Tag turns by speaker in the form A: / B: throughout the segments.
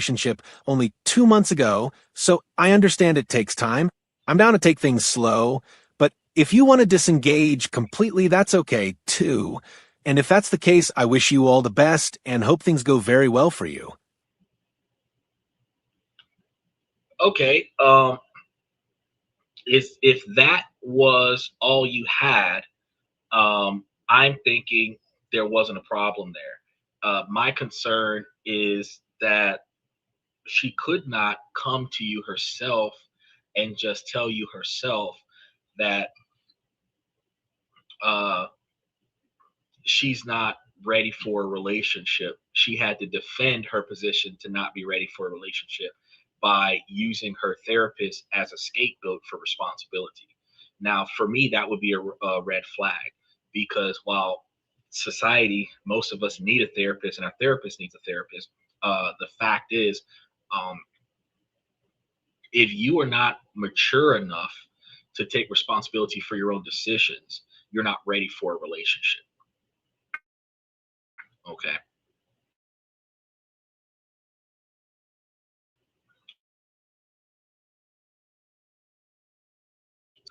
A: relationship only 2 months ago, so I understand it takes time. I'm down to take things slow, but if you want to disengage completely, that's okay too. And if that's the case, I wish you all the best and hope things go very well for you.
B: Okay. If that was all you had, I'm thinking there wasn't a problem there. My concern is that she could not come to you herself and just tell you herself that uh, she's not ready for a relationship. She had to defend her position to not be ready for a relationship by using her therapist as a scapegoat for responsibility. Now, for me, that would be a red flag because while society, most of us need a therapist and our therapist needs a therapist, the fact is, um, if you are not mature enough to take responsibility for your own decisions, you're not ready for a relationship. Okay.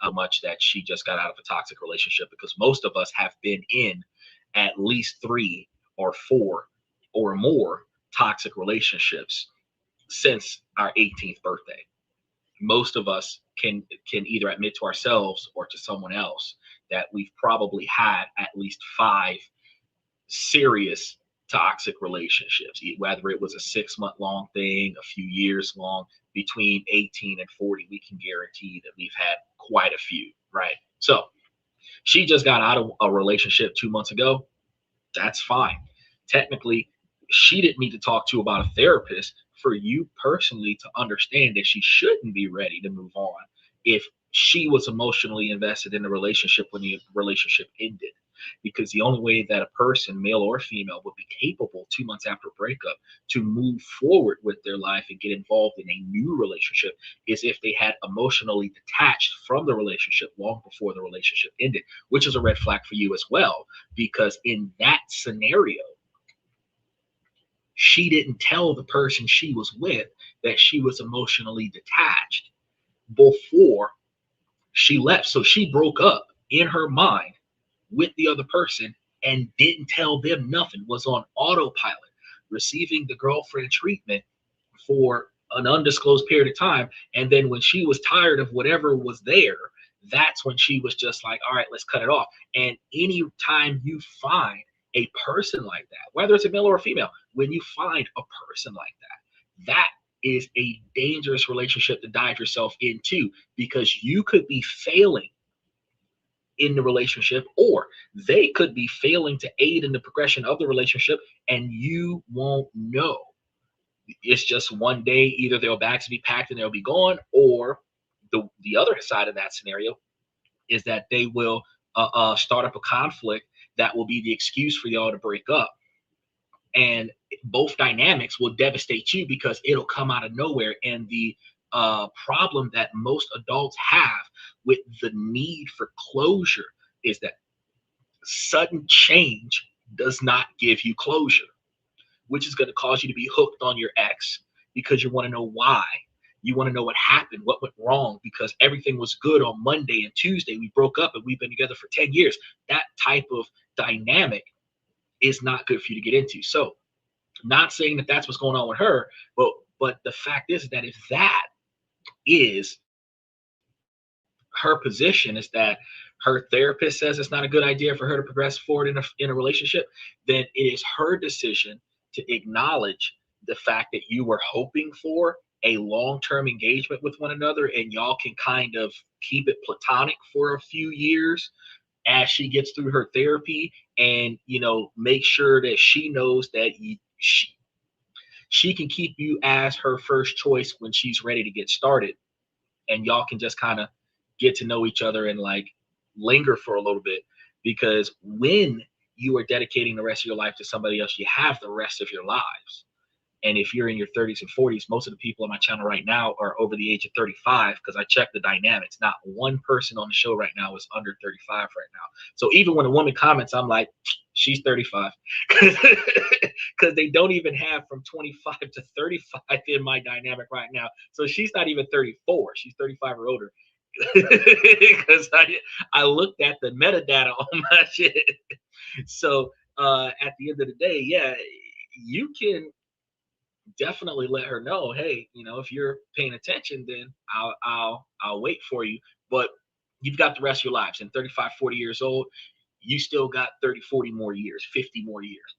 B: How much that she just got out of a toxic relationship because most of us have been in at least three or four or more toxic relationships since our 18th birthday. Most of us can either admit to ourselves or to someone else that we've probably had at least five serious toxic relationships, whether it was a 6 month long thing, a few years long, between 18 and 40, we can guarantee that we've had quite a few, right? So she just got out of a relationship 2 months ago. That's fine. Technically, she didn't need to talk to about a therapist for you personally to understand that she shouldn't be ready to move on if she was emotionally invested in the relationship when the relationship ended. Because the only way that a person, male or female, would be capable 2 months after a breakup to move forward with their life and get involved in a new relationship is if they had emotionally detached from the relationship long before the relationship ended, which is a red flag for you as well. Because in that scenario, she didn't tell the person she was with that she was emotionally detached before she left. So she broke up in her mind with the other person and didn't tell them nothing, was on autopilot, receiving the girlfriend treatment for an undisclosed period of time. And then when she was tired of whatever was there, that's when she was just like, all right, let's cut it off. And any time you find a person like that, whether it's a male or a female, when you find a person like that, that is a dangerous relationship to dive yourself into because you could be failing in the relationship or they could be failing to aid in the progression of the relationship and you won't know. It's just one day either their bags will be packed and they'll be gone, or the other side of that scenario is that they will start up a conflict that will be the excuse for y'all to break up, and both dynamics will devastate you because it'll come out of nowhere. And the problem that most adults have with the need for closure is that sudden change does not give you closure, which is going to cause you to be hooked on your ex because you want to know why. You want to know what happened, what went wrong, because everything was good on Monday and Tuesday. We broke up and we've been together for 10 years. That type of dynamic is not good for you to get into. So, not saying that that's what's going on with her, but the fact is that if that is her position, is that her therapist says it's not a good idea for her to progress forward in a relationship, then it is her decision to acknowledge the fact that you were hoping for a long-term engagement with one another and y'all can kind of keep it platonic for a few years as she gets through her therapy, and make sure that she knows that she can keep you as her first choice when she's ready to get started, and y'all can just kind of get to know each other and like linger for a little bit, because when you are dedicating the rest of your life to somebody else, you have the rest of your lives. And if you're in your 30s and 40s, most of the people on my channel right now are over the age of 35, because I checked the dynamics. Not one person on the show right now is under 35 right now. So even when a woman comments, I'm like, she's 35. Because they don't even have from 25 to 35 in my dynamic right now. So she's not even 34. She's 35 or older. Because I looked at the metadata on my shit. So at the end of the day, yeah, you can definitely let her know, hey, you know, if you're paying attention, then I'll wait for you. But you've got the rest of your lives. And 35, 40 years old, you still got 30, 40 more years, 50 more years.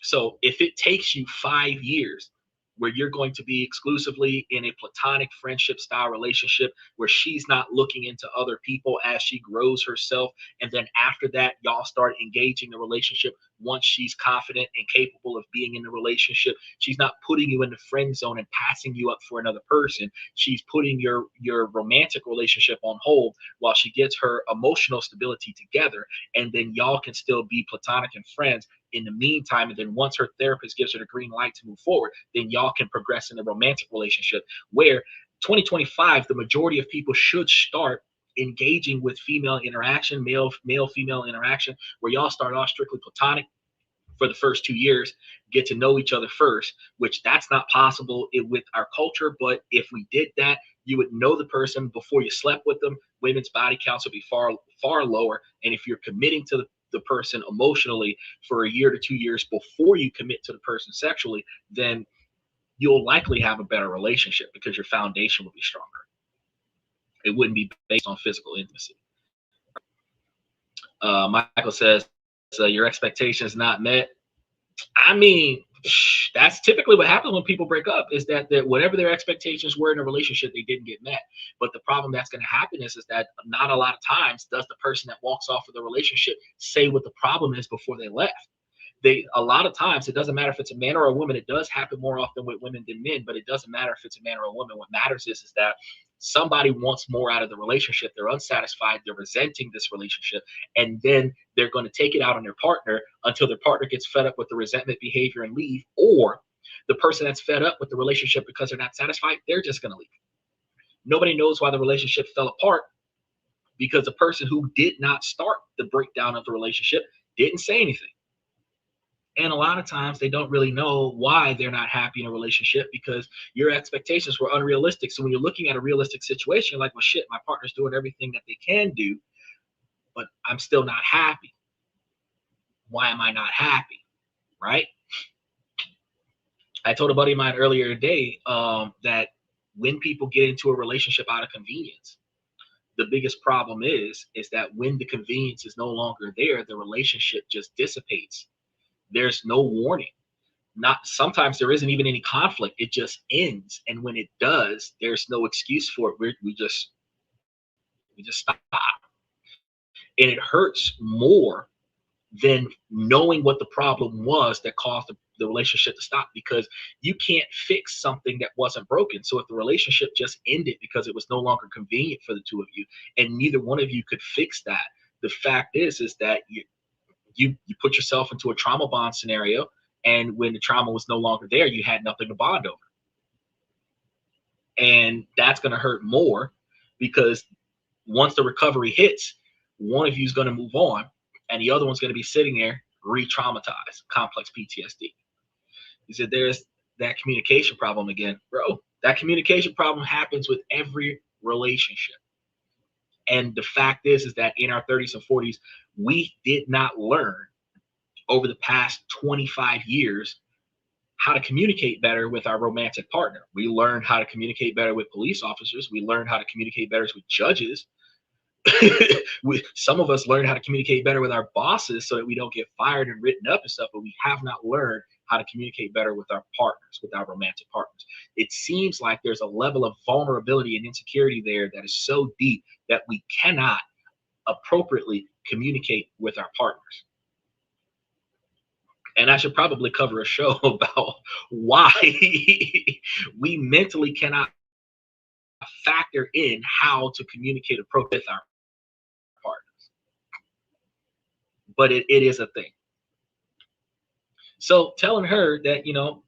B: So if it takes you 5 years where you're going to be exclusively in a platonic friendship style relationship where she's not looking into other people as she grows herself, and then after that y'all start engaging the relationship once she's confident and capable of being in the relationship, she's not putting you in the friend zone and passing you up for another person. She's putting your romantic relationship on hold while she gets her emotional stability together, and then y'all can still be platonic and friends in the meantime. And then once her therapist gives her the green light to move forward, then y'all can progress in a romantic relationship, where 2025, the majority of people should start engaging with female interaction, male female interaction, where y'all start off strictly platonic for the first 2 years, get to know each other first, which that's not possible with our culture. But if we did that, you would know the person before you slept with them. Women's body counts would be far lower. And if you're committing to the person emotionally for a year to 2 years before you commit to the person sexually, then you'll likely have a better relationship because your foundation will be stronger. It wouldn't be based on physical intimacy. Michael says, your expectations not met. I mean, that's typically what happens when people break up, is that whatever their expectations were in a relationship, they didn't get met. But the problem that's going to happen is that not a lot of times does the person that walks off of the relationship say what the problem is before they left. A lot of times, it doesn't matter if it's a man or a woman. It does happen more often with women than men, but it doesn't matter if it's a man or a woman. What matters is that somebody wants more out of the relationship. They're unsatisfied. They're resenting this relationship. And then they're going to take it out on their partner until their partner gets fed up with the resentment behavior and leave. Or the person that's fed up with the relationship because they're not satisfied, they're just going to leave. Nobody knows why the relationship fell apart, because the person who did not start the breakdown of the relationship didn't say anything. And a lot of times they don't really know why they're not happy in a relationship, because your expectations were unrealistic. So when you're looking at a realistic situation, you're like, well, shit, my partner's doing everything that they can do, but I'm still not happy. Why am I not happy? Right? I told a buddy of mine earlier today that when people get into a relationship out of convenience, the biggest problem is that when the convenience is no longer there, the relationship just dissipates. There's no warning. Sometimes there isn't even any conflict. It just ends. And when it does, there's no excuse for it. We just stop. And it hurts more than knowing what the problem was that caused the relationship to stop, because you can't fix something that wasn't broken. So if the relationship just ended because it was no longer convenient for the two of you, and neither one of you could fix that, the fact is that you put yourself into a trauma bond scenario, and when the trauma was no longer there, you had nothing to bond over. And that's going to hurt more, because once the recovery hits, one of you is going to move on, and the other one's going to be sitting there re-traumatized, complex PTSD. He said, there's that communication problem again. Bro, that communication problem happens with every relationship. And the fact is that in our 30s and 40s, we did not learn over the past 25 years how to communicate better with our romantic partner. We learned how to communicate better with police officers. We learned how to communicate better with judges. Some of us learned how to communicate better with our bosses so that we don't get fired and written up and stuff, but we have not learned how to communicate better with our partners, with our romantic partners. It seems like there's a level of vulnerability and insecurity there that is so deep that we cannot appropriately communicate with our partners. And I should probably cover a show about why we mentally cannot factor in how to communicate appropriately with our partners. But it is a thing. So telling her that,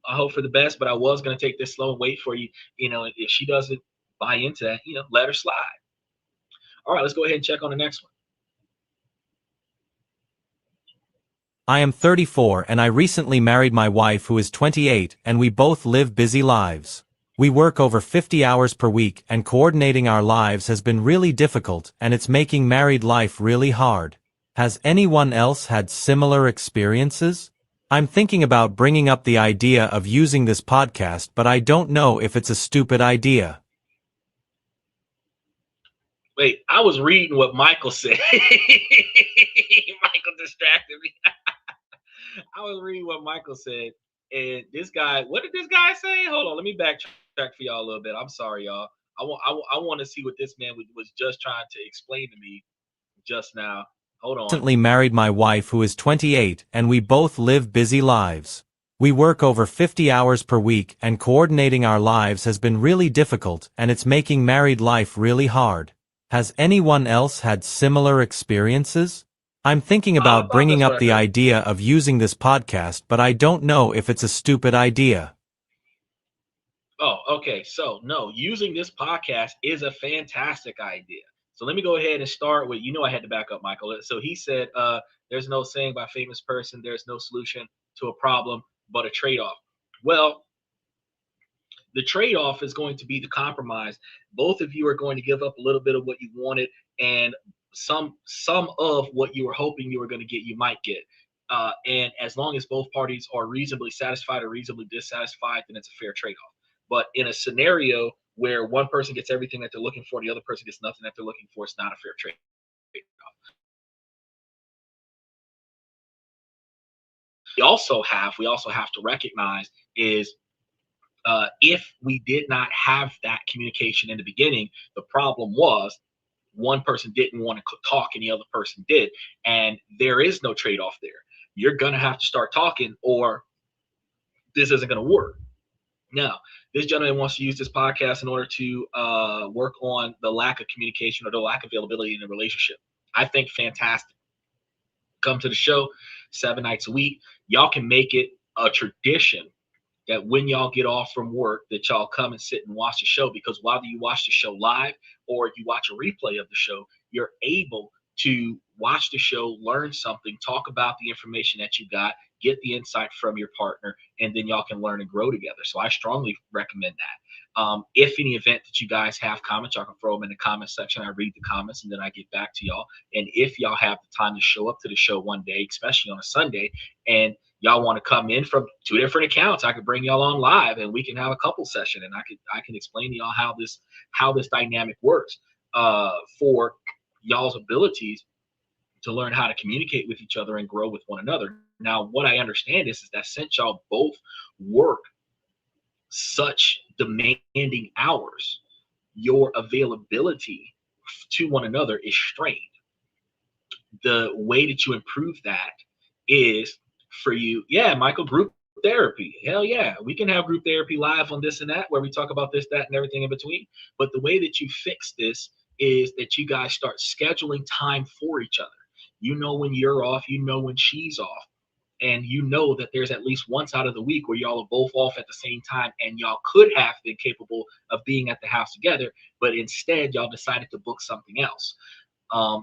B: I hope for the best, but I was going to take this slow and wait for you, if she doesn't buy into that, let her slide. All right, let's go ahead and check on the next one.
C: I am 34 and I recently married my wife who is 28 and we both live busy lives. We work over 50 hours per week and coordinating our lives has been really difficult and it's making married life really hard. Has anyone else had similar experiences? I'm thinking about bringing up the idea of using this podcast, but I don't know if it's a stupid idea.
B: Wait, I was reading what Michael said. Michael distracted me. I was reading what Michael said, and this guy, what did this guy say? Hold on, let me backtrack for y'all a little bit. I'm sorry, y'all. I want to see what this man was just trying to explain to me just now. Hold on.
C: Recently married my wife who is 28 and we both live busy lives. We work over 50 hours per week and coordinating our lives has been really difficult and it's making married life really hard. Has anyone else had similar experiences? I'm thinking about bringing up the idea of using this podcast, but I don't know if it's a stupid idea.
B: Oh, okay. So, no, using this podcast is a fantastic idea. So let me go ahead and start with, I had to back up Michael. So he said, there's no saying by a famous person, there's no solution to a problem, but a trade-off. Well, the trade-off is going to be the compromise. Both of you are going to give up a little bit of what you wanted, and some of what you were hoping you were going to get, you might get. And as long as both parties are reasonably satisfied or reasonably dissatisfied, then it's a fair trade-off. But in a scenario where one person gets everything that they're looking for, the other person gets nothing that they're looking for, it's not a fair trade-off. We also have to recognize is if we did not have that communication in the beginning, the problem was one person didn't want to talk and the other person did, and there is no trade-off there. You're gonna have to start talking, or this isn't gonna work. Now, this gentleman wants to use this podcast in order to work on the lack of communication or the lack of availability in the relationship. I think fantastic. Come to the show 7 nights a week. Y'all can make it a tradition that when y'all get off from work, that y'all come and sit and watch the show, because while you watch the show live or you watch a replay of the show, you're able to watch the show, learn something, talk about the information that you got, get the insight from your partner, and then y'all can learn and grow together. So I strongly recommend that. If any event that you guys have comments, y'all can throw them in the comment section. I read the comments and then I get back to y'all. And if y'all have the time to show up to the show one day, especially on a Sunday, and y'all want to come in from 2 different accounts, I could bring y'all on live and we can have a couple session, and I can explain to y'all how this dynamic works for y'all's abilities to learn how to communicate with each other and grow with one another. Now, what I understand is that since y'all both work such demanding hours, your availability to one another is strained. The way that you improve that is for you, yeah, Michael, group therapy. Hell yeah, we can have group therapy live on this and that, where we talk about this, that, and everything in between. But the way that you fix this is that you guys start scheduling time for each other. You know when you're off, you know when she's off, and you know that there's at least once out of the week where y'all are both off at the same time, and y'all could have been capable of being at the house together, but instead y'all decided to book something else.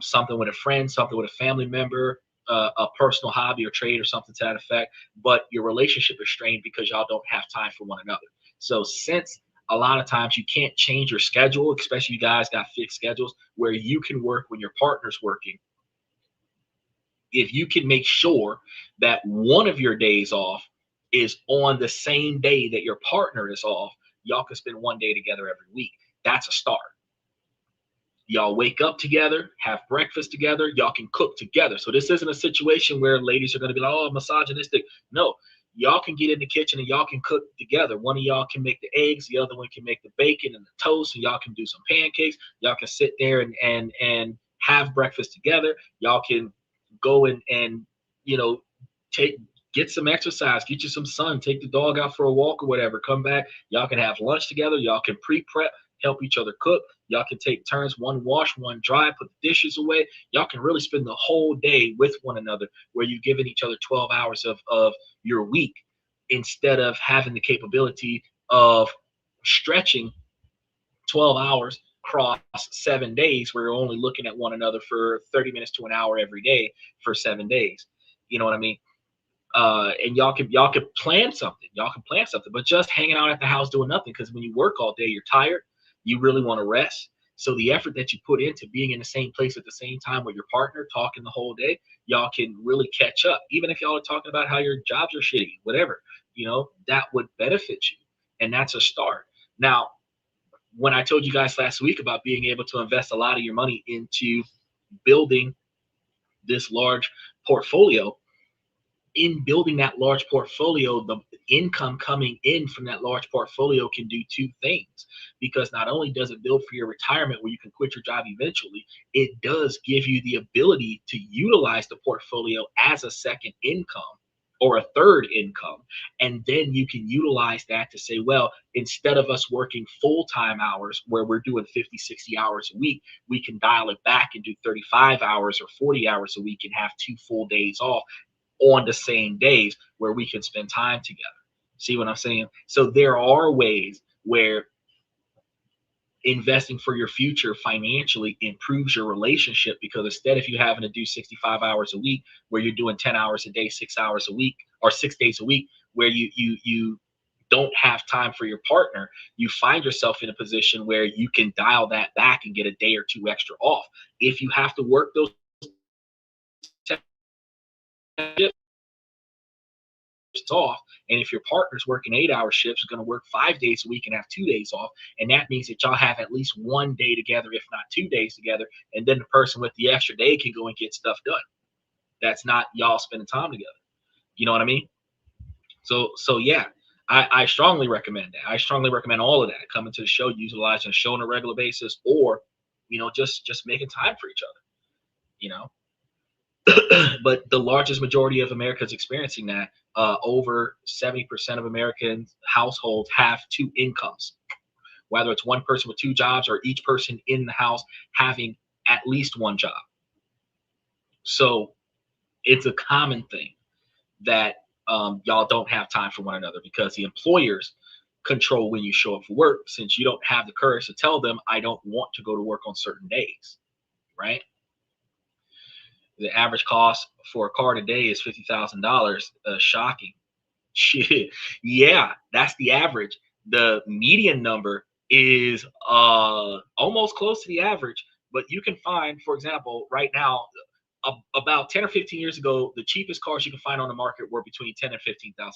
B: Something with a friend, something with a family member, a personal hobby or trade or something to that effect, but your relationship is strained because y'all don't have time for one another. So since a lot of times you can't change your schedule, especially you guys got fixed schedules where you can work when your partner's working, if you can make sure that one of your days off is on the same day that your partner is off, y'all can spend one day together every week. That's a start. Y'all wake up together, have breakfast together, y'all can cook together. So this isn't a situation where ladies are going to be like, oh, misogynistic. No, y'all can get in the kitchen and y'all can cook together. One of y'all can make the eggs, the other one can make the bacon and the toast, and y'all can do some pancakes. Y'all can sit there and have breakfast together. Y'all can go and you know get some exercise, get you some sun, take the dog out for a walk or whatever, come back. Y'all can have lunch together. Y'all can pre-prep help each other cook. Y'all can take turns, one wash, one dry, put the dishes away. Y'all can really spend the whole day with one another, where you've given each other 12 hours of your week, instead of having the capability of stretching 12 hours across 7 days, where you're only looking at one another for 30 minutes to an hour every day for 7 days. You know what I mean? And y'all could plan something. Y'all can plan something, but just hanging out at the house doing nothing, because when you work all day, you're tired. You really want to rest. So the effort that you put into being in the same place at the same time with your partner, talking the whole day, y'all can really catch up. Even if y'all are talking about how your jobs are shitty, whatever, that would benefit you. And that's a start. Now, when I told you guys last week about being able to invest a lot of your money into building this large portfolio, in building that large portfolio, the income coming in from that large portfolio can do two things. Because not only does it build for your retirement, where you can quit your job eventually, it does give you the ability to utilize the portfolio as a second income or a third income. And then you can utilize that to say, well, instead of us working full-time hours where we're doing 50, 60 hours a week, we can dial it back and do 35 hours or 40 hours a week and have 2 full days off on the same days, where we can spend time together. See what I'm saying? So there are ways where investing for your future financially improves your relationship, because instead of you having to do 65 hours a week, where you're doing 10 hours a day, 6 hours a week, or 6 days a week, where you don't have time for your partner, you find yourself in a position where you can dial that back and get a day or two extra off. If you have to work those off, and if your partner's working 8-hour shifts, is going to work 5 days a week and have 2 days off, and that means that y'all have at least 1 day together, if not 2 days together, and then the person with the extra day can go and get stuff done. That's not y'all spending time together. You know what I mean? So yeah, I strongly recommend that. I strongly recommend all of that. Coming to the show, utilizing the show on a regular basis, or just making time for each other. But the largest majority of America is experiencing that. Over 70% of American households have 2 incomes, whether it's one person with 2 jobs or each person in the house having at least 1 job. So it's a common thing that y'all don't have time for one another, because the employers control when you show up for work, since you don't have the courage to tell them, I don't want to go to work on certain days, right? The average cost for a car today is $50,000. Shocking. Shit. Yeah, that's the average. The median number is almost close to the average, but you can find, for example, right now, about 10 or 15 years ago, the cheapest cars you can find on the market were between $10,000 and $15,000.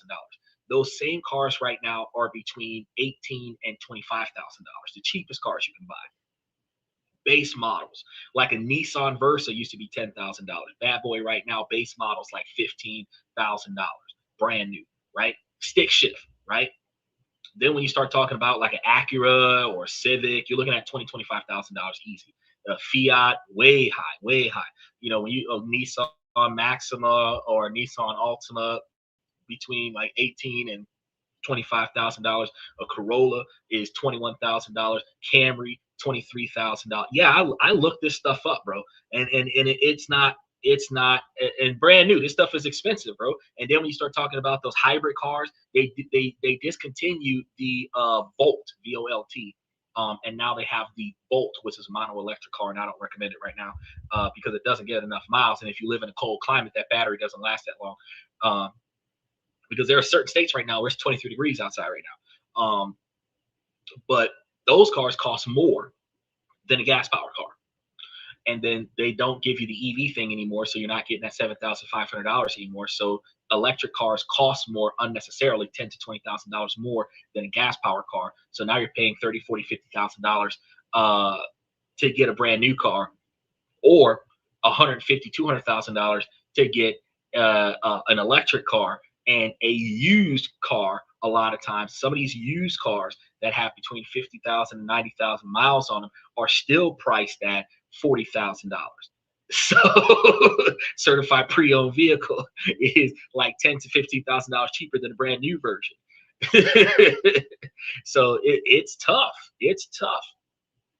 B: Those same cars right now are between $18,000 and $25,000. The cheapest cars you can buy. Base models, like a Nissan Versa, used to be $10,000. Bad boy right now, base models like $15,000, brand new, right? Stick shift, right? Then when you start talking about like an Acura or a Civic, you're looking at $20,000, $25,000 easy. Fiat, way high, way high. When you Nissan Maxima or Nissan Altima, between like $18,000 and $25,000. A Corolla is $21,000. Camry, $23,000. Yeah, I looked this stuff up, bro, and it's not and brand new. This stuff is expensive, bro. And then when you start talking about those hybrid cars, they discontinued the Volt, VOLT. And now they have the Bolt, which is a mono electric car, and I don't recommend it right now because it doesn't get enough miles. And if you live in a cold climate, that battery doesn't last that long. Because there are certain states right now where it's 23 degrees outside right now. But those cars cost more than a gas powered car. And then they don't give you the EV thing anymore, so you're not getting that $7,500 anymore. So electric cars cost more unnecessarily, $10,000 to $20,000 more than a gas powered car. So now you're paying $30,000, $40,000, $50,000 to get a brand new car, or $150,000, $200,000 to get an electric car. And a used car, a lot of times, some of these used cars that have between 50,000 and 90,000 miles on them are still priced at $40,000. So certified pre-owned vehicle is like $10,000 to $15,000 cheaper than a brand new version. So it's tough. It's tough.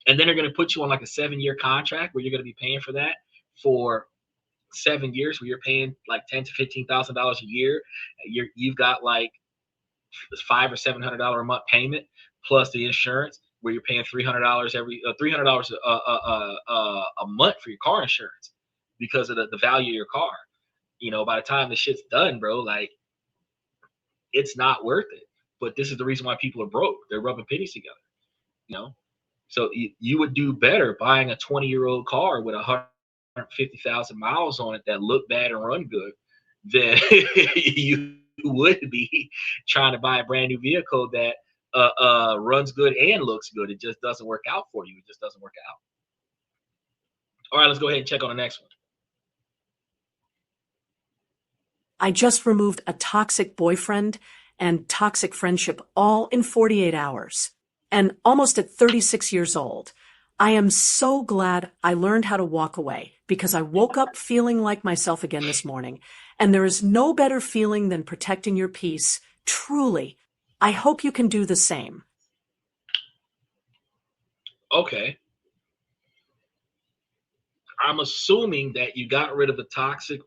B: And then they're going to put you on like a 7-year contract where you're going to be paying for that for 7 years, where you're paying like $10,000 to $15,000 a year. You've got like $500 or $700 a month payment plus the insurance, where you're paying $300 every $300 a month for your car insurance because of the value of your car. You know, by the time the shit's done, bro, like it's not worth it. But this is the reason why people are broke. They're rubbing pennies together. You know, so you would do better buying a 20-year-old car with 150,000 miles on it that look bad and run good than you would be trying to buy a brand new vehicle that runs good and looks good. It just doesn't work out for you. It just doesn't work out. All right, let's go ahead and check on the next one.
D: I just removed a toxic boyfriend and toxic friendship all in 48 hours. And almost at 36 years old, I am so glad I learned how to walk away, because I woke up feeling like myself again this morning. And there is no better feeling than protecting your peace. Truly. I hope you can do the same.
B: Okay. I'm assuming that you got rid of a toxic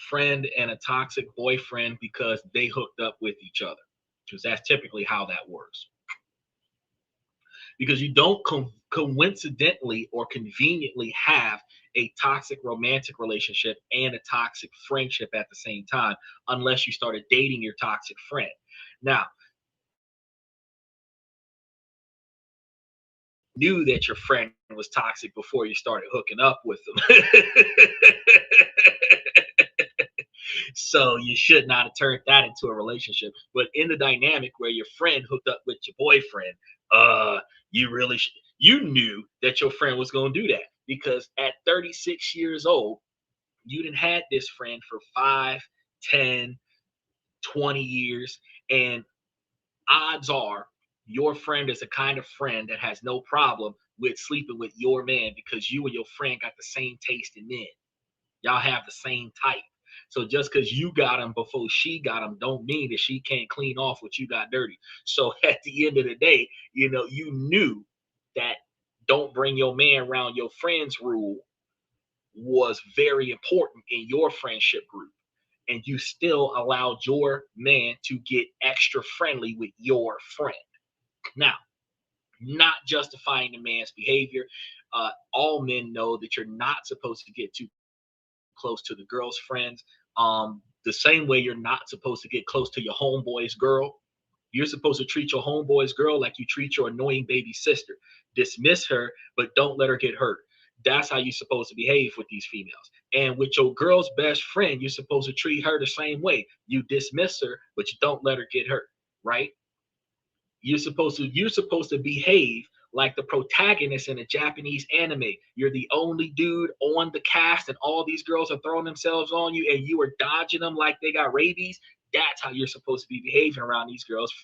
B: friend and a toxic boyfriend because they hooked up with each other, because that's typically how that works. Because you don't coincidentally or conveniently have a toxic romantic relationship and a toxic friendship at the same time, unless you started dating your toxic friend. Now, knew that your friend was toxic before you started hooking up with them. So you should not have turned that into a relationship. But in the dynamic where your friend hooked up with your boyfriend, you knew that your friend was going to do that, because at 36 years old, you didn't had this friend for 5, 10, 20 years. And odds are your friend is the kind of friend that has no problem with sleeping with your man, because you and your friend got the same taste in men. Y'all have the same type. So just because you got him before she got him don't mean that she can't clean off what you got dirty. So at the end of the day, you know, you knew that don't bring your man around your friends rule was very important in your friendship group. And you still allowed your man to get extra friendly with your friend. Now, not justifying the man's behavior. All men know that you're not supposed to get too close to the girl's friends. The same way you're not supposed to get close to your homeboy's girl. You're supposed to treat your homeboy's girl like you treat your annoying baby sister. Dismiss her, but don't let her get hurt. That's how you're supposed to behave with these females. And with your girl's best friend, you're supposed to treat her the same way. You dismiss her, but you don't let her get hurt, right? You're supposed to behave like the protagonist in a Japanese anime. You're the only dude on the cast, and all these girls are throwing themselves on you, and you are dodging them like they got rabies. That's how you're supposed to be behaving around these girls'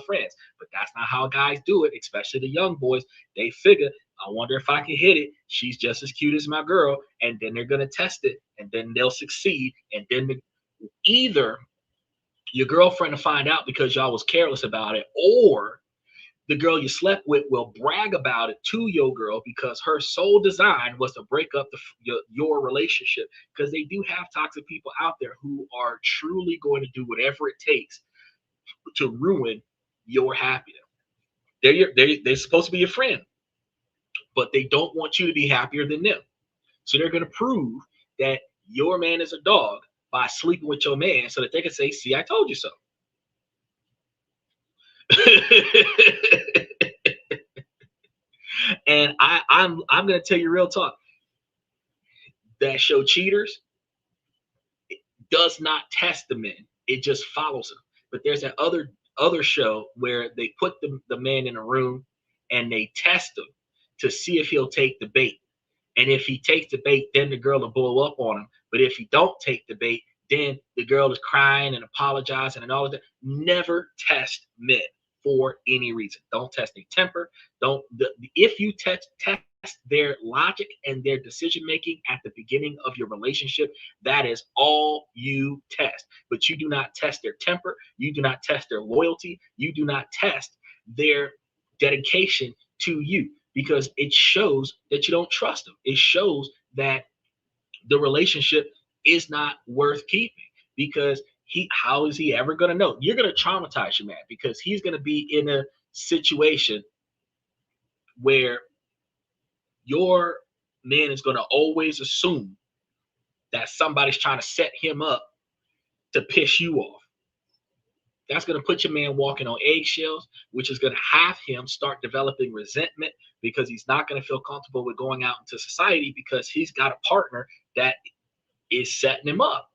B: friends. But that's not how guys do it, especially the young boys. They figure, I wonder if I can hit it. She's just as cute as my girl. And then they're going to test it, and then they'll succeed. And then either your girlfriend will find out because y'all was careless about it, or the girl you slept with will brag about it to your girl because her sole design was to break up your relationship. Because they do have toxic people out there who are truly going to do whatever it takes to ruin your happiness. They're supposed to be your friend, but they don't want you to be happier than them. So they're going to prove that your man is a dog by sleeping with your man so that they can say, see, I told you so. And I'm gonna tell you real talk. That show Cheaters, it does not test the men; it just follows them. But there's that other show where they put the man in a room and they test him to see if he'll take the bait. And if he takes the bait, then the girl will blow up on him. But if he don't take the bait, then the girl is crying and apologizing and all of that. Never test men for any reason. Don't test their temper. If you test their logic and their decision making at the beginning of your relationship, that is all you test. But you do not test their temper. You do not test their loyalty. You do not test their dedication to you. because it shows that you don't trust him. It shows that the relationship is not worth keeping, because how is he ever going to know? You're going to traumatize your man, because he's going to be in a situation where your man is going to always assume that somebody's trying to set him up to piss you off. That's going to put your man walking on eggshells, which is going to have him start developing resentment, because he's not going to feel comfortable with going out into society because he's got a partner that is setting him up.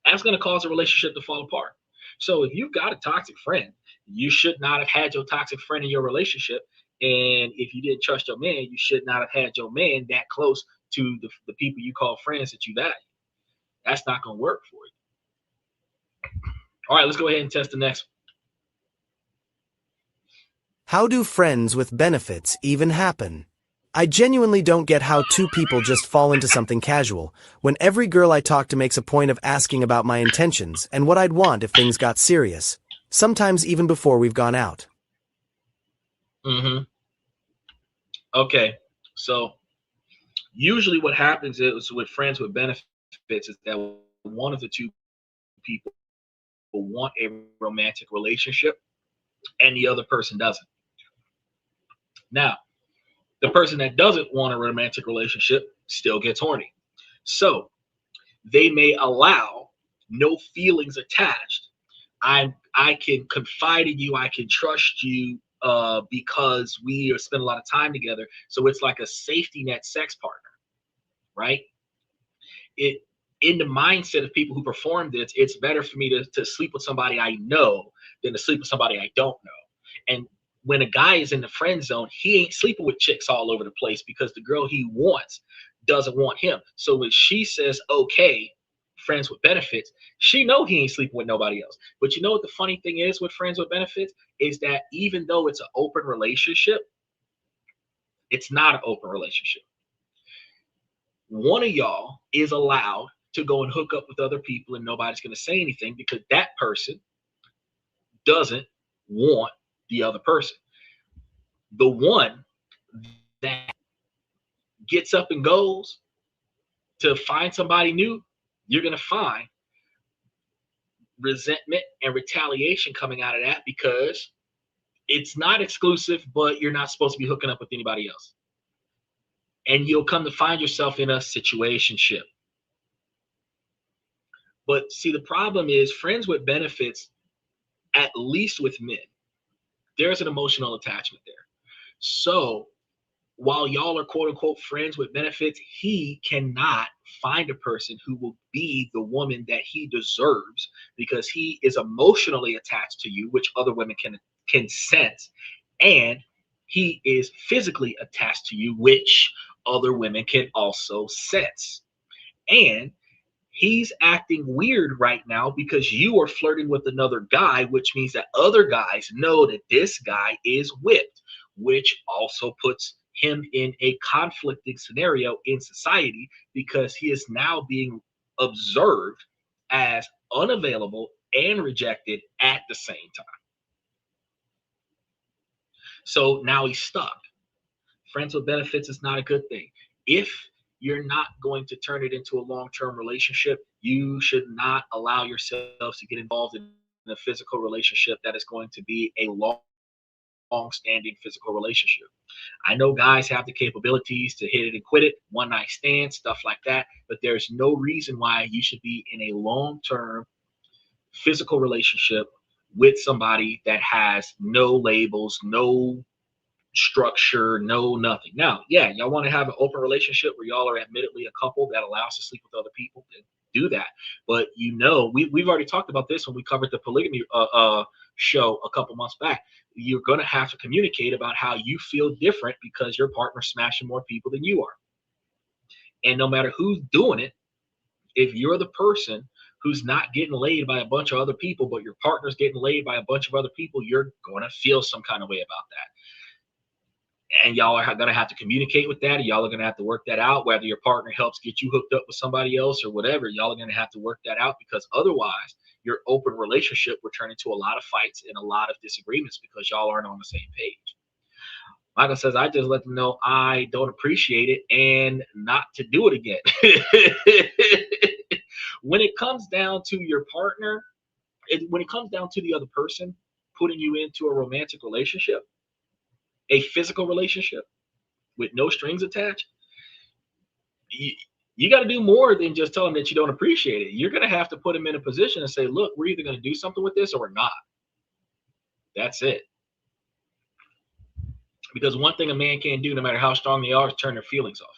B: That's going to cause a relationship to fall apart. So if you've got a toxic friend, you should not have had your toxic friend in your relationship. And if you didn't trust your man, you should not have had your man that close to the people you call friends that you value. That's not going to work for you. All right, let's go ahead and test the next one.
E: How do friends with benefits even happen? I genuinely don't get how two people just fall into something casual, when every girl I talk to makes a point of asking about my intentions and what I'd want if things got serious, sometimes even before we've gone out.
B: Okay, so usually what happens is with friends with benefits is that one of the two people will want a romantic relationship and the other person doesn't. Now, the person that doesn't want a romantic relationship still gets horny. So they may allow no feelings attached. I can confide in you, I can trust you, because we spend a lot of time together. So it's like a safety net sex partner, right? In the mindset of people who perform this, it's better for me to sleep with somebody I know than to sleep with somebody I don't know. And when a guy is in the friend zone, he ain't sleeping with chicks all over the place because the girl he wants doesn't want him. So when she says, okay, friends with benefits, she know he ain't sleeping with nobody else. But you know what the funny thing is with friends with benefits is that even though it's an open relationship, it's not an open relationship. One of y'all is allowed to go and hook up with other people and nobody's going to say anything because that person doesn't want the other person. The one that gets up and goes to find somebody new, you're going to find resentment and retaliation coming out of that, because it's not exclusive, but you're not supposed to be hooking up with anybody else. And you'll come to find yourself in a situationship. But see, the problem is friends with benefits, at least with men, there's an emotional attachment there. So while y'all are quote unquote friends with benefits, he cannot find a person who will be the woman that he deserves, because he is emotionally attached to you, which other women can sense, and he is physically attached to you, which other women can also sense. And he's acting weird right now because you are flirting with another guy, which means that other guys know that this guy is whipped, which also puts him in a conflicting scenario in society, because he is now being observed as unavailable and rejected at the same time. So now he's stuck. Friends with benefits is not a good thing. If you're not going to turn it into a long-term relationship, you should not allow yourselves to get involved in a physical relationship that is going to be a long-standing physical relationship. I know guys have the capabilities to hit it and quit it, one night stand, stuff like that, but there's no reason why you should be in a long-term physical relationship with somebody that has no labels, no structure, no nothing. Now, yeah, y'all want to have an open relationship where y'all are admittedly a couple that allows to sleep with other people, then do that. But you know, we've already talked about this when we covered the polygamy show a couple months back. You're going to have to communicate about how you feel different because your partner's smashing more people than you are. And no matter who's doing it, if you're the person who's not getting laid by a bunch of other people, but your partner's getting laid by a bunch of other people, you're going to feel some kind of way about that. And y'all are going to have to communicate with that. And y'all are going to have to work that out, whether your partner helps get you hooked up with somebody else or whatever. Y'all are going to have to work that out, because otherwise your open relationship will turn into a lot of fights and a lot of disagreements because y'all aren't on the same page. Michael says, I just let them know I don't appreciate it and not to do it again. When it comes down to your partner, when it comes down to the other person putting you into a romantic relationship, a physical relationship with no strings attached, you got to do more than just tell them that you don't appreciate it. You're going to have to put them in a position and say, look, we're either going to do something with this or we're not. That's it. Because one thing a man can't do, no matter how strong they are, is turn their feelings off.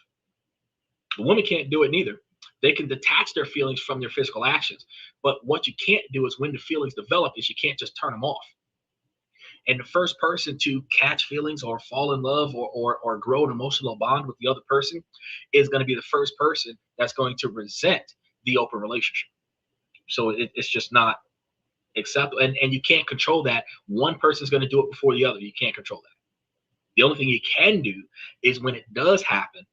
B: The woman can't do it neither. They can detach their feelings from their physical actions. But what you can't do is when the feelings develop is you can't just turn them off. And the first person to catch feelings or fall in love or grow an emotional bond with the other person is going to be the first person that's going to resent the open relationship. So it's just not acceptable. And you can't control that. One person's going to do it before the other. You can't control that. The only thing you can do is when it does happen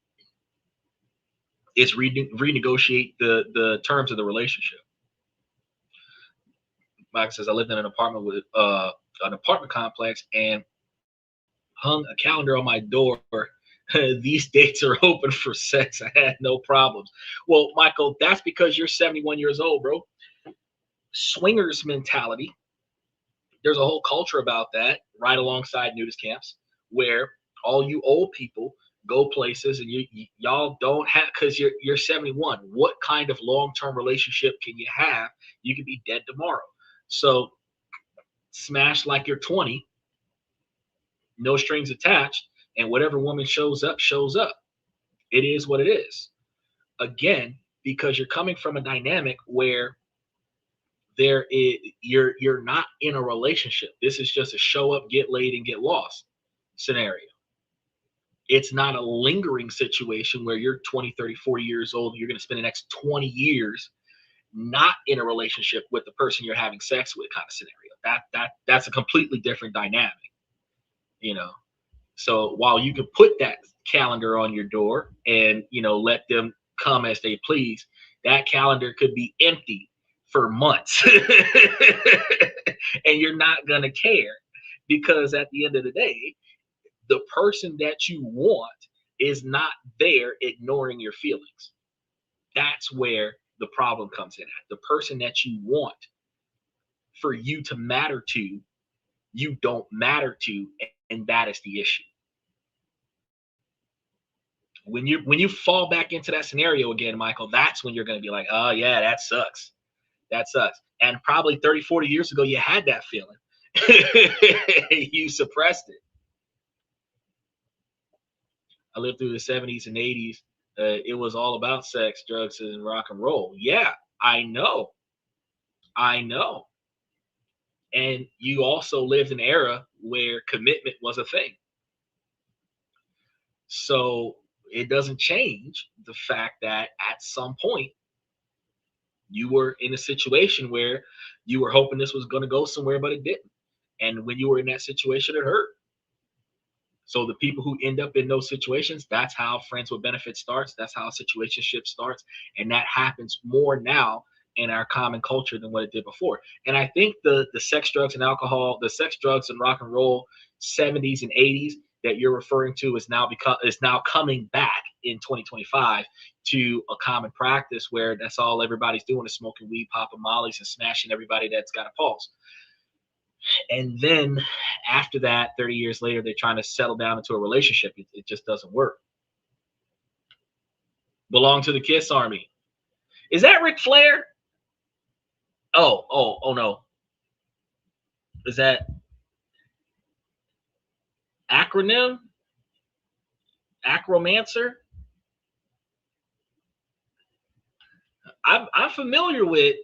B: is renegotiate the terms of the relationship. Mike says, I lived in an apartment with an apartment complex and hung a calendar on my door. These dates are open for sex. I had no problems. Well, Michael, that's because you're 71 years old, bro. Swingers mentality. There's a whole culture about that right alongside nudist camps where all you old people go places and y'all don't have, because you're 71. What kind of long-term relationship can you have? You could be dead tomorrow. So smash like you're 20, no strings attached, and whatever woman shows up, shows up. It is what it is. Again, because you're coming from a dynamic where you're not in a relationship. This is just a show up, get laid, and get lost scenario. It's not a lingering situation where you're 20, 30, 40 years old. You're going to spend the next 20 years not in a relationship with the person you're having sex with kind of scenario. That's a completely different dynamic, you know. So while you can put that calendar on your door and, you know, let them come as they please, that calendar could be empty for months and you're not going to care, because at the end of the day, the person that you want is not there ignoring your feelings. That's where the problem comes in at. The person that you want for you to matter to, you don't matter to, and that is the issue. When you fall back into that scenario again, Michael, that's when you're going to be like, oh yeah, that sucks. That sucks. And probably 30, 40 years ago, you had that feeling. You suppressed it. I lived through the 70s and 80s. It was all about sex, drugs, and rock and roll. Yeah, I know. And you also lived in an era where commitment was a thing. So it doesn't change the fact that at some point you were in a situation where you were hoping this was going to go somewhere, but it didn't. And when you were in that situation, it hurt. So the people who end up in those situations, that's how friends with benefits starts. That's how situationship starts. And that happens more now in our common culture than what it did before. And I think the sex, drugs, and alcohol, the sex, drugs, and rock and roll 70s and 80s that you're referring to is now coming back in 2025 to a common practice where that's all everybody's doing is smoking weed, popping mollies, and smashing everybody that's got a pulse. And then after that, 30 years later, they're trying to settle down into a relationship. It just doesn't work. Belong to the Kiss Army. Is that Ric Flair? Oh no. Is that acronym? Acromancer? I'm familiar with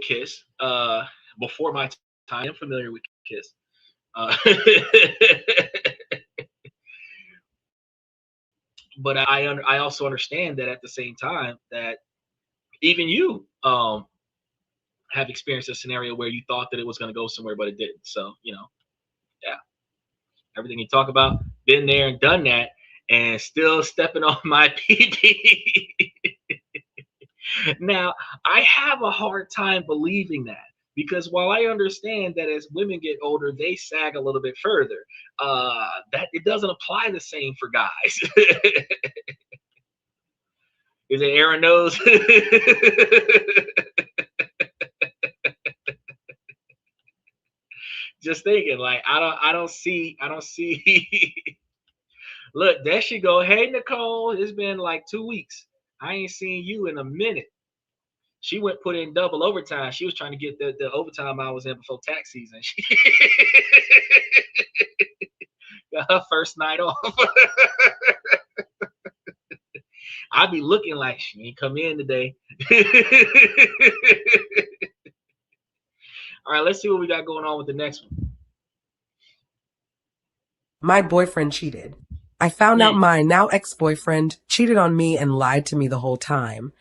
B: Kiss. Before my time, I'm familiar with Kiss. But I also understand that at the same time that even you have experienced a scenario where you thought that it was going to go somewhere, but it didn't. So, you know, yeah, everything you talk about, been there and done that, and still stepping on my pee. Now, I have a hard time believing that, Because while I understand that as women get older, they sag a little bit further, that it doesn't apply the same for guys. Is it Aaron knows? Just thinking, like I don't see. Look, there she go. Hey Nicole, it's been like 2 weeks. I ain't seen you in a minute. She went put in double overtime. She was trying to get the overtime hours in before tax season. She got her first night off. I'd be looking like she ain't come in today. All right, let's see what we got going on with the next one.
F: My boyfriend cheated. I found out my now ex-boyfriend cheated on me and lied to me the whole time.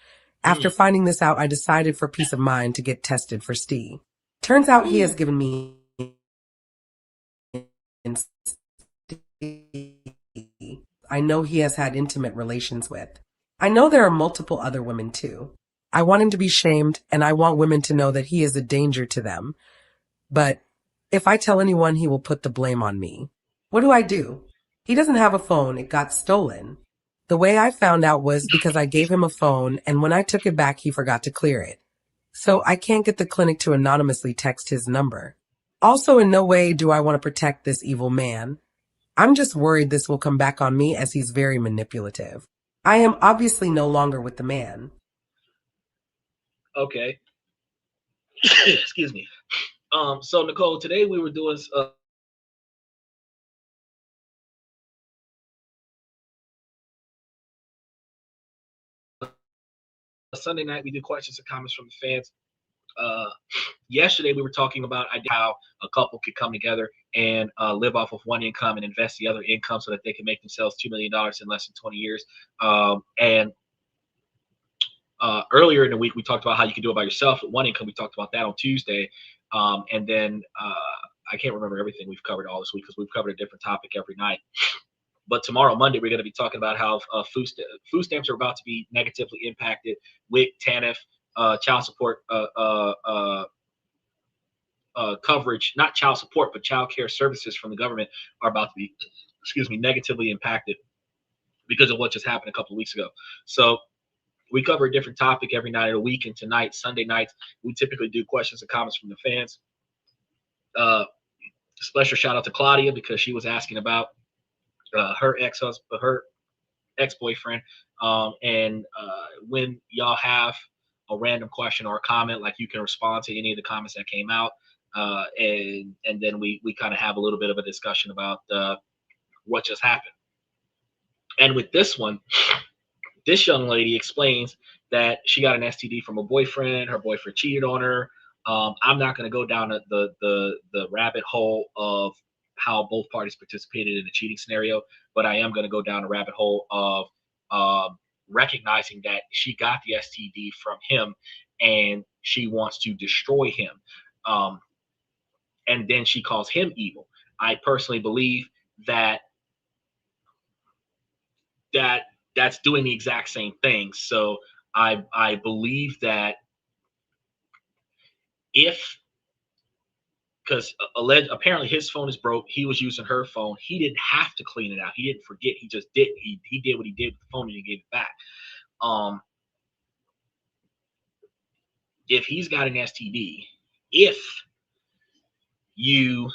F: After finding this out, I decided for peace of mind to get tested for STI. Turns out he has given me I know he has had intimate relations with. I know there are multiple other women too. I want him to be shamed, and I want women to know that he is a danger to them. But if I tell anyone, he will put the blame on me. What do I do? He doesn't have a phone. It got stolen. The way I found out was because I gave him a phone, and when I took it back, he forgot to clear it. So I can't get the clinic to anonymously text his number. Also, in no way do I want to protect this evil man. I'm just worried this will come back on me as he's very manipulative. I am obviously no longer with the man.
B: Okay. Excuse me. So Nicole, today we were doing Sunday night. We did questions and comments from the fans. Yesterday we were talking about how a couple could come together and live off of one income and invest the other income so that they can make themselves $2 million in less than 20 years. And earlier in the week we talked about how you can do it by yourself with one income. We talked about that on Tuesday. And then I can't remember everything we've covered all this week because we've covered a different topic every night. But tomorrow, Monday, we're going to be talking about how food stamps are about to be negatively impacted. WIC, TANF, child support coverage, not child support, but child care services from the government are about to be, negatively impacted because of what just happened a couple of weeks ago. So we cover a different topic every night of the week, and tonight, Sunday nights, we typically do questions and comments from the fans. Special shout out to Claudia because she was asking about her ex-boyfriend. And when y'all have a random question or a comment, like you can respond to any of the comments that came out. And then we kind of have a little bit of a discussion about what just happened. And with this one, this young lady explains that she got an STD from a boyfriend. Her boyfriend cheated on her. I'm not going to go down the rabbit hole of how both parties participated in a cheating scenario, but I am going to go down a rabbit hole of recognizing that she got the STD from him and she wants to destroy him. And then she calls him evil. I personally believe that that's doing the exact same thing. So I believe that because apparently his phone is broke, he was using her phone. He didn't have to clean it out. He didn't forget. He just did. He did what he did with the phone and he gave it back. If he's got an STD, if you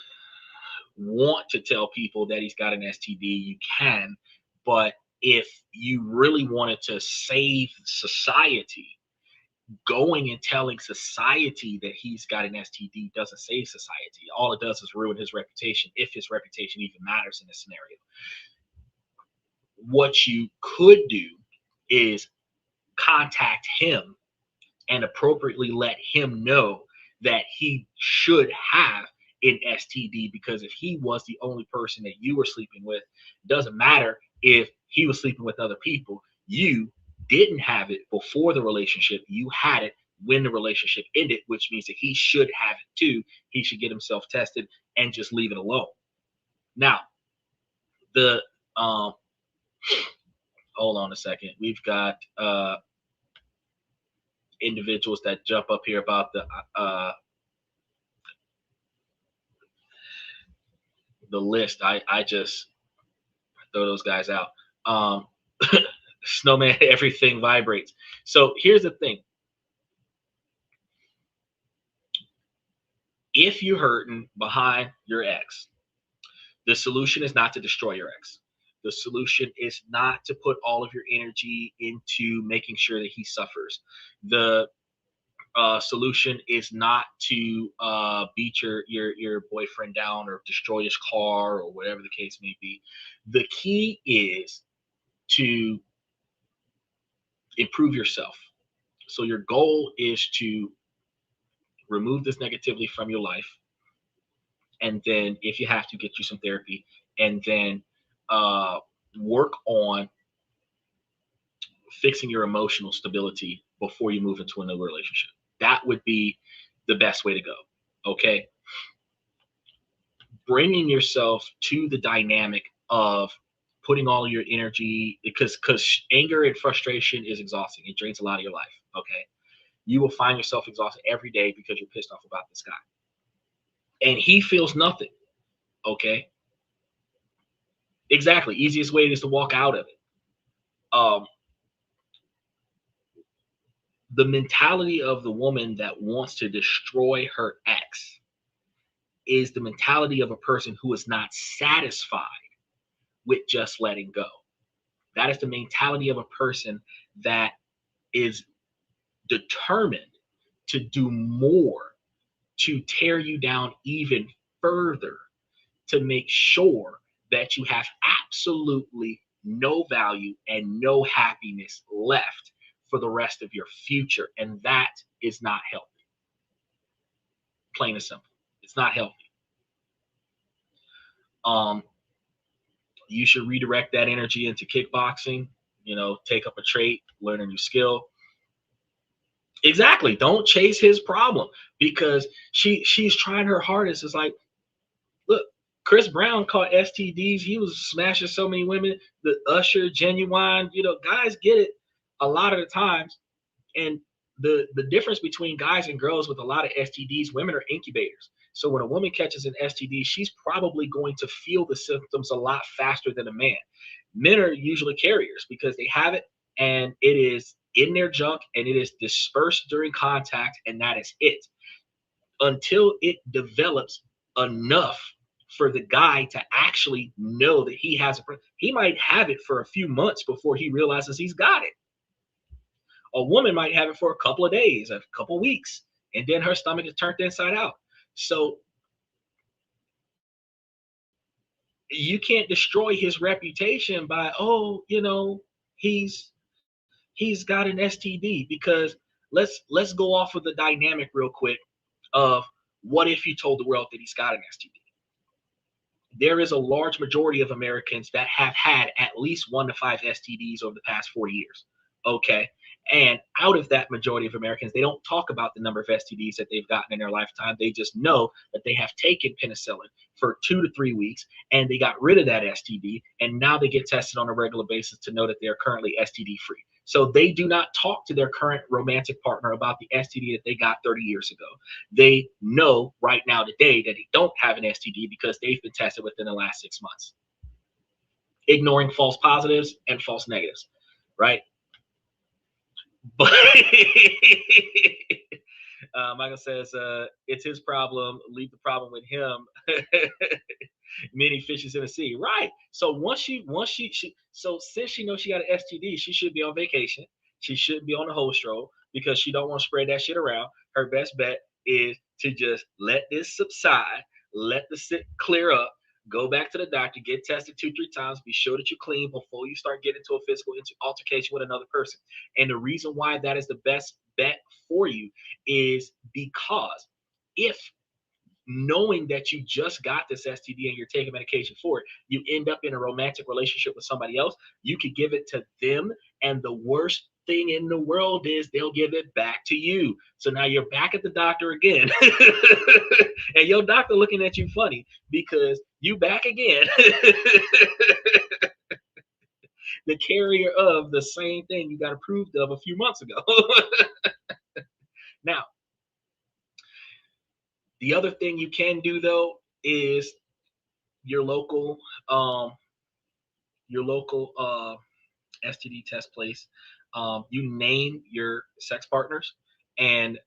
B: want to tell people that he's got an STD, you can. But if you really wanted to save society, going and telling society that he's got an STD doesn't save society. All it does is ruin his reputation, if his reputation even matters in this scenario. What you could do is contact him and appropriately let him know that he should have an STD, because if he was the only person that you were sleeping with, it doesn't matter if he was sleeping with other people. You didn't have it before the relationship. You had it when the relationship ended, which means that he should have it too. He should get himself tested and just leave it alone. Now, the hold on a second. We've got individuals that jump up here about the list. I just throw those guys out. Snowman, everything vibrates. So here's the thing. If you're hurting behind your ex, the solution is not to destroy your ex. The solution is not to put all of your energy into making sure that he suffers. The solution is not to beat your boyfriend down or destroy his car or whatever the case may be. The key is to improve yourself. So your goal is to remove this negativity from your life, and then if you have to, get you some therapy, and then work on fixing your emotional stability before you move into a new relationship. That would be the best way to go. Okay, bringing yourself to the dynamic of putting all your energy, because anger and frustration is exhausting. It drains a lot of your life. Okay, you will find yourself exhausted every day because you're pissed off about this guy, and he feels nothing. Okay, exactly. Easiest way is to walk out of it. The mentality of the woman that wants to destroy her ex is the mentality of a person who is not satisfied with just letting go. That is the mentality of a person that is determined to do more, to tear you down even further, to make sure that you have absolutely no value and no happiness left for the rest of your future. And that is not healthy. Plain and simple. It's not healthy. You should redirect that energy into kickboxing, take up a trait, learn a new skill. Exactly. Don't chase his problem, because she's trying her hardest. It's like, look, Chris Brown caught STDs. He was smashing so many women. The Usher, Genuine, guys get it a lot of the times. And the difference between guys and girls with a lot of STDs, women are incubators. So when a woman catches an STD, she's probably going to feel the symptoms a lot faster than a man. Men are usually carriers because they have it, and it is in their junk, and it is dispersed during contact, and that is it. Until it develops enough for the guy to actually know that he has he might have it for a few months before he realizes he's got it. A woman might have it for a couple of days, a couple of weeks, and then her stomach is turned inside out. So you can't destroy his reputation by, he's got an STD, because let's go off of the dynamic real quick of what if you told the world that he's got an STD. There is a large majority of Americans that have had at least 1 to 5 STDs over the past 40 years. Okay. And out of that majority of Americans, they don't talk about the number of STDs that they've gotten in their lifetime. They just know that they have taken penicillin for 2 to 3 weeks, and they got rid of that STD. And now they get tested on a regular basis to know that they're currently STD free. So they do not talk to their current romantic partner about the STD that they got 30 years ago. They know right now today that they don't have an STD because they've been tested within the last 6 months. Ignoring false positives and false negatives, right? But Michael says, it's his problem. Leave the problem with him. Many fishes in the sea. Right. So since she knows she got an STD, she should be on vacation. She shouldn't be on the host roll, because she don't want to spread that shit around. Her best bet is to just let this subside, let the sick clear up, go back to the doctor, get tested 2-3 times, be sure that you're clean before you start getting into a physical altercation with another person. And the reason why that is the best bet for you is because if, knowing that you just got this STD and you're taking medication for it, you end up in a romantic relationship with somebody else, you could give it to them, and the worst thing in the world is they'll give it back to you. So now you're back at the doctor again, and your doctor looking at you funny because you back again. The carrier of the same thing you got approved of a few months ago. Now, the other thing you can do, though, is your local um your local STD test place. You name your sex partners, and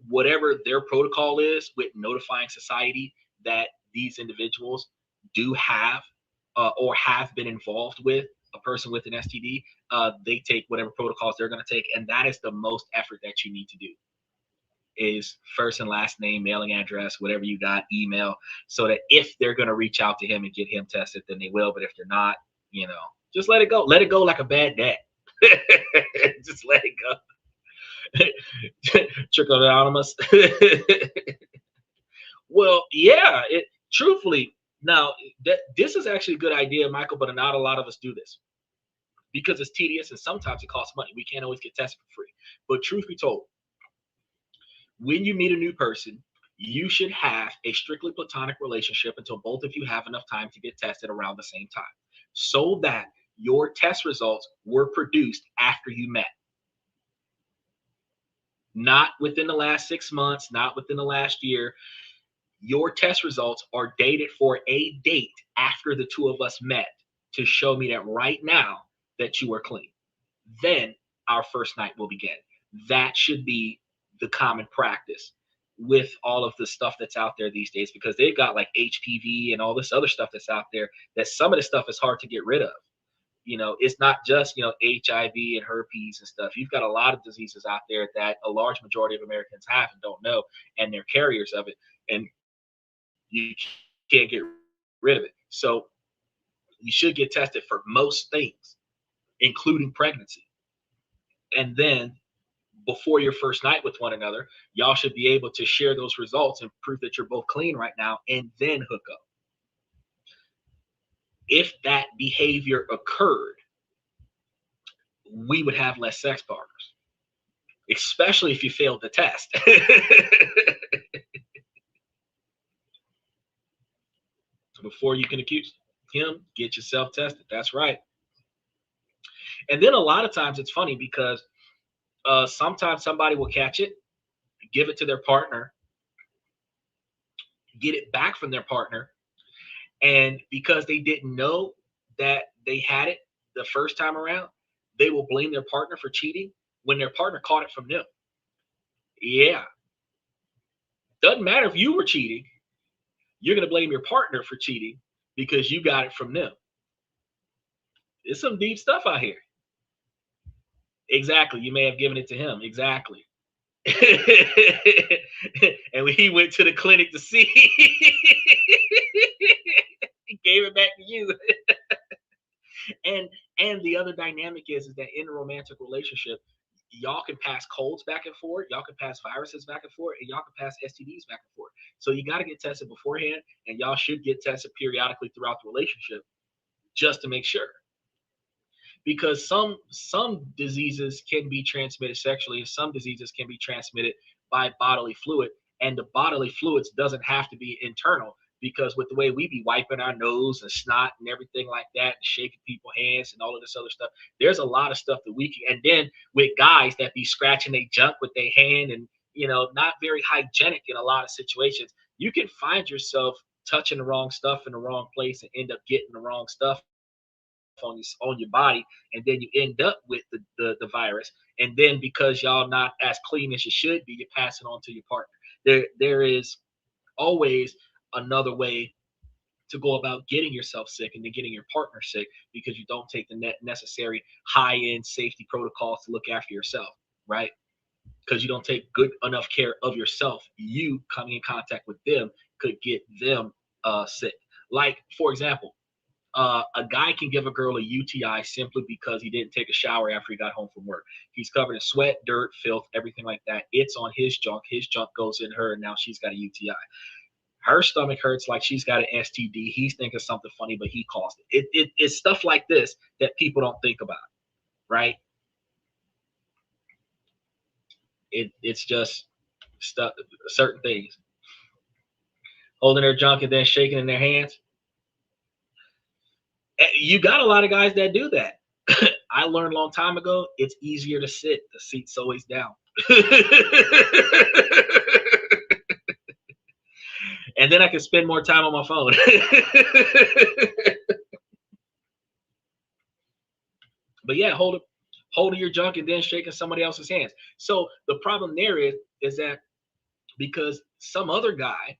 B: whatever their protocol is with notifying society that these individuals do have or have been involved with a person with an STD, they take whatever protocols they're going to take, and that is the most effort that you need to do. Is first and last name, mailing address, whatever you got, email, so that if they're going to reach out to him and get him tested, then they will. But if they're not, just let it go. Let it go like a bad debt. Just let it go. Trickle anonymous. Well, yeah. Truthfully, now this is actually a good idea, Michael, but not a lot of us do this because it's tedious and sometimes it costs money. We can't always get tested for free. But truth be told, when you meet a new person, you should have a strictly platonic relationship until both of you have enough time to get tested around the same time, so that your test results were produced after you met. Not within the last 6 months, not within the last year. Your test results are dated for a date after the two of us met to show me that right now that you are clean. Then our first night will begin. That should be the common practice with all of the stuff that's out there these days, because they've got like HPV and all this other stuff that's out there, that some of the stuff is hard to get rid of. It's not just, HIV and herpes and stuff. You've got a lot of diseases out there that a large majority of Americans have and don't know, and they're carriers of it, and you can't get rid of it. So you should get tested for most things, including pregnancy. And then before your first night with one another, y'all should be able to share those results and prove that you're both clean right now, and then hook up. If that behavior occurred, we would have less sex partners, especially if you failed the test. So before you can accuse him, get yourself tested. That's right. And then a lot of times it's funny because sometimes somebody will catch it, give it to their partner, get it back from their partner, and because they didn't know that they had it the first time around, they will blame their partner for cheating when their partner caught it from them. Yeah. Doesn't matter if you were cheating. You're going to blame your partner for cheating because you got it from them. There's some deep stuff out here. Exactly. You may have given it to him. Exactly. And when he went to the clinic to see, he gave it back to you. And the other dynamic is that in a romantic relationship, y'all can pass colds back and forth, y'all can pass viruses back and forth, and y'all can pass STDs back and forth. So you got to get tested beforehand, and y'all should get tested periodically throughout the relationship just to make sure. Because some diseases can be transmitted sexually, and some diseases can be transmitted by bodily fluid, and the bodily fluids doesn't have to be internal. Because with the way we be wiping our nose and snot and everything like that, and shaking people's hands and all of this other stuff, there's a lot of stuff that we can. And then with guys that be scratching their junk with their hand and, not very hygienic in a lot of situations, you can find yourself touching the wrong stuff in the wrong place and end up getting the wrong stuff on your body, and then you end up with the virus. And then because y'all not as clean as you should be, you pass it on to your partner. There is always another way to go about getting yourself sick and then getting your partner sick, because you don't take the necessary high-end safety protocols to look after yourself, right? Because you don't take good enough care of yourself, you coming in contact with them could get them sick. Like, for example, a guy can give a girl a UTI simply because he didn't take a shower after he got home from work. He's covered in sweat, dirt, filth, everything like that. It's on his junk. His junk goes in her, and now she's got a UTI. Her stomach hurts like she's got an STD. He's thinking something funny, but he caused it. It's stuff like this that people don't think about, right? It's just stuff, certain things. Holding their junk and then shaking in their hands. You got a lot of guys that do that. I learned a long time ago, it's easier to sit. The seat's always down. And then I can spend more time on my phone. But yeah, holding your junk and then shaking somebody else's hands. So the problem there is that because some other guy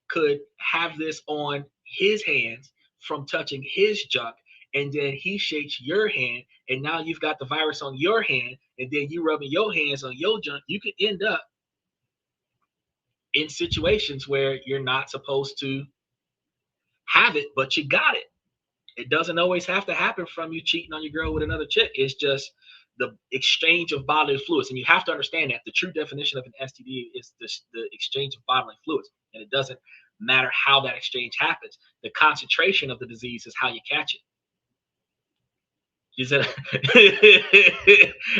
B: could have this on his hands from touching his junk, and then he shakes your hand, and now you've got the virus on your hand, and then you rubbing your hands on your junk. You could end up in situations where you're not supposed to have it, but you got it. It doesn't always have to happen from you cheating on your girl with another chick. It's just the exchange of bodily fluids. And you have to understand that the true definition of an STD is the exchange of bodily fluids. And it doesn't matter how that exchange happens. The concentration of the disease is how you catch it. She said,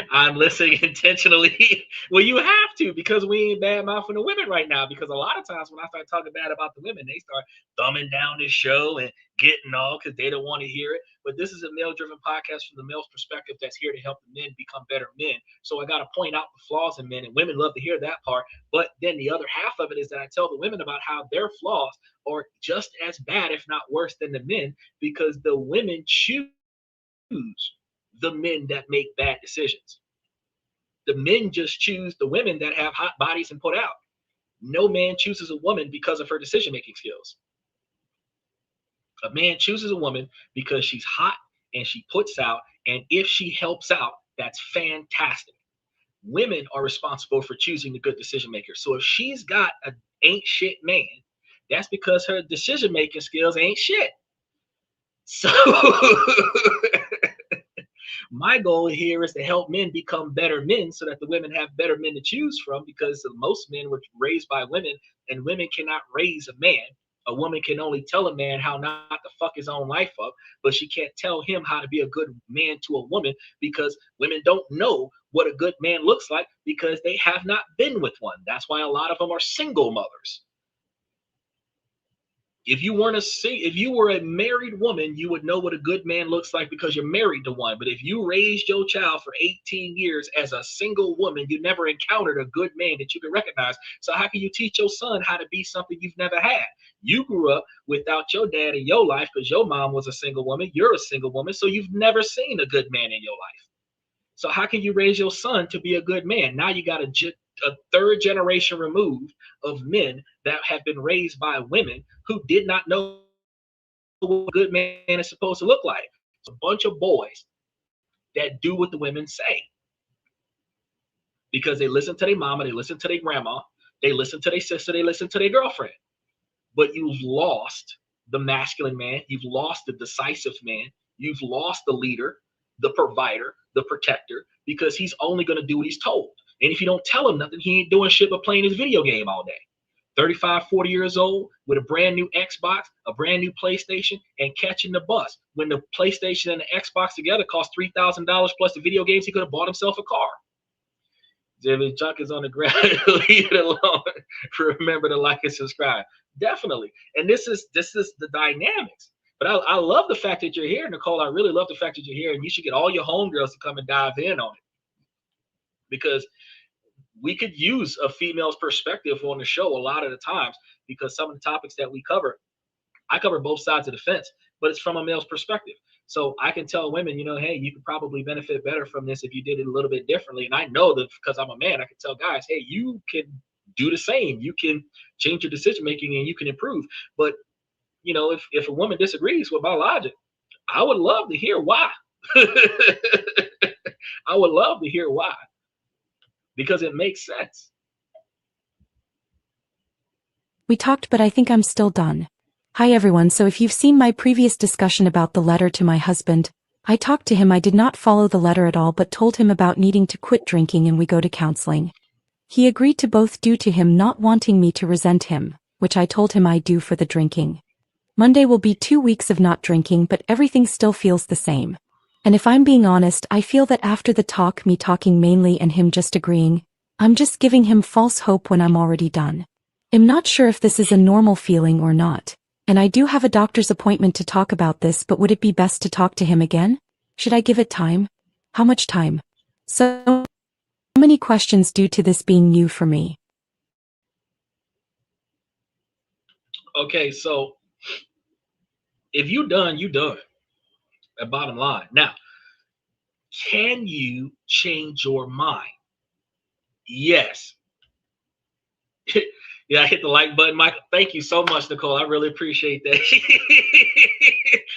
B: I'm listening intentionally. Well, you have to, because we ain't bad mouthing the women right now. Because a lot of times when I start talking bad about the women, they start thumbing down this show and getting all because they don't want to hear it. But this is a male-driven podcast from the male's perspective that's here to help the men become better men. So I got to point out the flaws in men, and women love to hear that part. But then the other half of it is that I tell the women about how their flaws are just as bad, if not worse, than the men, because the women choose the men that make bad decisions. The men just choose the women that have hot bodies and put out. No man chooses a woman because of her decision-making skills. A man chooses a woman because she's hot and she puts out, and if she helps out, that's fantastic. Women are responsible for choosing the good decision maker. So if she's got an ain't shit man, that's because her decision-making skills ain't shit. So my goal here is to help men become better men so that the women have better men to choose from, because most men were raised by women, and women cannot raise a man. A woman can only tell a man how not to fuck his own life up, but she can't tell him how to be a good man to a woman, because women don't know what a good man looks like because they have not been with one. That's why a lot of them are single mothers. If you were a married woman, you would know what a good man looks like because you're married to one. But if you raised your child for 18 years as a single woman, you never encountered a good man that you can recognize. So how can you teach your son how to be something you've never had? You grew up without your dad in your life because your mom was a single woman. You're a single woman, so you've never seen a good man in your life. So how can you raise your son to be a good man? Now you got a third generation removed of men that have been raised by women who did not know what a good man is supposed to look like. It's a bunch of boys that do what the women say because they listen to their mama, they listen to their grandma, they listen to their sister, they listen to their girlfriend. But you've lost the masculine man, you've lost the decisive man, you've lost the leader, the provider, the protector, because he's only going to do what he's told. And if you don't tell him nothing, he ain't doing shit but playing his video game all day. 35, 40 years old with a brand new Xbox, a brand new PlayStation, and catching the bus. When the PlayStation and the Xbox together cost $3,000 plus the video games, he could have bought himself a car. If his junk is on the ground, leave it alone. Remember to like and subscribe. Definitely. And this is the dynamics. But I love the fact that you're here, Nicole. I really love the fact that you're here, and you should get all your homegirls to come and dive in on it. Because we could use a female's perspective on the show a lot of the times, because some of the topics that we cover, I cover both sides of the fence, but it's from a male's perspective. So I can tell women, hey, you could probably benefit better from this if you did it a little bit differently. And I know that because I'm a man, I can tell guys, hey, you can do the same. You can change your decision making and you can improve. But if a woman disagrees with my logic, I would love to hear why. I would love to hear why. Because it makes sense.
G: We talked, but I think I'm still done. Hi everyone, so if you've seen my previous discussion about the letter to my husband, I talked to him. I did not follow the letter at all but told him about needing to quit drinking and we go to counseling. He agreed to both due to him not wanting me to resent him, which I told him I do for the drinking. Monday will be 2 weeks of not drinking, but everything still feels the same. And if I'm being honest, I feel that after the talk, me talking mainly and him just agreeing, I'm just giving him false hope when I'm already done. I'm not sure if this is a normal feeling or not. And I do have a doctor's appointment to talk about this, but would it be best to talk to him again? Should I give it time? How much time? So many questions due to this being new for me.
B: Okay, so if you done, you done. At bottom line. Now, can you change your mind? Yes. Yeah, I hit the like button, Michael. Thank you so much, Nicole. I really appreciate that.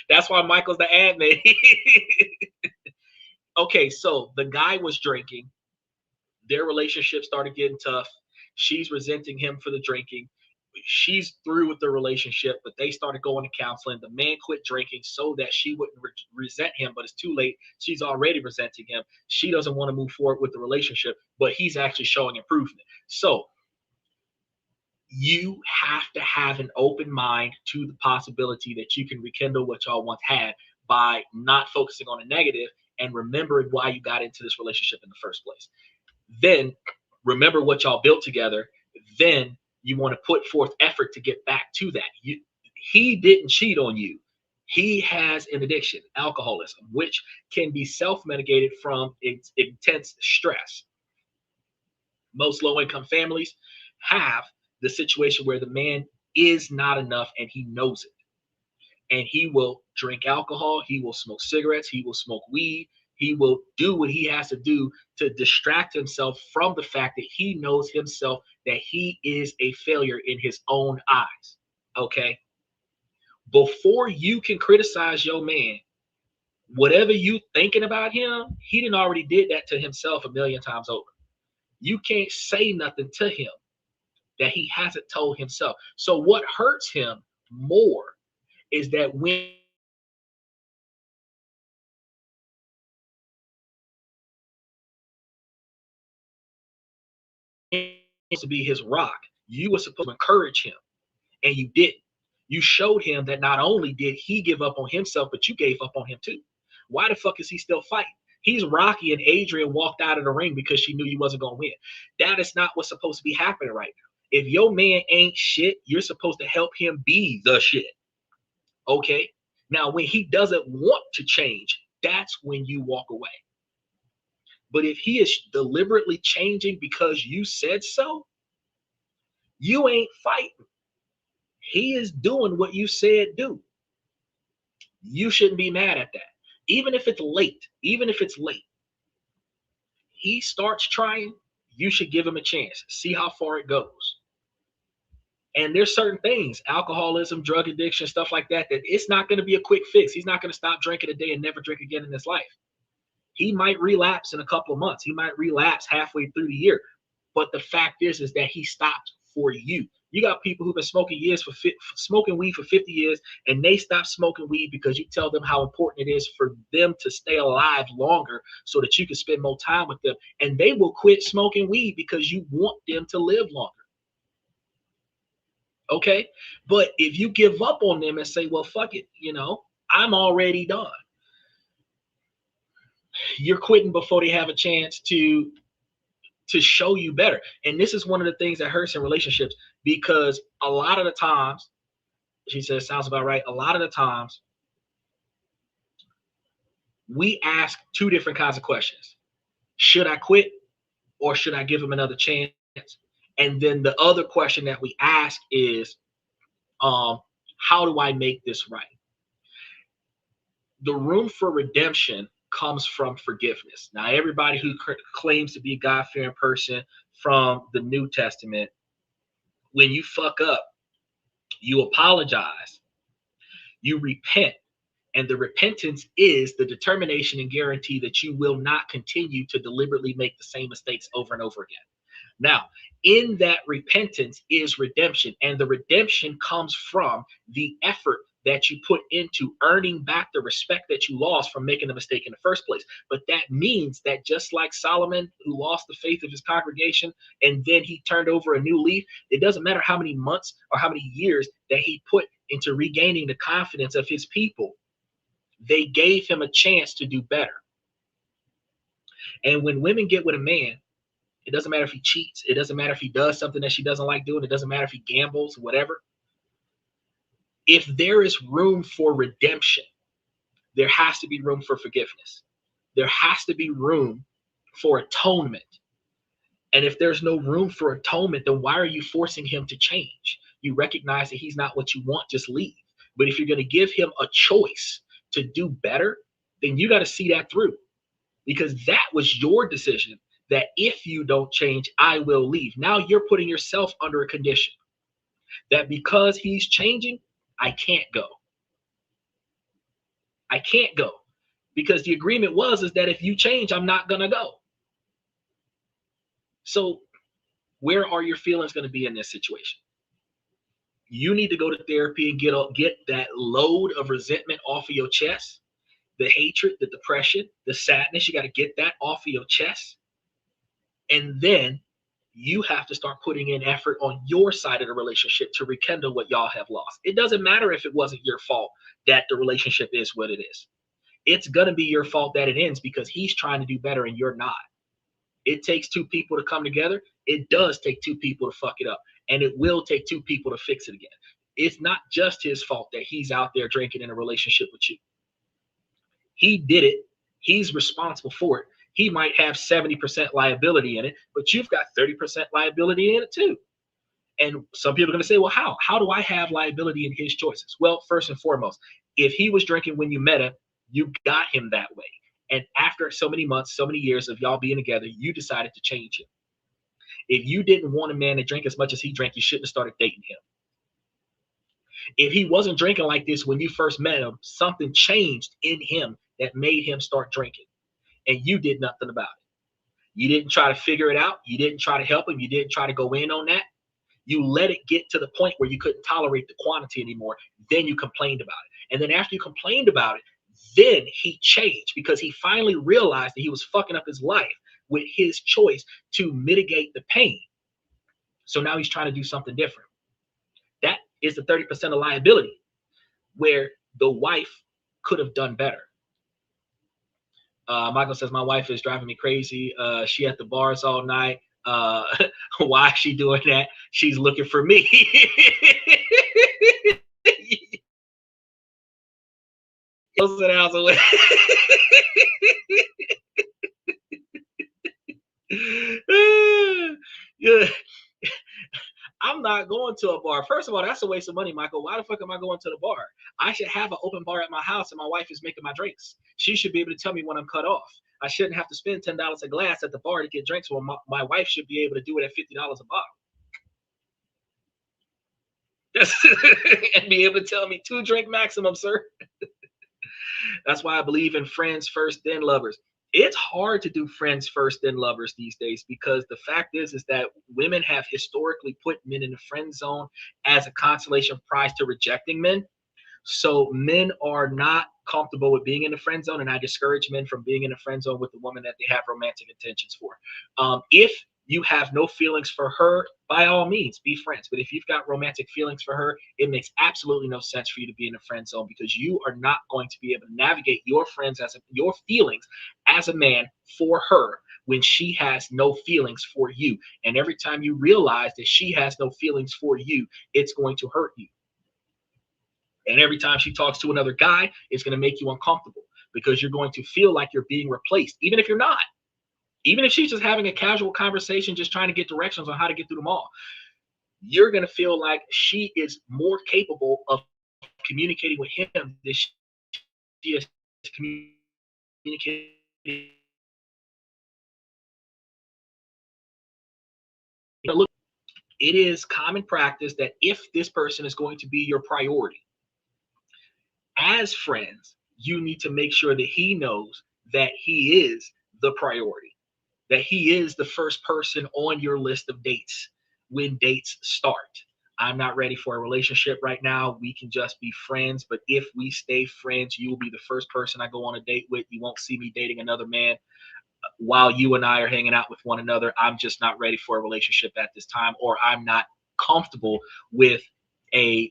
B: That's why Michael's the admin. Okay, so the guy was drinking. Their relationship started getting tough. She's resenting him for the drinking. She's through with the relationship, but they started going to counseling. The man quit drinking so that she wouldn't resent him, but it's too late. She's already resenting him. She doesn't want to move forward with the relationship, but he's actually showing improvement. So you have to have an open mind to the possibility that you can rekindle what y'all once had by not focusing on a negative and remembering why you got into this relationship in the first place. Then remember what y'all built together. Then you want to put forth effort to get back to that. He didn't cheat on you. He has an addiction, alcoholism, which can be self-medicated from intense stress. Most low-income families have the situation where the man is not enough and he knows it. And he will drink alcohol, he will smoke cigarettes, he will smoke weed, he will do what he has to do to distract himself from the fact that he knows himself that he is a failure in his own eyes. Okay? Before you can criticize your man, whatever you thinking about him, he done already did that to himself a million times over. You can't say nothing to him that he hasn't told himself. So what hurts him more is that when to be his rock, you were supposed to encourage him, and you didn't. You showed him that not only did he give up on himself, but you gave up on him too. Why the fuck is he still fighting? He's Rocky and Adrian walked out of the ring because she knew you wasn't going to win. That is not what's supposed to be happening right now. If your man ain't shit, you're supposed to help him be the shit. Okay? Now, when he doesn't want to change, that's when you walk away. But if he is deliberately changing because you said so, you ain't fighting. He is doing what you said do. You shouldn't be mad at that. Even if it's late, he starts trying, you should give him a chance. See how far it goes. And there's certain things, alcoholism, drug addiction, stuff like that, that it's not going to be a quick fix. He's not going to stop drinking a day and never drink again in his life. He might relapse in a couple of months. He might relapse halfway through the year. But the fact is that he stopped for you. You got people who've been smoking weed for 50 years, and they stop smoking weed because you tell them how important it is for them to stay alive longer so that you can spend more time with them. And they will quit smoking weed because you want them to live longer. Okay? But if you give up on them and say, well, fuck it, I'm already done. You're quitting before they have a chance to show you better. And this is one of the things that hurts in relationships, because a lot of the times, she says, sounds about right. A lot of the times we ask two different kinds of questions. Should I quit or should I give him another chance? And then the other question that we ask is, how do I make this right? The room for redemption comes from forgiveness. Now, everybody who claims to be a God-fearing person from the New Testament, when you fuck up, you apologize, you repent, and the repentance is the determination and guarantee that you will not continue to deliberately make the same mistakes over and over again. Now, in that repentance is redemption, and the redemption comes from the effort that you put into earning back the respect that you lost from making the mistake in the first place. But that means that just like Solomon, who lost the faith of his congregation, and then he turned over a new leaf, it doesn't matter how many months or how many years that he put into regaining the confidence of his people. They gave him a chance to do better. And when women get with a man, it doesn't matter if he cheats. It doesn't matter if he does something that she doesn't like doing. It doesn't matter if he gambles, whatever. If there is room for redemption, there has to be room for forgiveness. There has to be room for atonement. And if there's no room for atonement, then why are you forcing him to change? you recognize that he's not what you want, just leave. But if you're going to give him a choice to do better, then you got to see that through, because that was your decision, that if you don't change, I will leave. Now you're putting yourself under a condition that because he's changing, I can't go. I can't go, because the agreement is that if you change, I'm not going to go. So where are your feelings going to be in this situation? You need to go to therapy and get that load of resentment off of your chest, the hatred, the depression, the sadness. You got to get that off of your chest. And then you have to start putting in effort on your side of the relationship to rekindle what y'all have lost. It doesn't matter if it wasn't your fault that the relationship is what it is. It's going to be your fault that it ends because he's trying to do better and you're not. It takes two people to come together. It does take two people to fuck it up. And it will take two people to fix it again. It's not just his fault that he's out there drinking in a relationship with you. He did it. He's responsible for it. He might have 70% liability in it, but you've got 30% liability in it too. And some people are going to say, well, how? How do I have liability in his choices? Well, first and foremost, if he was drinking when you met him, you got him that way. And after so many months, so many years of y'all being together, you decided to change him. If you didn't want a man to drink as much as he drank, you shouldn't have started dating him. If he wasn't drinking like this when you first met him, something changed in him that made him start drinking. And you did nothing about it. You didn't try to figure it out. You didn't try to help him. You didn't try to go in on that. You let it get to the point where you couldn't tolerate the quantity anymore. Then you complained about it. And then after you complained about it, then he changed because he finally realized that he was fucking up his life with his choice to mitigate the pain. So now he's trying to do something different. That is the 30% of liability where the wife could have done better. Michael says, my wife is driving me crazy. She at the bars all night. Why is she doing that? She's looking for me. Close the house away. Yeah. I'm not going to a bar. First of all, that's a waste of money, Michael. Why the fuck am I going to the bar? I should have an open bar at my house and my wife is making my drinks. She should be able to tell me when I'm cut off. I shouldn't have to spend $10 a glass at the bar to get drinks. Well, my wife should be able to do it at $50 a bottle. And be able to tell me 2 drink maximum, sir. That's why I believe in friends first, then lovers. It's hard to do friends first, then lovers these days, because the fact is that women have historically put men in the friend zone as a consolation prize to rejecting men. So men are not comfortable with being in the friend zone, and I discourage men from being in the friend zone with the woman that they have romantic intentions for. If you have no feelings for her, by all means, be friends. But if you've got romantic feelings for her, it makes absolutely no sense for you to be in a friend zone, because you are not going to be able to navigate your your feelings as a man for her when she has no feelings for you. And every time you realize that she has no feelings for you, it's going to hurt you. And every time she talks to another guy, it's going to make you uncomfortable, because you're going to feel like you're being replaced, even if you're not. Even if she's just having a casual conversation, just trying to get directions on how to get through them all, you're going to feel like she is more capable of communicating with him than she is communicating. Look, it is common practice that if this person is going to be your priority, as friends, you need to make sure that he knows that he is the priority, that he is the first person on your list of dates when dates start. I'm not ready for a relationship right now. We can just be friends. But if we stay friends, you will be the first person I go on a date with. You won't see me dating another man while you and I are hanging out with one another. I'm just not ready for a relationship at this time, or I'm not comfortable with a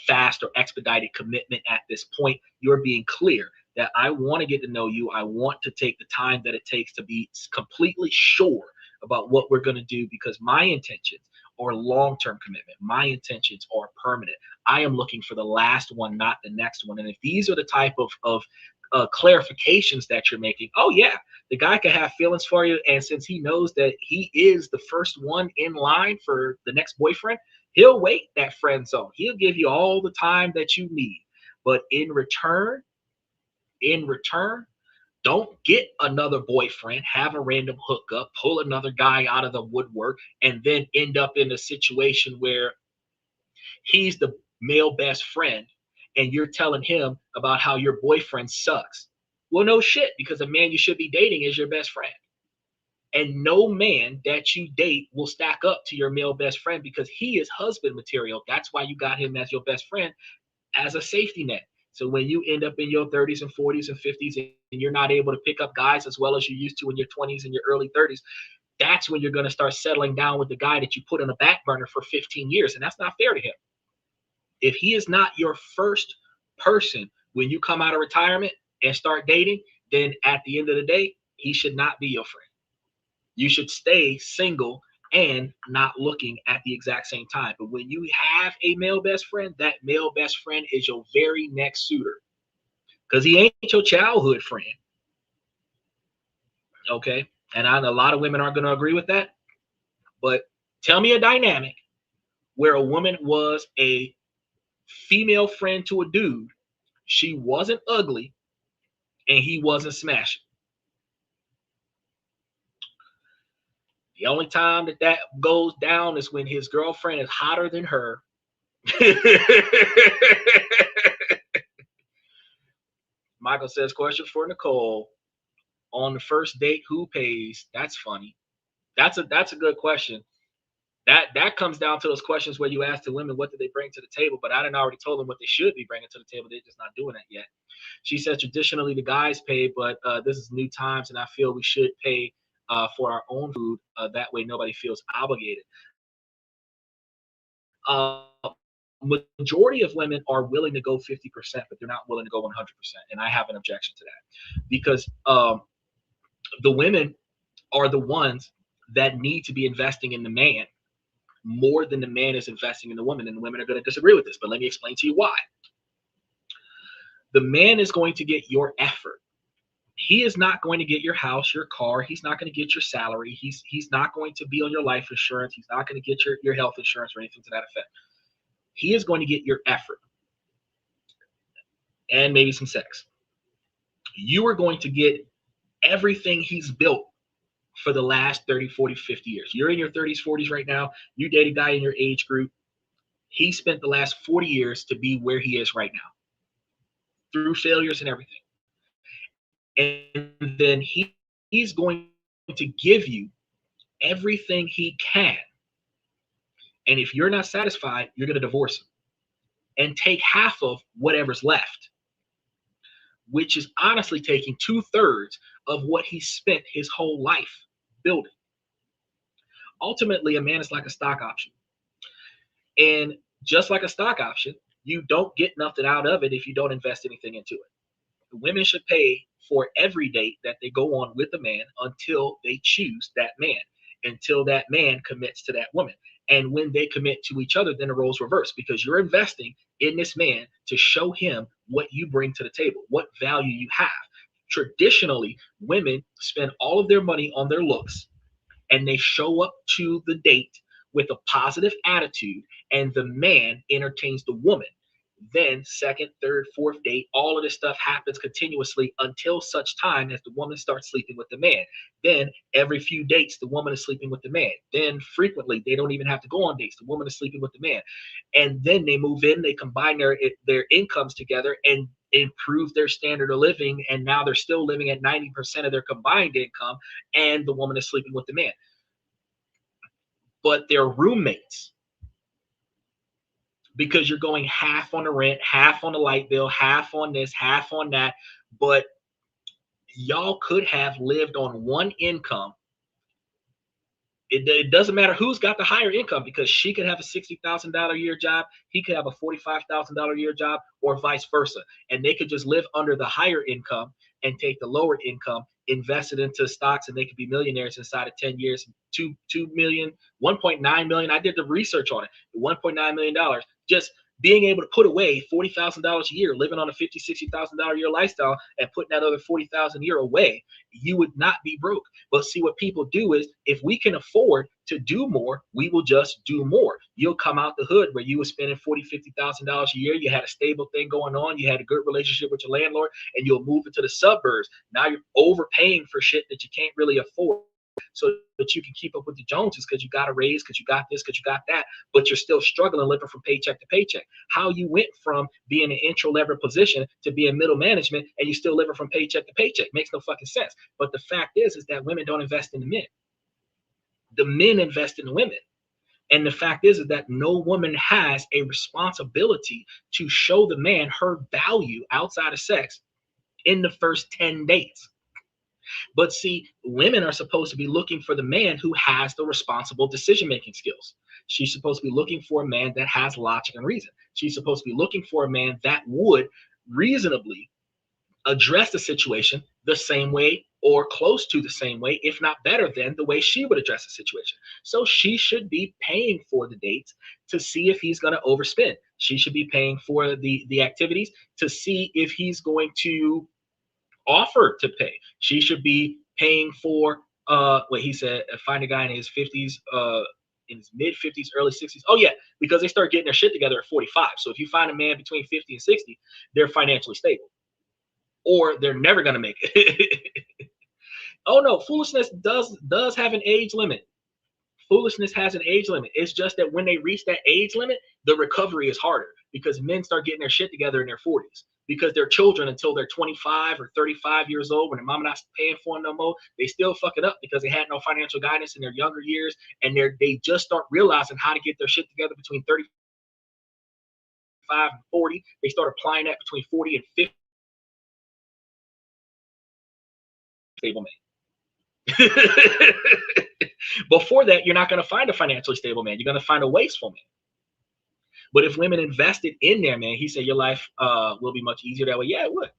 B: fast or expedited commitment at this point. You're being clear that I want to get to know you. I want to take the time that it takes to be completely sure about what we're going to do, because my intentions are long-term commitment. My intentions are permanent. I am looking for the last one, not the next one. And if these are the type of clarifications that you're making, oh yeah, the guy can have feelings for you. And since he knows that he is the first one in line for the next boyfriend, He'll wait that friend zone. He'll give you all the time that you need. But in return, don't get another boyfriend, have a random hookup, pull another guy out of the woodwork, and then end up in a situation where he's the male best friend and you're telling him about how your boyfriend sucks. Well, no shit, because the man you should be dating is your best friend. And no man that you date will stack up to your male best friend because he is husband material. That's why you got him as your best friend, as a safety net. So when you end up in your 30s and 40s and 50s and you're not able to pick up guys as well as you used to in your 20s and your early 30s, that's when you're going to start settling down with the guy that you put on a back burner for 15 years. And that's not fair to him. If he is not your first person when you come out of retirement and start dating, then at the end of the day, he should not be your friend. You should stay single and not looking at the exact same time. But when you have a male best friend, that male best friend is your very next suitor, because he ain't your childhood friend. Okay? And a lot of women aren't going to agree with that. But tell me a dynamic where a woman was a female friend to a dude, she wasn't ugly, and he wasn't smashing. The only time that goes down is when his girlfriend is hotter than her. Michael says, question for Nicole. On the first date, who pays? That's funny. That's a good question. That comes down to those questions where you ask the women, what do they bring to the table? But I done already told them what they should be bringing to the table. They're just not doing that yet. She says, traditionally, the guys pay, but this is new times, and I feel we should pay for our own food. That way, nobody feels obligated. Majority of women are willing to go 50%, but they're not willing to go 100%. And I have an objection to that because the women are the ones that need to be investing in the man more than the man is investing in the woman. And the women are going to disagree with this, but let me explain to you why. The man is going to get your effort. He is not going to get your house, your car. He's not going to get your salary. He's not going to be on your life insurance. He's not going to get your health insurance or anything to that effect. He is going to get your effort and maybe some sex. You are going to get everything he's built for the last 30, 40, 50 years. You're in your 30s, 40s right now. You date a guy in your age group. He spent the last 40 years to be where he is right now through failures and everything. And then he's going to give you everything he can. And if you're not satisfied, you're going to divorce him and take half of whatever's left, which is honestly taking 2/3 of what he spent his whole life building. Ultimately, a man is like a stock option. And just like a stock option, you don't get nothing out of it if you don't invest anything into it. The women should pay for every date that they go on with the man until they choose that man, until that man commits to that woman. And when they commit to each other, then the roles reverse, because you're investing in this man to show him what you bring to the table, what value you have. Traditionally, women spend all of their money on their looks, and they show up to the date with a positive attitude, and the man entertains the woman. Then second, third, fourth date, all of this stuff happens continuously until such time as the woman starts sleeping with the man. Then every few dates, the woman is sleeping with the man. Then frequently, they don't even have to go on dates. The woman is sleeping with the man. And then they move in, they combine their incomes together and improve their standard of living. And now they're still living at 90% of their combined income, and the woman is sleeping with the man. But they're roommates, because you're going half on the rent, half on the light bill, half on this, half on that. But y'all could have lived on one income. It doesn't matter who's got the higher income, because she could have a $60,000 a year job, he could have a $45,000 a year job, or vice versa. And they could just live under the higher income and take the lower income, invest it into stocks, and they could be millionaires inside of 10 years. 2 million, 1.9 million. I did the research on it. $1.9 million. Just being able to put away $40,000 a year, living on a $50,000, $60,000 a year lifestyle, and putting that other $40,000 a year away, you would not be broke. But see, what people do is, if we can afford to do more, we will just do more. You'll come out the hood where you were spending $40,000, $50,000 a year. You had a stable thing going on. You had a good relationship with your landlord, and you'll move into the suburbs. Now you're overpaying for shit that you can't really afford, so that you can keep up with the Joneses, because you got a raise, because you got this, because you got that, but you're still struggling living from paycheck to paycheck. How you went from being an intro level position to being middle management, and you still living from paycheck to paycheck, makes no fucking sense. But the fact is that women don't invest in the men. The men invest in the women. And the fact is that no woman has a responsibility to show the man her value outside of sex in the first 10 days. But see, women are supposed to be looking for the man who has the responsible decision-making skills. She's supposed to be looking for a man that has logic and reason. She's supposed to be looking for a man that would reasonably address the situation the same way, or close to the same way, if not better than the way she would address the situation. So she should be paying for the dates to see if he's going to overspend. She should be paying for the activities to see if he's going to offer to pay. She should be paying for what he said, find a guy in his 50s, in his mid 50s, early 60s. Oh yeah, because they start getting their shit together at 45. So if you find a man between 50 and 60, they're financially stable, or they're never going to make it. Oh no, foolishness does have an age limit. Foolishness has an age limit. It's just that when they reach that age limit, the recovery is harder, because men start getting their shit together in their 40s, because they're children until they're 25 or 35 years old. When their mama not paying for them no more, they still fuck it up because they had no financial guidance in their younger years, and they just start realizing how to get their shit together between 35 and 40. They start applying that between 40 and 50. Stable man. Before that, you're not going to find a financially stable man. You're going to find a wasteful man. But if women invested in their man, he said your life will be much easier that way. Yeah, it would.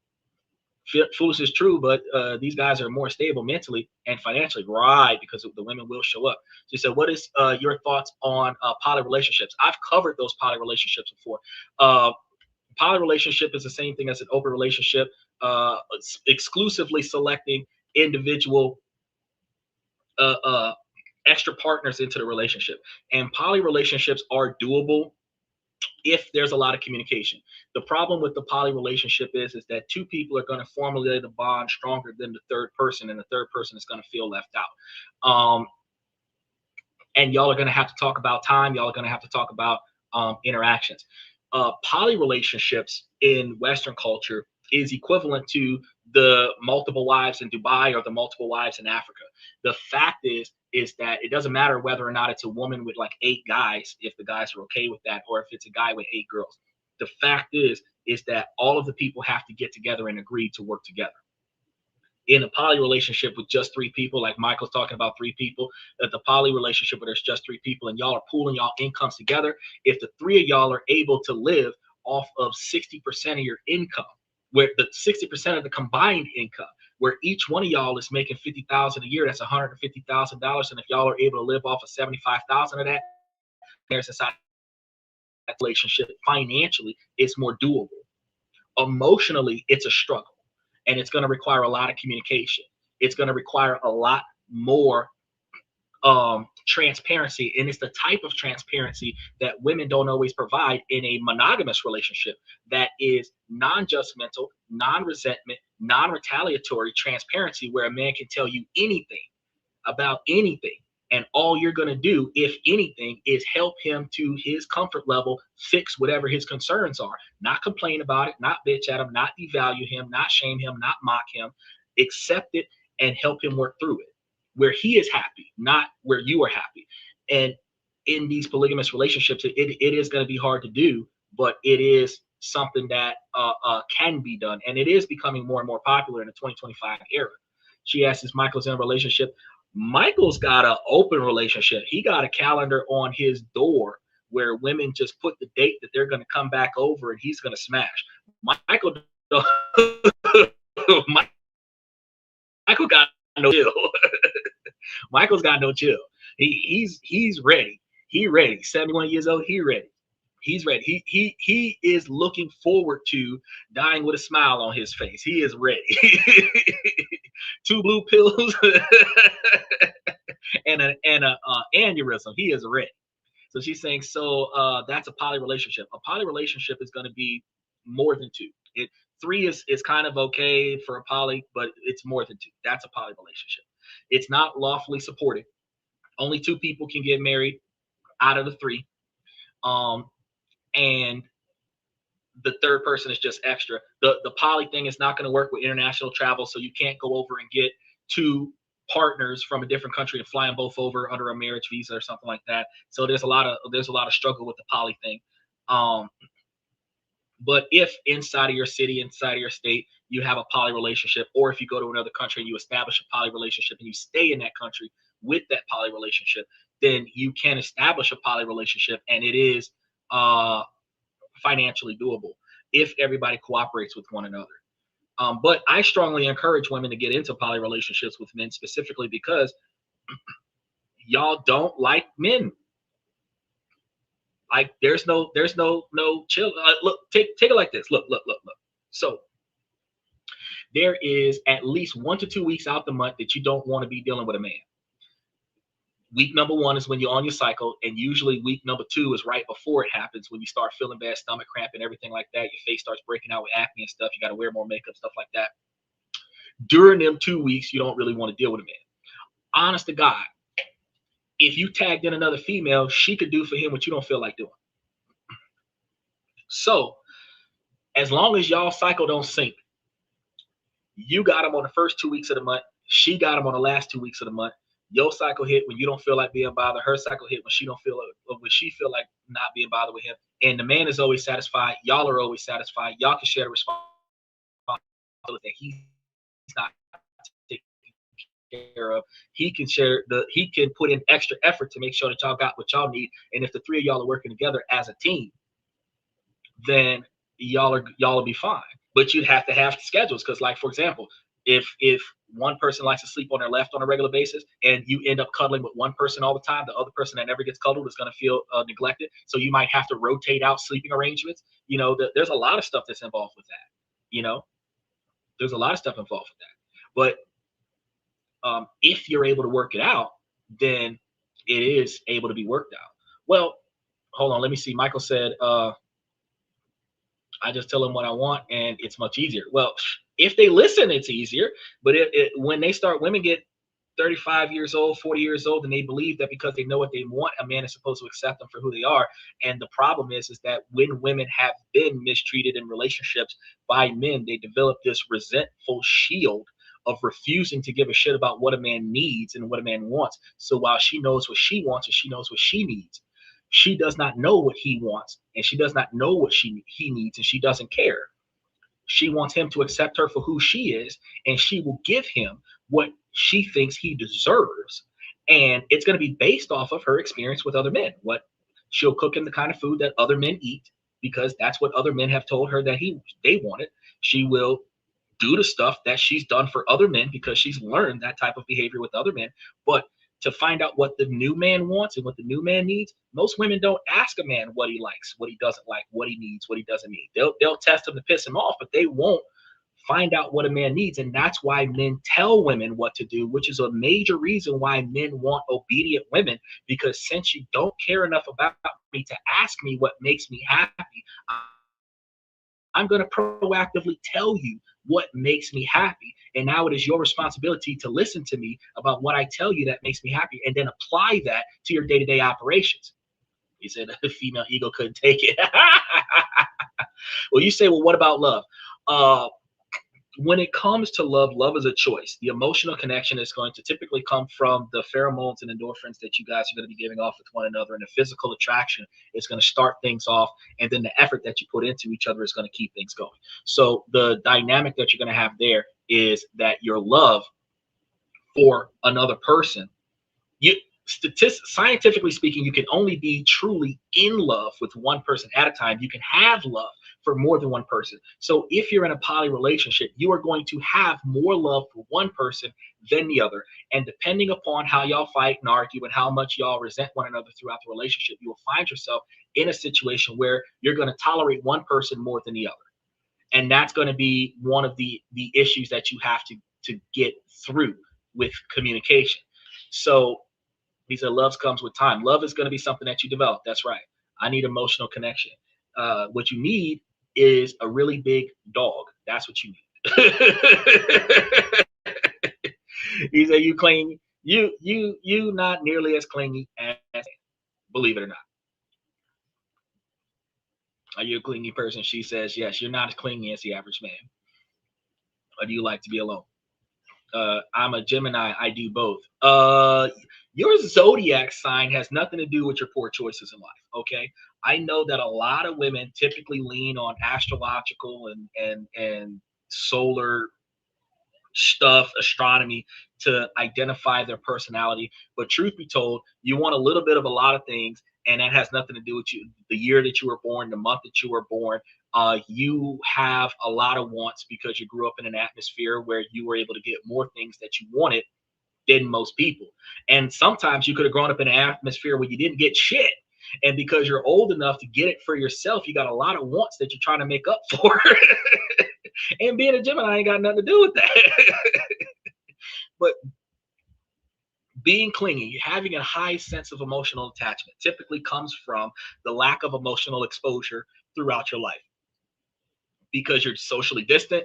B: Foolish is true, but these guys are more stable mentally and financially, right? Because the women will show up. So he said, what is your thoughts on poly relationships? I've covered those poly relationships before. Poly relationship is the same thing as an open relationship, exclusively selecting individual extra partners into the relationship. And poly relationships are doable if there's a lot of communication. The problem with the poly relationship is that two people are going to formulate a bond stronger than the third person, and the third person is going to feel left out. And y'all are going to have to talk about time. Y'all are going to have to talk about interactions. Poly relationships in Western culture is equivalent to the multiple wives in Dubai or the multiple wives in Africa. The fact is that it doesn't matter whether or not it's a woman with like 8 guys, if the guys are okay with that, or if it's a guy with 8 girls. The fact is that all of the people have to get together and agree to work together. In a poly relationship with just 3 people, like Michael's talking about 3 people, that the poly relationship where there's just 3 people and y'all are pooling y'all incomes together, if the 3 of y'all are able to live off of 60% of your income, where the 60% of the combined income, where each one of y'all is making $50,000 a year, that's $150,000. And if y'all are able to live off of 75,000 of that, there's a side relationship. Financially, it's more doable. Emotionally, it's a struggle, and it's going to require a lot of communication. It's going to require a lot more transparency, and it's the type of transparency that women don't always provide in a monogamous relationship, that is non-judgmental, non-resentment, non-retaliatory transparency, where a man can tell you anything about anything, and all you're going to do, if anything, is help him to his comfort level, fix whatever his concerns are, not complain about it, not bitch at him, not devalue him, not shame him, not mock him, accept it and help him work through it, where he is happy, not where you are happy. And in these polygamous relationships, it is going to be hard to do, but it is something that can be done. And it is becoming more and more popular in the 2025 era. She asks, is Michael's in a relationship? Michael's got an open relationship. He got a calendar on his door where women just put the date that they're going to come back over and he's going to smash. Michael got no chill. Michael's got no chill. He's ready. He ready. 71 years old. He ready. He's ready. He is looking forward to dying with a smile on his face. He is ready. 2 blue pills and a aneurysm. He is ready. So she's saying, so that's a poly relationship. A poly relationship is going to be more than 2. 3 is kind of okay for a poly, but it's more than 2. That's a poly relationship. It's not lawfully supported. Only 2 people can get married out of the 3. And the third person is just extra. The poly thing is not going to work with international travel, so you can't go over and get 2 partners from a different country and fly them both over under a marriage visa or something like that. So there's a lot of struggle with the poly thing. But if inside of your city, inside of your state, you have a poly relationship, or if you go to another country and you establish a poly relationship and you stay in that country with that poly relationship, then you can establish a poly relationship, and it is financially doable if everybody cooperates with one another. But I strongly encourage women to get into poly relationships with men, specifically because y'all don't like men. Like there's no chill. Look, take it like this. Look. So there is at least 1 to 2 weeks out the month that you don't want to be dealing with a man. Week number 1 is when you're on your cycle, and usually week number 2 is right before it happens, when you start feeling bad, stomach cramp and everything like that. Your face starts breaking out with acne and stuff. You got to wear more makeup, stuff like that. During them 2 weeks, you don't really want to deal with a man. Honest to God, if you tagged in another female, she could do for him what you don't feel like doing. So as long as y'all cycle don't sync, you got him on the first 2 weeks of the month, she got him on the last 2 weeks of the month. Your cycle hit when you don't feel like being bothered. Her cycle hit when she feel like not being bothered with him. And the man is always satisfied. Y'all are always satisfied. Y'all can share the responsibility that he's not taking care of. He can put in extra effort to make sure that y'all got what y'all need. And if the 3 of y'all are working together as a team, then y'all will be fine. But you'd have to have schedules, because, like, for example, if one person likes to sleep on their left on a regular basis and you end up cuddling with one person all the time, the other person that never gets cuddled is going to feel neglected. So you might have to rotate out sleeping arrangements. There's a lot of stuff that's involved with that. There's a lot of stuff involved with that. But if you're able to work it out, then it is able to be worked out. Well, hold on. Let me see. Michael said, I just tell them what I want and it's much easier. Well, if they listen, it's easier. But when women get 35 years old, 40 years old, and they believe that because they know what they want, a man is supposed to accept them for who they are. And the problem is that when women have been mistreated in relationships by men, they develop this resentful shield of refusing to give a shit about what a man needs and what a man wants. So while she knows what she wants and she knows what she needs, she does not know what he wants, and she does not know what he needs, and she doesn't care. She wants him to accept her for who she is, and she will give him what she thinks he deserves. And it's going to be based off of her experience with other men. What she'll cook him the kind of food that other men eat, because that's what other men have told her that they wanted. She will do the stuff that she's done for other men because she's learned that type of behavior with other men. But to find out what the new man wants and what the new man needs, most women don't ask a man what he likes, what he doesn't like, what he needs, what he doesn't need. They'll test him to piss him off, but they won't find out what a man needs. And that's why men tell women what to do, which is a major reason why men want obedient women, because since you don't care enough about me to ask me what makes me happy, I'm going to proactively tell you what makes me happy. And now it is your responsibility to listen to me about what I tell you that makes me happy, and then apply that to your day-to-day operations. He said the female ego couldn't take it. Well, you say, well, what about love? When it comes to love, love is a choice. The emotional connection is going to typically come from the pheromones and endorphins that you guys are going to be giving off with one another, and the physical attraction is going to start things off, and then the effort that you put into each other is going to keep things going. So the dynamic that you're going to have there is that your love for another person, scientifically speaking, you can only be truly in love with one person at a time. You can have love for more than one person. So if you're in a poly relationship, you are going to have more love for one person than the other. And depending upon how y'all fight and argue and how much y'all resent one another throughout the relationship, you will find yourself in a situation where you're going to tolerate one person more than the other. And that's going to be one of the issues that you have to get through with communication. So he said, love comes with time. Love is going to be something that you develop. That's right. I need emotional connection. What you need is a really big dog. That's what you need. He said, you clingy. You not nearly as clingy as, believe it or not. Are you a clingy person? She says, yes, you're not as clingy as the average man. Or do you like to be alone? I'm a Gemini. I do both. Your zodiac sign has nothing to do with your poor choices in life. Okay. I know that a lot of women typically lean on astrological and solar stuff, astronomy, to identify their personality. But truth be told, you want a little bit of a lot of things, and that has nothing to do with you, the year that you were born, the month that you were born. You have a lot of wants because you grew up in an atmosphere where you were able to get more things that you wanted than most people. And sometimes you could have grown up in an atmosphere where you didn't get shit. And because you're old enough to get it for yourself, you got a lot of wants that you're trying to make up for. And being a Gemini ain't got nothing to do with that. But being clingy, having a high sense of emotional attachment, typically comes from the lack of emotional exposure throughout your life. Because you're socially distant,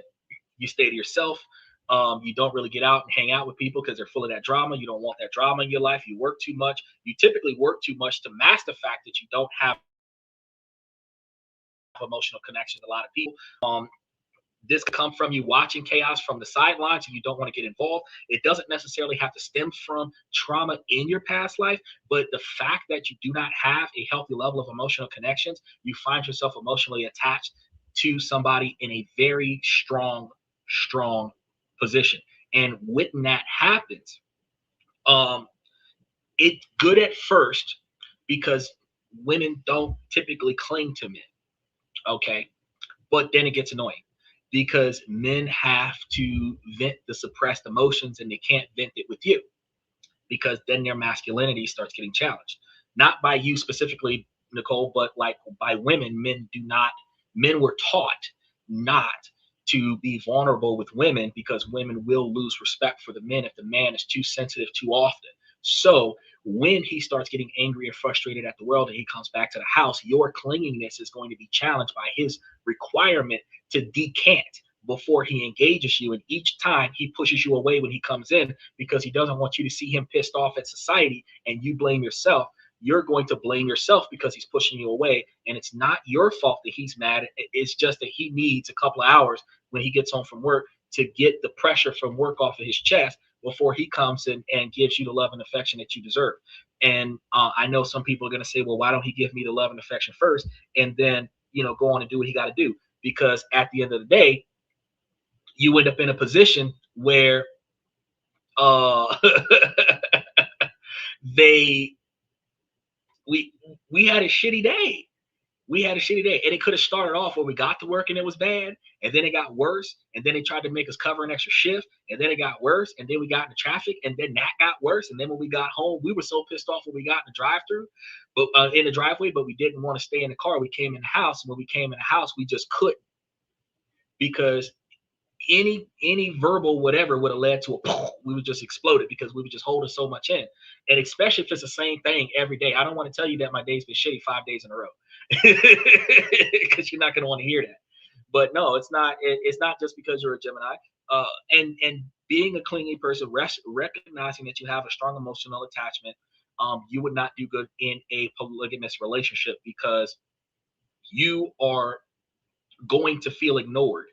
B: you stay to yourself. You don't really get out and hang out with people because they're full of that drama. You don't want that drama in your life. You work too much. You typically work too much to mask the fact that you don't have emotional connections with a lot of people. This could come from you watching chaos from the sidelines and you don't want to get involved. It doesn't necessarily have to stem from trauma in your past life, but the fact that you do not have a healthy level of emotional connections, you find yourself emotionally attached to somebody in a very strong position. And when that happens, it's good at first because women don't typically cling to men. Okay. But then it gets annoying because men have to vent the suppressed emotions and they can't vent it with you because then their masculinity starts getting challenged. Not by you specifically, Nicole, but like by women. Men were taught not to be vulnerable with women because women will lose respect for the men if the man is too sensitive too often. So when he starts getting angry and frustrated at the world and he comes back to the house, your clinginess is going to be challenged by his requirement to decant before he engages you. And each time he pushes you away when he comes in because he doesn't want you to see him pissed off at society and you blame yourself. You're going to blame yourself because he's pushing you away. And it's not your fault that he's mad. It's just that he needs a couple of hours when he gets home from work to get the pressure from work off of his chest before he comes in and gives you the love and affection that you deserve. And I know some people are going to say, well, why don't he give me the love and affection first and then, go on and do what he got to do? Because at the end of the day, you end up in a position where we had a shitty day. We had a shitty day, and it could have started off where we got to work and it was bad, and then it got worse, and then they tried to make us cover an extra shift, and then it got worse, and then we got into traffic, and then that got worse, and then when we got home, we were so pissed off when we got in the drive-through, but in the driveway, but we didn't want to stay in the car. We came in the house, and when we came in the house, we just couldn't because any verbal whatever would have led to we would just exploded because we were just holding so much in. And especially if it's the same thing every day. I don't want to tell you that my day's been shitty 5 days in a row because you're not going to want to hear that. But no, it's not just because you're a Gemini. And being a clingy person, recognizing that you have a strong emotional attachment, you would not do good in a polygamous relationship because you are going to feel ignored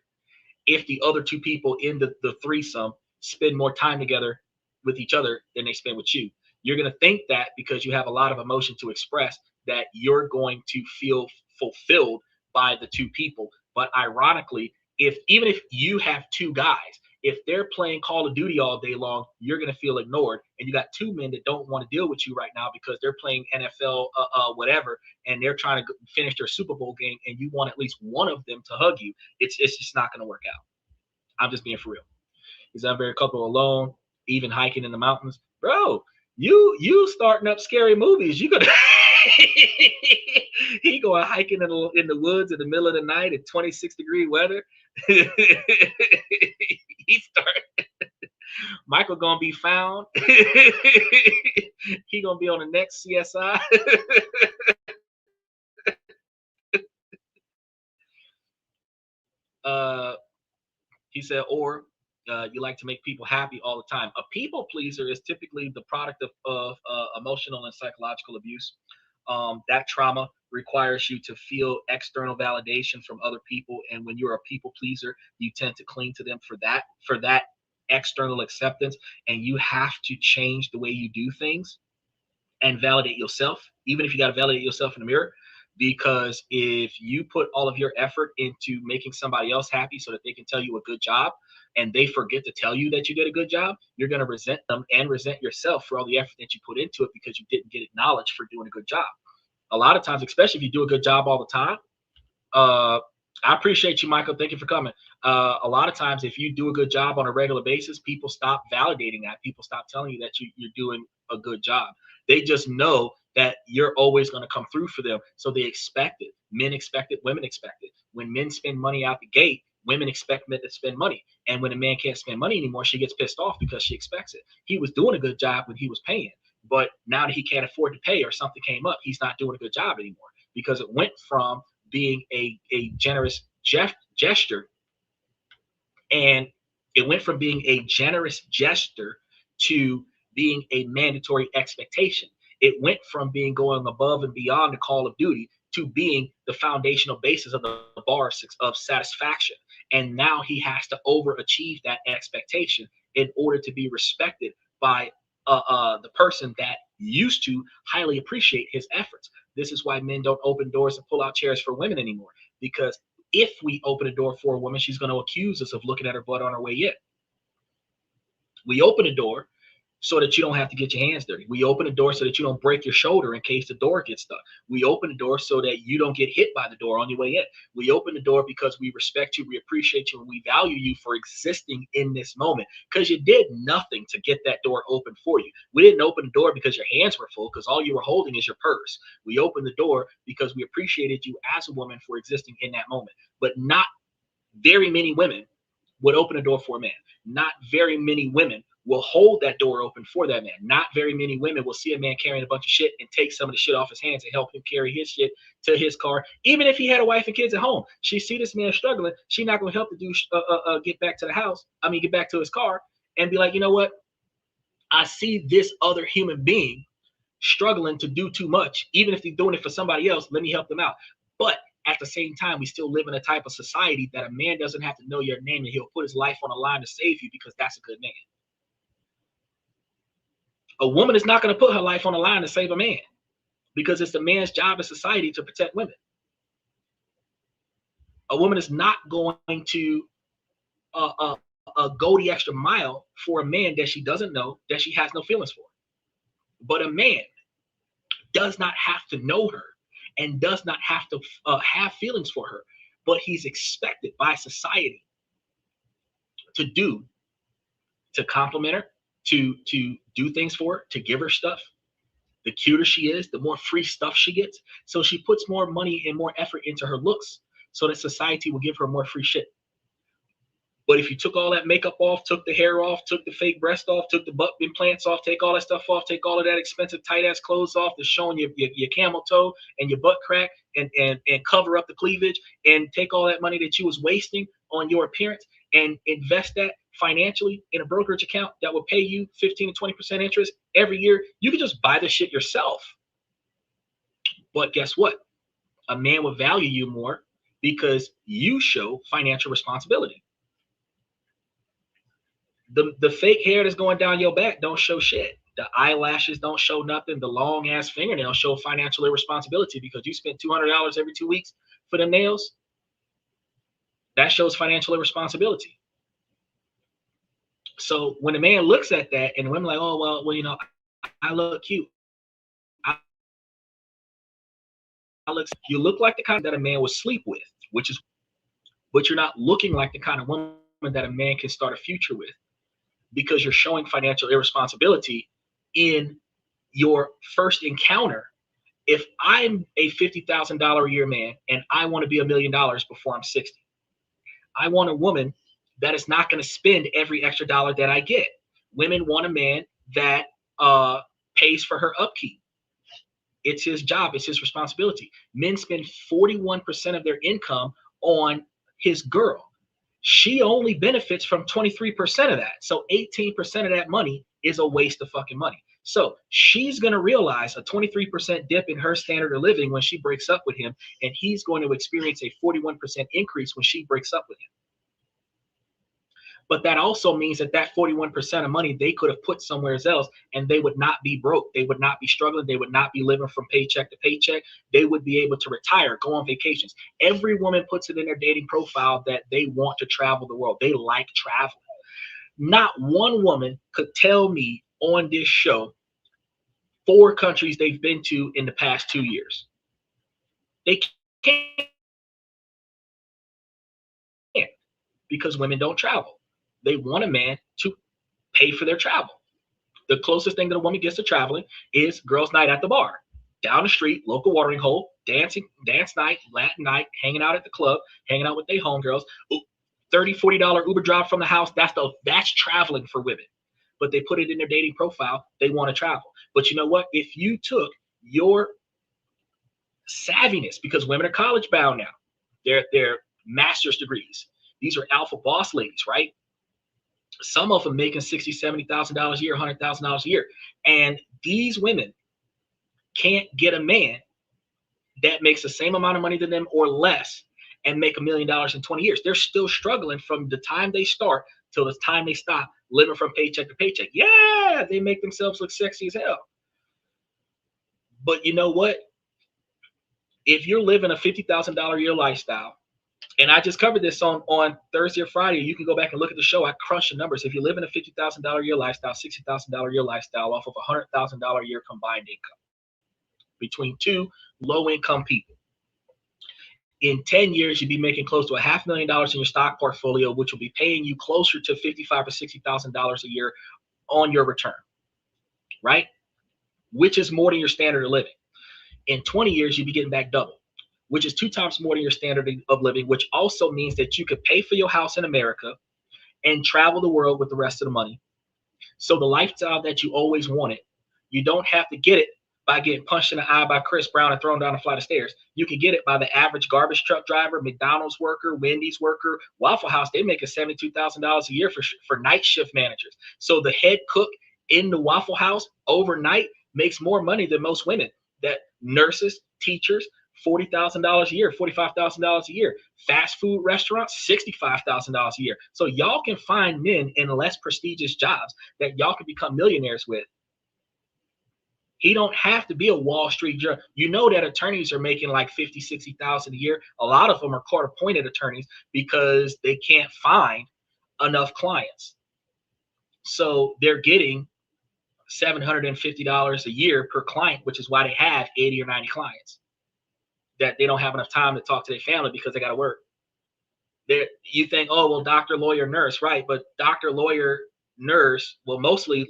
B: if the other two people in the threesome spend more time together with each other than they spend with you. You're going to think that because you have a lot of emotion to express that you're going to feel fulfilled by the two people. But ironically, even if you have two guys If they're playing Call of Duty all day long, you're going to feel ignored. And you got two men that don't want to deal with you right now because they're playing NFL, whatever, and they're trying to finish their Super Bowl game, and you want at least one of them to hug you. It's just not going to work out. I'm just being for real. He's a very couple alone, even hiking in the mountains. Bro, you starting up scary movies. You gonna he going hiking in the woods in the middle of the night at 26-degree weather. He start Michael gonna be found. He gonna be on the next CSI. He said, or you like to make people happy all the time. A people pleaser is typically the product of emotional and psychological abuse. That trauma requires you to feel external validation from other people, and when you're a people pleaser, you tend to cling to them for that external acceptance, and you have to change the way you do things and validate yourself, even if you got to validate yourself in the mirror. Because if you put all of your effort into making somebody else happy so that they can tell you a good job, and they forget to tell you that you did a good job, you're going to resent them and resent yourself for all the effort that you put into it because you didn't get acknowledged for doing a good job. A lot of times, especially if you do a good job all the time, I appreciate you, Michael. Thank you for coming. A lot of times, if you do a good job on a regular basis, people stop validating that. People stop telling you that you're doing a good job. They just know that you're always going to come through for them. So they expect it. Men expect it. Women expect it. When men spend money out the gate, women expect men to spend money. And when a man can't spend money anymore, she gets pissed off because she expects it. He was doing a good job when he was paying. But now that he can't afford to pay or something came up, he's not doing a good job anymore because it went from being a generous gesture, and it went from being a generous gesture to being a mandatory expectation. It went from being going above and beyond the call of duty to being the foundational basis of the bar of satisfaction. And now he has to overachieve that expectation in order to be respected by the person that used to highly appreciate his efforts. This is why men don't open doors and pull out chairs for women anymore. Because if we open a door for a woman, she's going to accuse us of looking at her butt on her way in. We open a door so that you don't have to get your hands dirty. We open the door so that you don't break your shoulder in case the door gets stuck. We open the door so that you don't get hit by the door on your way in. We open the door because we respect you, we appreciate you, and we value you for existing in this moment because you did nothing to get that door open for you. We didn't open the door because your hands were full because all you were holding is your purse. We opened the door because we appreciated you as a woman for existing in that moment. But not very many women would open a door for a man. Not very many women will hold that door open for that man. Not very many women will see a man carrying a bunch of shit and take some of the shit off his hands and help him carry his shit to his car. Even if he had a wife and kids at home, she see this man struggling. She's not going to help the dude get back to the house. Get back to his car and be like, you know what? I see this other human being struggling to do too much. Even if they're doing it for somebody else, let me help them out. But at the same time, we still live in a type of society that a man doesn't have to know your name and he'll put his life on the line to save you because that's a good man. A woman is not going to put her life on the line to save a man because it's the man's job in society to protect women. A woman is not going to go the extra mile for a man that she doesn't know, that she has no feelings for. But a man does not have to know her and does not have to have feelings for her, but he's expected by society to compliment her, to do things for her, to give her stuff. The cuter she is, the more free stuff she gets. So she puts more money and more effort into her looks so that society will give her more free shit. But if you took all that makeup off, took the hair off, took the fake breast off, took the butt implants off, take all that stuff off, take all of that expensive tight ass clothes off that's showing your camel toe and your butt crack and cover up the cleavage, and take all that money that you was wasting on your appearance and invest that financially in a brokerage account that will pay you 15 to 20% interest every year, you can just buy the shit yourself. But guess what? A man will value you more because you show financial responsibility. The fake hair that's going down your back don't show shit. The eyelashes don't show nothing. The long ass fingernails show financial irresponsibility because you spent $200 every 2 weeks for the nails. That shows financial irresponsibility. So when a man looks at that and women like, oh, well, you know, I look cute. You look like the kind that a man would sleep with, which is, but you're not looking like the kind of woman that a man can start a future with, because you're showing financial irresponsibility in your first encounter. If I'm a $50,000 a year man and I want to be $1 million before I'm 60, I want a woman that is not going to spend every extra dollar that I get. Women want a man that pays for her upkeep. It's his job. It's his responsibility. Men spend 41% of their income on his girl. She only benefits from 23% of that. So 18% of that money is a waste of fucking money. So she's going to realize a 23% dip in her standard of living when she breaks up with him, and he's going to experience a 41% increase when she breaks up with him. But that also means that that 41% of money they could have put somewhere else, and they would not be broke. They would not be struggling. They would not be living from paycheck to paycheck. They would be able to retire, go on vacations. Every woman puts it in their dating profile that they want to travel the world. They like traveling. Not one woman could tell me on this show 4 countries they've been to in the past 2 years. They can't, because women don't travel. They want a man to pay for their travel. The closest thing that a woman gets to traveling is girls' night at the bar, down the street, local watering hole, dance night, Latin night, hanging out at the club, hanging out with their homegirls. $30, $40 Uber drive from the house. That's traveling for women. But they put it in their dating profile. They want to travel. But you know what? If you took your savviness, because women are college bound now, they're master's degrees. These are alpha boss ladies, right? Some of them making $60,000, $70,000 a year, $100,000 a year. And these women can't get a man that makes the same amount of money than them or less and make $1 million in 20 years. They're still struggling from the time they start till the time they stop, living from paycheck to paycheck. Yeah, they make themselves look sexy as hell. But you know what? If you're living a $50,000 a year lifestyle, and I just covered this on Thursday or Friday. You can go back and look at the show. I crushed the numbers. If you live in a $50,000 a year lifestyle, $60,000 a year lifestyle off of $100,000 a year combined income between 2 low-income people, in 10 years, you'd be making close to $500,000 in your stock portfolio, which will be paying you closer to $55,000 or $60,000 a year on your return, right? Which is more than your standard of living. In 20 years, you'd be getting back double, which is 2 times more than your standard of living, which also means that you could pay for your house in America and travel the world with the rest of the money. So the lifestyle that you always wanted, you don't have to get it by getting punched in the eye by Chris Brown and thrown down a flight of stairs. You can get it by the average garbage truck driver, McDonald's worker, Wendy's worker, Waffle House. They make $72,000 a year for night shift managers. So the head cook in the Waffle House overnight makes more money than most women. That nurses, teachers, $40,000 a year, $45,000 a year. Fast food restaurants, $65,000 a year. So y'all can find men in less prestigious jobs that y'all can become millionaires with. He don't have to be a Wall Street judge. You know that attorneys are making like $50,000, $60,000 a year. A lot of them are court-appointed attorneys because they can't find enough clients. So they're getting $750 a year per client, which is why they have 80 or 90 clients. That they don't have enough time to talk to their family because they got to work. You think, oh, well, doctor, lawyer, nurse, right? But doctor, lawyer, nurse, well, mostly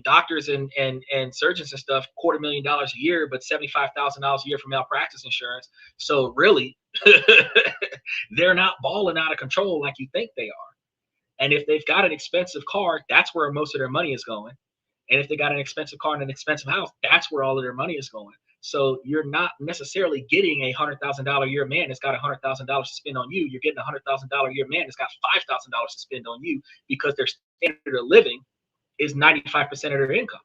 B: doctors and surgeons and stuff, $250,000 a year, but $75,000 a year for malpractice insurance. So really, they're not balling out of control like you think they are. And if they've got an expensive car, that's where most of their money is going. And if they got an expensive car and an expensive house, that's where all of their money is going. So you're not necessarily getting a $100,000 a year man that's got $100,000 to spend on you. You're getting a $100,000 a year man that's got $5,000 to spend on you because their standard of living is 95% of their income.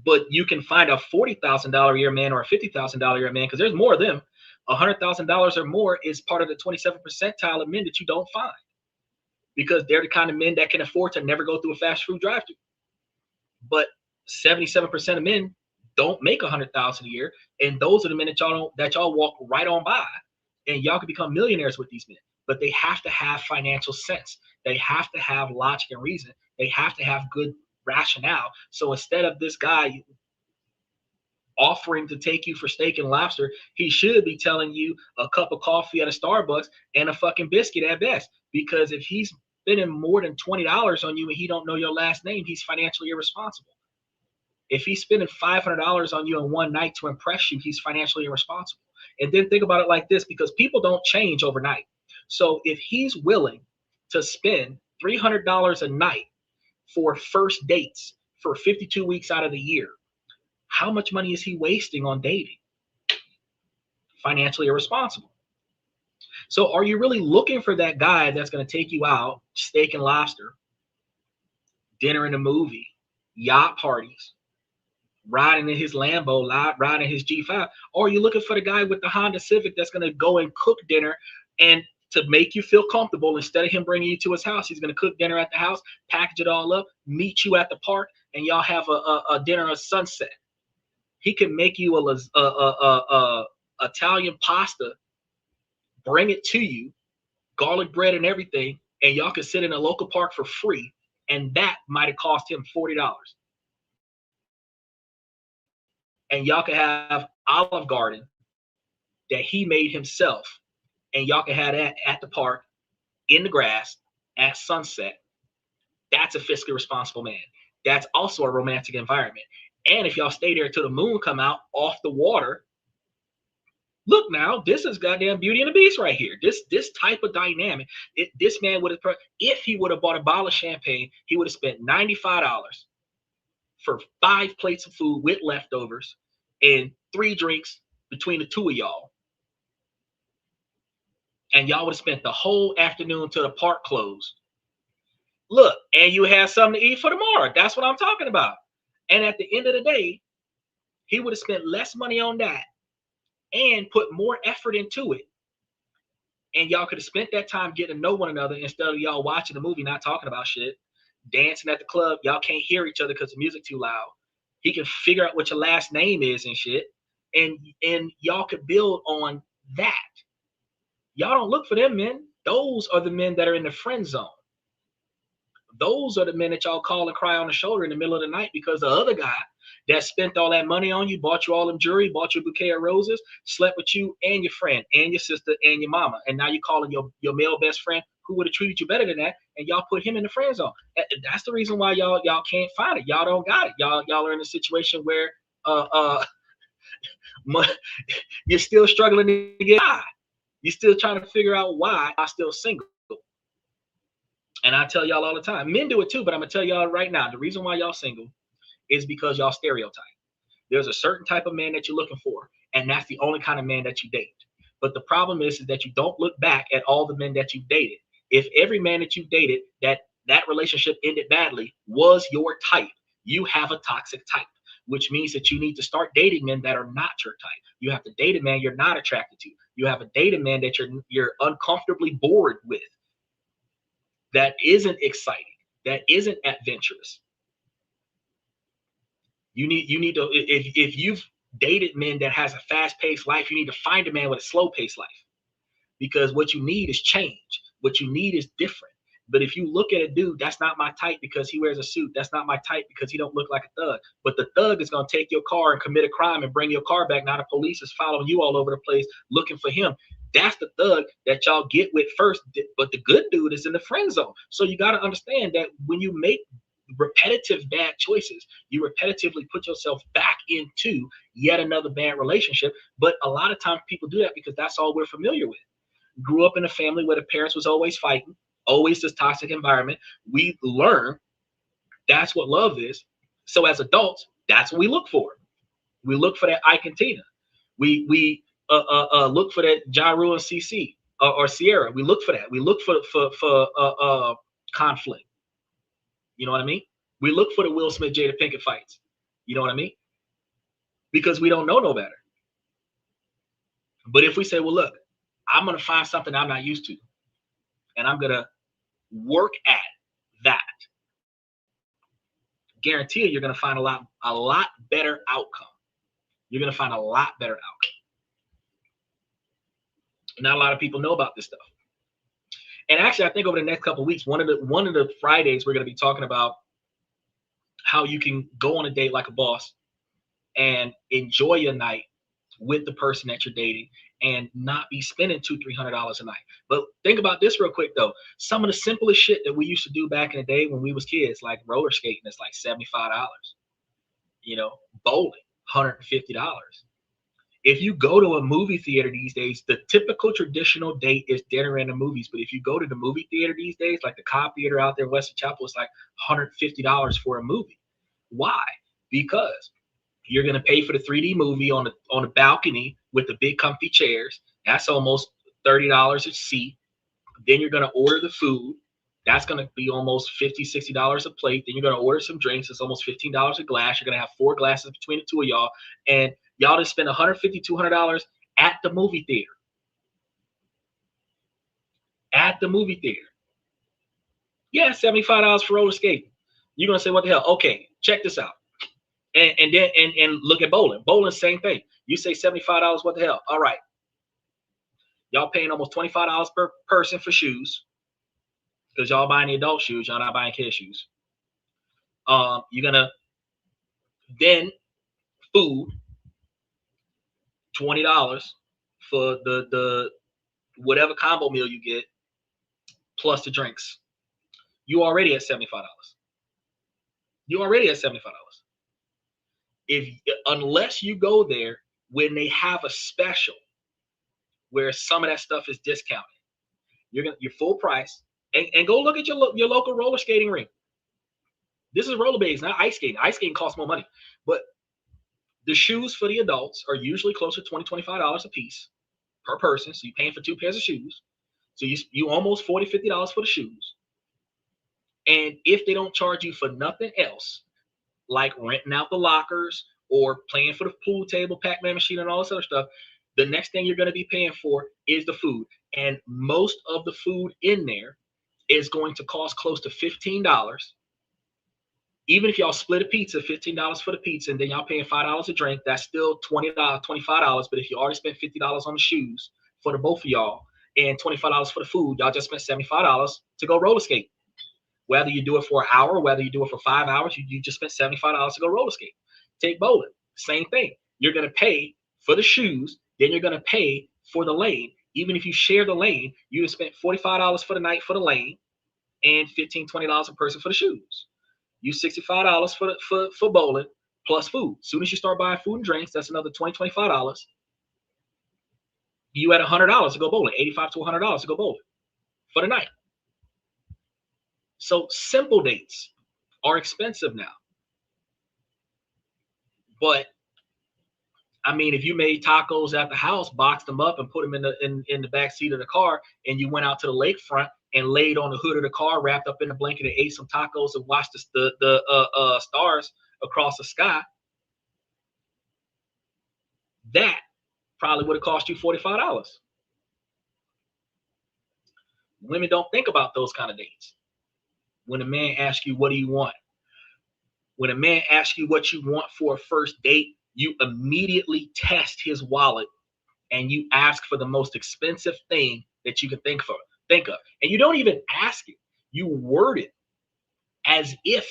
B: But you can find a $40,000 a year man or a $50,000 a year man because there's more of them. $100,000 or more is part of the 27th percentile of men that you don't find because they're the kind of men that can afford to never go through a fast food drive-thru. But 77% of men don't make $100,000 a year, and those are the men that y'all walk right on by, and y'all can become millionaires with these men. but they have to have financial sense. They have to have logic and reason. They have to have good rationale. So instead of this guy offering to take you for steak and lobster, he should be telling you a cup of coffee at a Starbucks and a fucking biscuit at best. Because if he's spending more than $20 on you and he don't know your last name, he's financially irresponsible. If he's spending $500 on you in one night to impress you, he's financially irresponsible. And then think about it like this, because people don't change overnight. So if he's willing to spend $300 a night for first dates for 52 weeks out of the year, how much money is he wasting on dating? Financially irresponsible. So are you really looking for that guy that's going to take you out, steak and lobster, dinner and a movie, yacht parties, riding in his Lambo, riding his G5? Or are you looking for the guy with the Honda Civic that's going to go and cook dinner and to make you feel comfortable? Instead of him bringing you to his house, he's going to cook dinner at the house, package it all up, meet you at the park, and y'all have a dinner at sunset. He can make you a Italian pasta, bring it to you, garlic bread and everything, and y'all can sit in a local park for free, and that might have cost him $40. And y'all can have Olive Garden that he made himself, and y'all can have that at the park, in the grass, at sunset. That's a fiscally responsible man. That's also a romantic environment. And if y'all stay there till the moon come out off the water, look now, this is goddamn Beauty and the Beast right here. This type of dynamic. This man would have, if he would have bought a bottle of champagne, he would have spent $95 for 5 plates of food with leftovers and 3 drinks between the two of y'all. And y'all would have spent the whole afternoon till the park closed. Look, and you have something to eat for tomorrow. That's what I'm talking about. And at the end of the day, he would have spent less money on that and put more effort into it. And y'all could have spent that time getting to know one another instead of y'all watching the movie, not talking about shit, dancing at the club. Y'all can't hear each other because the music too loud. He can figure out what your last name is and shit. And y'all could build on that. Y'all don't look for them men. Those are the men that are in the friend zone. Those are the men that y'all call and cry on the shoulder in the middle of the night because the other guy that spent all that money on you, bought you all them jewelry, bought you a bouquet of roses, slept with you and your friend and your sister and your mama. And now you're calling your male best friend who would have treated you better than that, and y'all put him in the friend zone. That's the reason why y'all can't find it. Y'all don't got it. Y'all are in a situation where you're still struggling to get by. You're still trying to figure out why I'm still single. And I tell y'all all the time, men do it too, but I'm gonna tell y'all right now, the reason why y'all single is because y'all stereotype. There's a certain type of man that you're looking for, and that's the only kind of man that you date. But the problem is that you don't look back at all the men that you've dated. If every man that you've dated that relationship ended badly was your type, you have a toxic type, which means that you need to start dating men that are not your type. You have to date a man you're not attracted to. You have to date a man that you're uncomfortably bored with, that isn't exciting, that isn't adventurous. You need to, if you've dated men that has a fast-paced life, you need to find a man with a slow-paced life, because what you need is change. What you need is different. But if you look at a dude, that's not my type because he wears a suit. That's not my type because he don't look like a thug. But the thug is going to take your car and commit a crime and bring your car back. Now the police is following you all over the place looking for him. That's the thug that y'all get with first. But the good dude is in the friend zone. So you got to understand that when you make repetitive bad choices, you repetitively put yourself back into yet another bad relationship. But a lot of times people do that because that's all we're familiar with. Grew up in a family where the parents was always fighting, always this toxic environment. We learn that's what love is. So as adults, that's what we look for. We look for that Ike and Tina. We look for that Ja Rule and CC or Sierra. We look for that. We look for conflict. You know what I mean? We look for the Will Smith Jada Pinkett fights. You know what I mean? Because we don't know no better. But if we say, well, look, I'm going to find something I'm not used to, and I'm going to work at that, guarantee you're going to find a lot better outcome. You're going to find a lot better outcome. Not a lot of people know about this stuff. And actually, I think over the next couple of weeks, one of the Fridays, we're going to be talking about how you can go on a date like a boss and enjoy your night with the person that you're dating and not be spending $200-300 a night. But think about this real quick though. Some of the simplest shit that we used to do back in the day when we was kids, like roller skating, is like $75. You know, bowling, $150. If you go to a movie theater these days, the typical traditional date is dinner and the movies. But if you go to the movie theater these days, like the Cobb Theater out there in Western Chapel, it's like $150 for a movie. Why? Because you're going to pay for the 3D movie on the balcony with the big comfy chairs. That's almost $30 a seat. Then you're going to order the food. That's going to be almost $50-60 a plate. Then you're going to order some drinks. It's almost $15 a glass. You're going to have 4 glasses between the two of y'all. And y'all just spend $150-200 at the movie theater. At the movie theater. Yeah, $75 for roller skating. You're going to say, what the hell? Okay, check this out. And then look at bowling. Bowling, same thing. You say $75, what the hell? All right. Y'all paying almost $25 per person for shoes. Because y'all buying the adult shoes, y'all not buying kid shoes. You're gonna then food, $20 for the whatever combo meal you get, plus the drinks. You already at $75. You already at $75. Unless you go there when they have a special where some of that stuff is discounted, you're full price. And go look at your local roller skating rink. This is rollerblades, not ice skating. Ice skating costs more money. But the shoes for the adults are usually closer to $20-25 a piece per person. So you're paying for 2 pairs of shoes. So you almost $40-50 for the shoes. And if they don't charge you for nothing else, like renting out the lockers or playing for the pool table, Pac-Man machine, and all this other stuff, the next thing you're going to be paying for is the food. And most of the food in there is going to cost close to $15. Even if y'all split a pizza, $15 for the pizza, and then y'all paying $5 a drink, that's still $20, $25. But if you already spent $50 on the shoes for the both of y'all and $25 for the food, y'all just spent $75 to go roller skate. Whether you do it for an hour, whether you do it for 5 hours, you just spent $75 to go roller skate. Take bowling, same thing. You're going to pay for the shoes, then you're going to pay for the lane. Even if you share the lane, you have spent $45 for the night for the lane and $15-20 a person for the shoes. You $65 for bowling plus food. As soon as you start buying food and drinks, that's another $20-25. You at $100 to go bowling, $85 to $100 to go bowling for the night. So simple dates are expensive now. But I mean, if you made tacos at the house, boxed them up and put them in the back seat of the car, and you went out to the lakefront and laid on the hood of the car, wrapped up in a blanket, and ate some tacos and watched the stars across the sky, that probably would have cost you $45. Women don't think about those kind of dates. When a man asks you, what do you want? When a man asks you what you want for a first date, you immediately test his wallet and you ask for the most expensive thing that you can think of. And you don't even ask it. You word it as if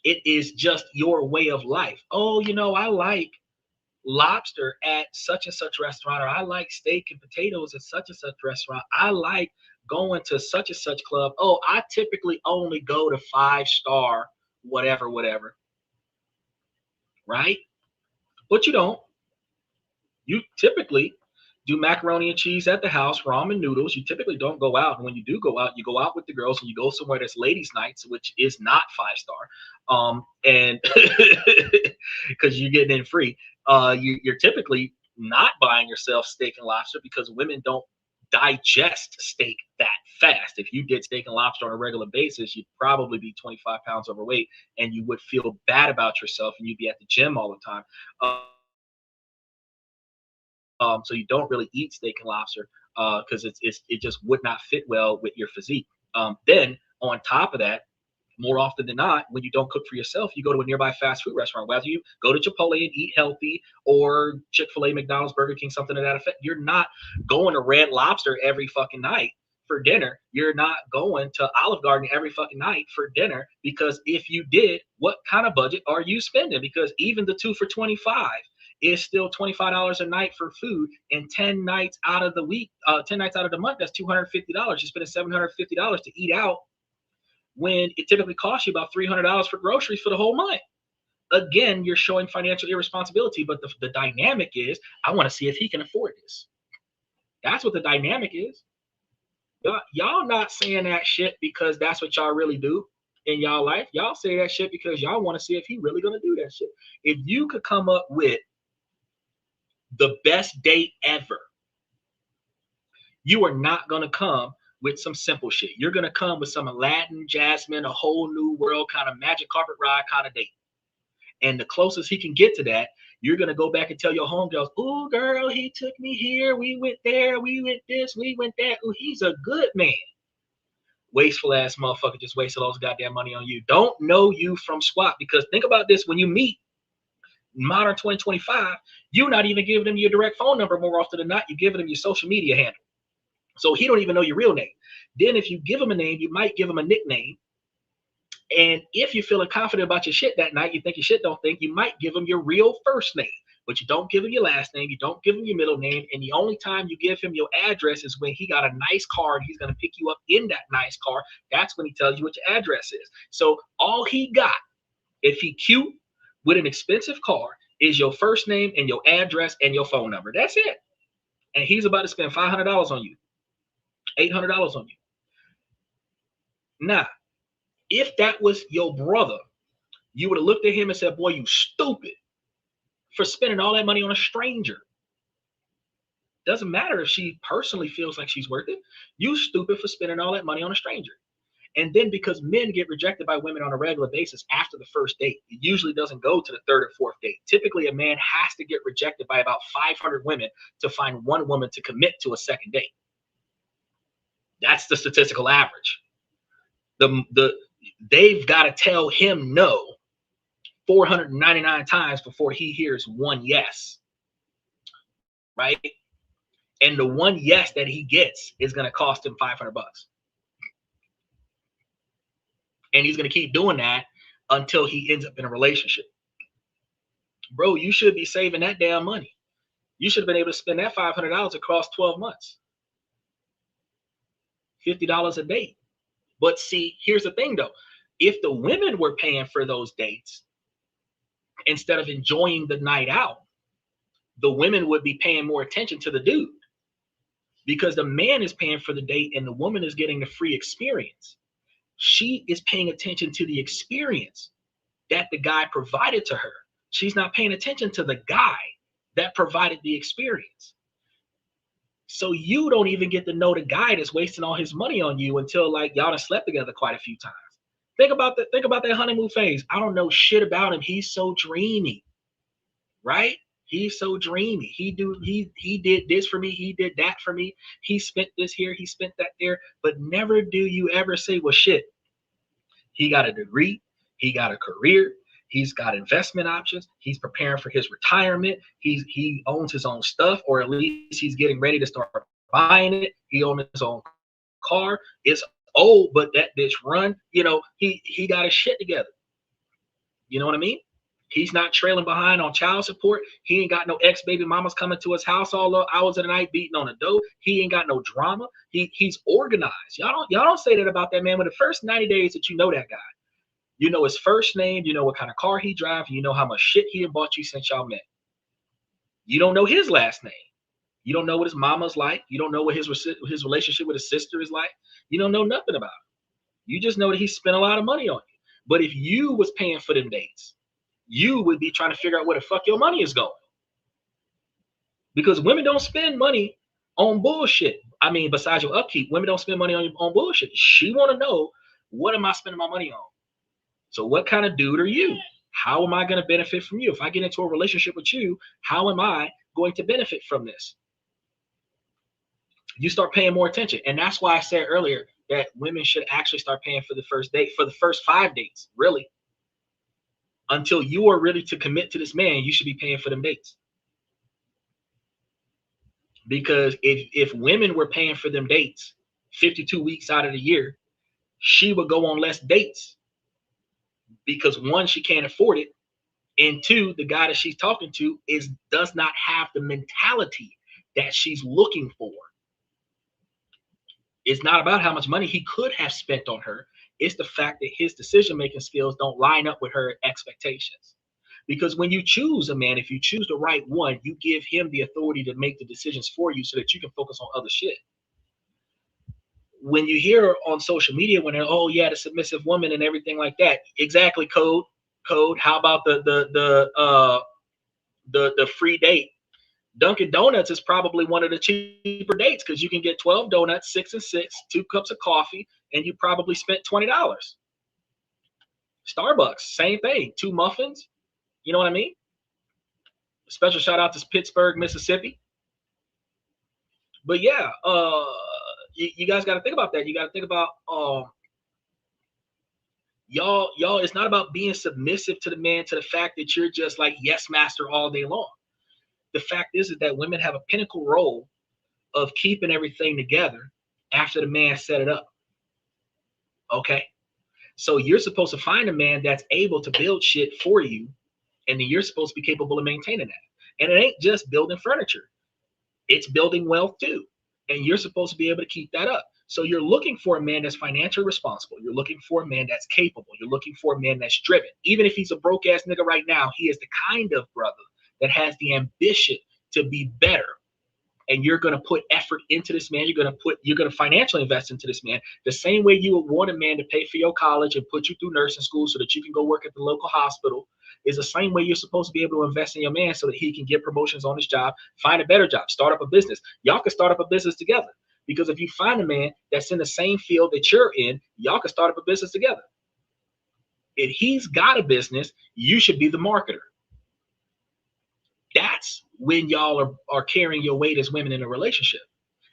B: it is just your way of life. Oh, I like lobster at such and such restaurant, or I like steak and potatoes at such and such restaurant. I like going to such and such club. Oh, I typically only go to 5-star whatever. Right? But you don't. You typically do macaroni and cheese at the house, ramen noodles. You typically don't go out. And when you do go out, you go out with the girls and you go somewhere that's ladies' nights, which is not 5-star. And because you're getting in free. You're typically not buying yourself steak and lobster because women don't digest steak that fast. If you did steak and lobster on a regular basis, you'd probably be 25 pounds overweight and you would feel bad about yourself and you'd be at the gym all the time. So you don't really eat steak and lobster because it just would not fit well with your physique. Then on top of that, more often than not, when you don't cook for yourself, you go to a nearby fast food restaurant. Whether you go to Chipotle and eat healthy or Chick-fil-A, McDonald's, Burger King, something to that effect, you're not going to Red Lobster every fucking night for dinner. You're not going to Olive Garden every fucking night for dinner, because if you did, what kind of budget are you spending? Because even the 2 for $25 is still $25 a night for food, and 10 nights out of the week, 10 nights out of the month, that's $250. You're spending $750 to eat out when it typically costs you about $300 for groceries for the whole month. Again, you're showing financial irresponsibility, but the dynamic is, I want to see if he can afford this. That's what the dynamic is. Y'all not saying that shit because that's what y'all really do in y'all life. Y'all say that shit because y'all want to see if he really gonna do that shit. If you could come up with the best date ever, you are not gonna come with some simple shit. You're gonna come with some Aladdin, Jasmine, a whole new world kind of magic carpet ride kind of date. And the closest he can get to that, you're gonna go back and tell your homegirls, "Ooh, girl, he took me here, we went there, we went this, we went that. Ooh, he's a good man." Wasteful ass motherfucker just wasted all his goddamn money on you. Don't know you from squat, because think about this: when you meet modern 2025, you're not even giving him your direct phone number more often than not. You're giving him your social media handle. So he don't even know your real name. Then if you give him a name, you might give him a nickname. And if you're feeling confident about your shit that night, you think your shit don't think, you might give him your real first name, but you don't give him your last name, you don't give him your middle name, and the only time you give him your address is when he got a nice car and he's going to pick you up in that nice car. That's when he tells you what your address is. So all he got, if he cute with an expensive car, is your first name and your address and your phone number. That's it. And he's about to spend $500 on you, $800 on you. Now, if that was your brother, you would have looked at him and said, "Boy, you stupid for spending all that money on a stranger." Doesn't matter if she personally feels like she's worth it. You stupid for spending all that money on a stranger. And then because men get rejected by women on a regular basis after the first date, it usually doesn't go to the third or fourth date. Typically, a man has to get rejected by about 500 women to find one woman to commit to a second date. That's the statistical average. They've got to tell him no 499 times before he hears one yes, right? And the one yes that he gets is going to cost him $500. And he's going to keep doing that until he ends up in a relationship. Bro, you should be saving that damn money. You should have been able to spend that $500 across 12 months. $50 a date. But see, here's the thing though. If the women were paying for those dates, instead of enjoying the night out, the women would be paying more attention to the dude, because the man is paying for the date and the woman is getting the free experience. She is paying attention to the experience that the guy provided to her. She's not paying attention to the guy that provided the experience. So you don't even get to know the guy that's wasting all his money on you until like y'all done slept together quite a few times. Think about that honeymoon phase. I don't know shit about him. He's so dreamy, right? He's so dreamy. He did this for me. He did that for me. He spent this here. He spent that there. But never do you ever say, well, shit, he got a degree. He got a career. He's got investment options. He's preparing for his retirement. He owns his own stuff, or at least he's getting ready to start buying it. He owns his own car. It's old, but that bitch run. You know, he got his shit together. You know what I mean? He's not trailing behind on child support. He ain't got no ex-baby mamas coming to his house all the hours of the night beating on the door. He ain't got no drama. He's organized. Y'all don't say that about that man. When the first 90 days that you know that guy, you know his first name, you know what kind of car he drives, you know how much shit he had bought you since y'all met. You don't know his last name. You don't know what his mama's like. You don't know what his relationship with his sister is like. You don't know nothing about him. You just know that he spent a lot of money on you. But if you was paying for them dates, you would be trying to figure out where the fuck your money is going. Because women don't spend money on bullshit. I mean, besides your upkeep, women don't spend money on bullshit. She want to know, what am I spending my money on? So what kind of dude are you? How am I going to benefit from you? If I get into a relationship with you, how am I going to benefit from this? You start paying more attention. And that's why I said earlier that women should actually start paying for the first date, for the first 5 dates, really. Until you are ready to commit to this man, you should be paying for them dates. Because if women were paying for them dates 52 weeks out of the year, she would go on less dates because one, she can't afford it, and two, the guy that she's talking to does not have the mentality that she's looking for. It's not about how much money he could have spent on her. It's the fact that his decision-making skills don't line up with her expectations. Because when you choose a man, if you choose the right one, you give him the authority to make the decisions for you so that you can focus on other shit. When you hear on social media when they're, oh yeah, the submissive woman and everything like that, exactly, code. How about the free date? Dunkin' Donuts is probably one of the cheaper dates because you can get 12 donuts, 6 and 6, 2 cups of coffee, and you probably spent $20. Starbucks, same thing, 2 muffins. You know what I mean? Special shout out to Pittsburgh, Mississippi. But yeah, you guys got to think about that. You got to think about y'all. It's not about being submissive to the man, to the fact that you're just like yes master all day long. The fact is that women have a pinnacle role of keeping everything together after the man set it up. Okay, so you're supposed to find a man that's able to build shit for you, and then you're supposed to be capable of maintaining that. And it ain't just building furniture, it's building wealth too, and you're supposed to be able to keep that up. So you're looking for a man that's financially responsible, you're looking for a man that's capable, you're looking for a man that's driven. Even if he's a broke ass nigga right now, he is the kind of brother that has the ambition to be better. And you're going to put effort into this man. You're going to financially invest into this man the same way you would want a man to pay for your college and put you through nursing school so that you can go work at the local hospital. Is the same way you're supposed to be able to invest in your man so that he can get promotions on his job, find a better job, start up a business. Y'all can start up a business together, because if you find a man that's in the same field that you're in, y'all can start up a business together. If he's got a business, you should be the marketer. That's when y'all are carrying your weight as women in a relationship.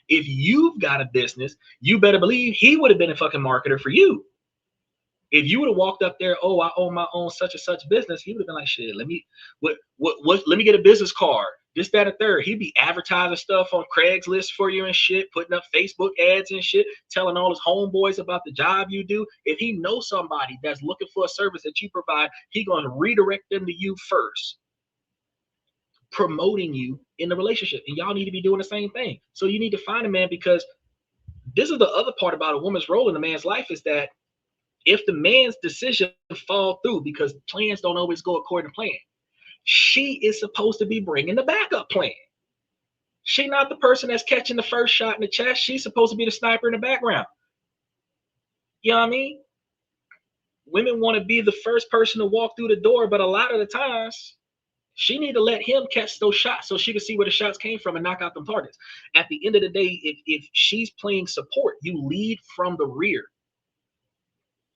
B: If you've got a business, you better believe he would have been a fucking marketer for you. If you would have walked up there, oh, I own my own such and such business, he would have been like, shit, let me get a business card, this, that, and third. He'd be advertising stuff on Craigslist for you and shit, putting up Facebook ads and shit, telling all his homeboys about the job you do. If he knows somebody that's looking for a service that you provide, he gonna redirect them to you first, promoting you in the relationship. And y'all need to be doing the same thing. So you need to find a man, because this is the other part about a woman's role in a man's life, is that if the man's decision fall through, because plans don't always go according to plan, she is supposed to be bringing the backup plan. She not the person that's catching the first shot in the chest. She's supposed to be the sniper in the background. You know what I mean? Women want to be the first person to walk through the door, but a lot of the times she need to let him catch those shots so she can see where the shots came from and knock out them targets. At the end of the day, if she's playing support, you lead from the rear.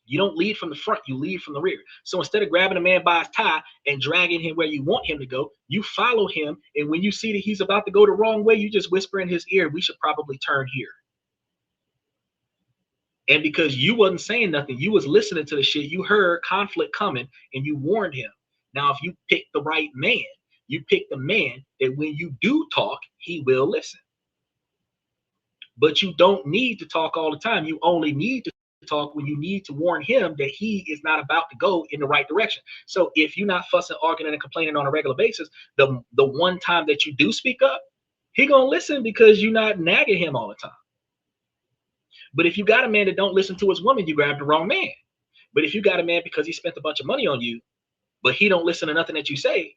B: You don't lead from the front, you lead from the rear. So instead of grabbing a man by his tie and dragging him where you want him to go, you follow him. And when you see that he's about to go the wrong way, you just whisper in his ear, we should probably turn here. And because you wasn't saying nothing, you was listening to the shit, you heard conflict coming and you warned him. Now, if you pick the right man, you pick the man that when you do talk, he will listen. But you don't need to talk all the time. You only need to talk when you need to warn him that he is not about to go in the right direction. So if you're not fussing, arguing, and complaining on a regular basis, the one time that you do speak up, he gonna listen because you're not nagging him all the time. But if you got a man that don't listen to his woman, you grabbed the wrong man. But if you got a man because he spent a bunch of money on you, but he don't listen to nothing that you say,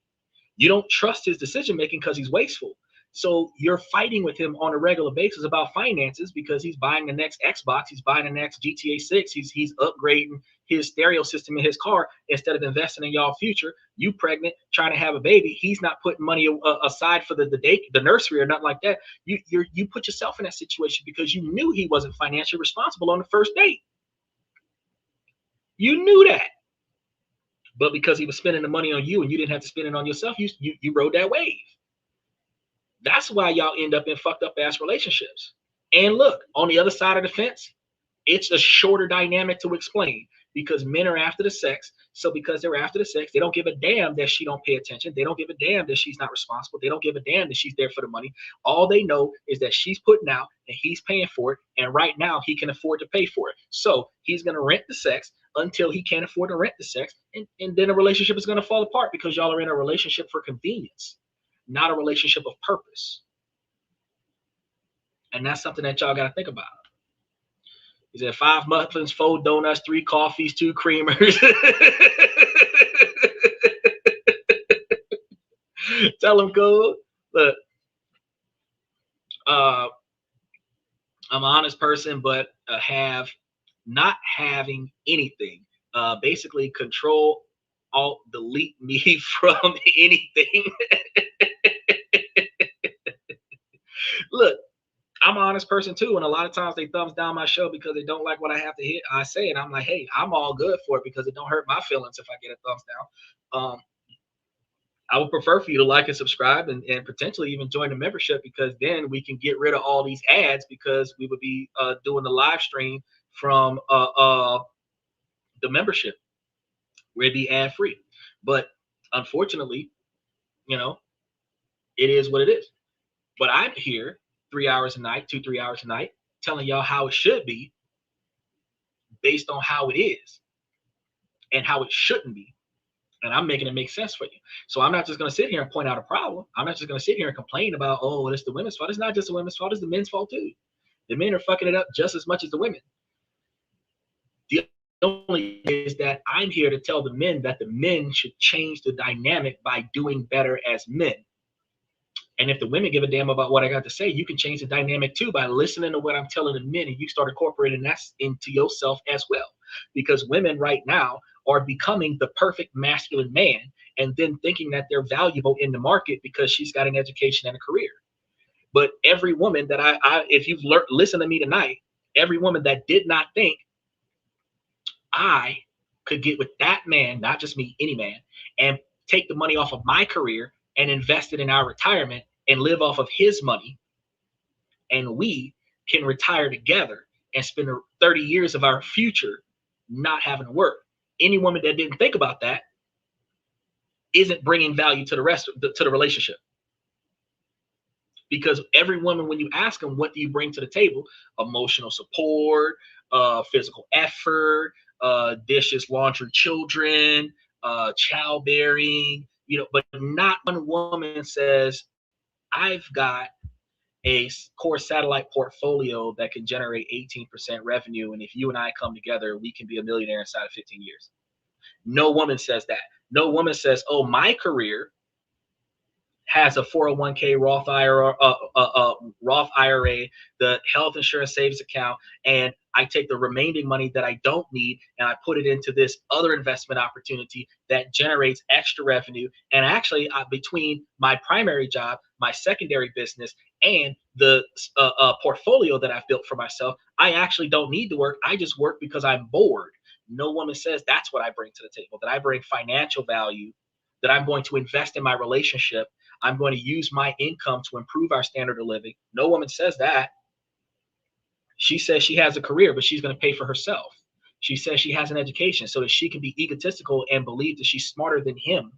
B: you don't trust his decision making because he's wasteful. So you're fighting with him on a regular basis about finances because he's buying the next Xbox, he's buying the next GTA 6, he's upgrading his stereo system in his car instead of investing in y'all future. You pregnant, trying to have a baby, he's not putting money aside for the nursery or nothing like that. You put yourself in that situation because you knew he wasn't financially responsible on the first date. You knew that. But because he was spending the money on you and you didn't have to spend it on yourself, you rode that wave. That's why y'all end up in fucked up ass relationships. And look, on the other side of the fence, it's a shorter dynamic to explain. because men are after the sex. So because they're after the sex, they don't give a damn that she don't pay attention. They don't give a damn that she's not responsible. They don't give a damn that she's there for the money. All they know is that she's putting out and he's paying for it. And right now he can afford to pay for it. So he's going to rent the sex until he can't afford to rent the sex. And then the relationship is going to fall apart because y'all are in a relationship for convenience, not a relationship of purpose. And that's something that y'all got to think about. He said 5 muffins, 4 donuts, 3 coffees, 2 creamers. Tell him, cool. Look, I'm an honest person, but have not having anything. Basically, control, alt, delete me from anything. Look, I'm an honest person too, and a lot of times they thumbs down my show because they don't like what I have to hit. I say, and I'm like, hey, I'm all good for it because it don't hurt my feelings if I get a thumbs down. I would prefer for you to like and subscribe and potentially even join the membership, because then we can get rid of all these ads, because we would be doing the live stream from the membership where it'd be ad free. But unfortunately, you know, it is what it is. But I'm here 3 hours a night, 2-3 hours a night, telling y'all how it should be based on how it is and how it shouldn't be. And I'm making it make sense for you. So I'm not just going to sit here and point out a problem. I'm not just going to sit here and complain about, oh, it's the women's fault. It's not just the women's fault. It's the men's fault too. The men are fucking it up just as much as the women. The only is that I'm here to tell the men that the men should change the dynamic by doing better as men. And if the women give a damn about what I got to say, you can change the dynamic too by listening to what I'm telling the men, and you start incorporating that into yourself as well. Because women right now are becoming the perfect masculine man and then thinking that they're valuable in the market because she's got an education and a career. But every woman that if you've listened to me tonight, every woman that did not think I could get with that man, not just me, any man, and take the money off of my career and invest it in our retirement and live off of his money, and we can retire together and spend 30 years of our future not having to work. Any woman that didn't think about that isn't bringing value to the rest of to the relationship. Because every woman, when you ask them, what do you bring to the table? Emotional support, physical effort, dishes, laundry, children, childbearing, you know, but not one woman says, I've got a core satellite portfolio that can generate 18% revenue, and if you and I come together, we can be a millionaire inside of 15 years. No woman says that. No woman says, oh, my career has a 401k Roth IRA, the health insurance savings account, and I take the remaining money that I don't need and I put it into this other investment opportunity that generates extra revenue. And actually, between my primary job, my secondary business, and the portfolio that I've built for myself, I actually don't need to work. I just work because I'm bored. No woman says that's what I bring to the table, that I bring financial value, that I'm going to invest in my relationship. I'm going to use my income to improve our standard of living. No woman says that. She says she has a career, but she's going to pay for herself. She says she has an education so that she can be egotistical and believe that she's smarter than him.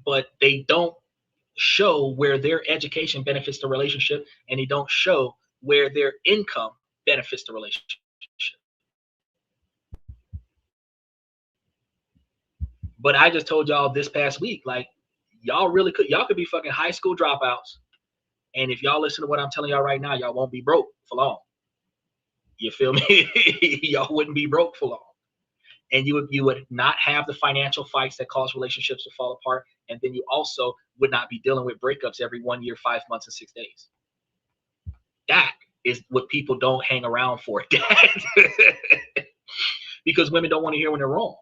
B: But they don't show where their education benefits the relationship, and they don't show where their income benefits the relationship. But I just told y'all this past week, like, y'all could be fucking high school dropouts. And if y'all listen to what I'm telling y'all right now, y'all won't be broke for long. You feel me? Y'all wouldn't be broke for long. And you would not have the financial fights that cause relationships to fall apart. And then you also would not be dealing with breakups every 1 year, 5 months, and 6 days. That is what people don't hang around for. Because women don't want to hear when they're wrong.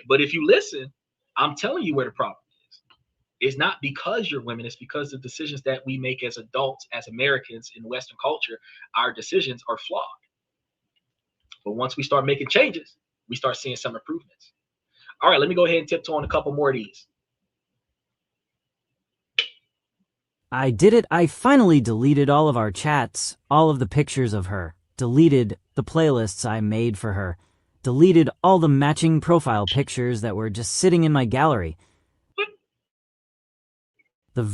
B: But if you listen, I'm telling you where the problem is. It's not because you're women. It's because the decisions that we make as adults, as Americans in Western culture, our decisions are flawed. But once we start making changes, we start seeing some improvements. All right, let me go ahead and tiptoe on a couple more of these.
H: I did it. I finally deleted all of our chats, all of the pictures of her. deleted the playlists I made for her, deleted all the matching profile pictures that were just sitting in my gallery. The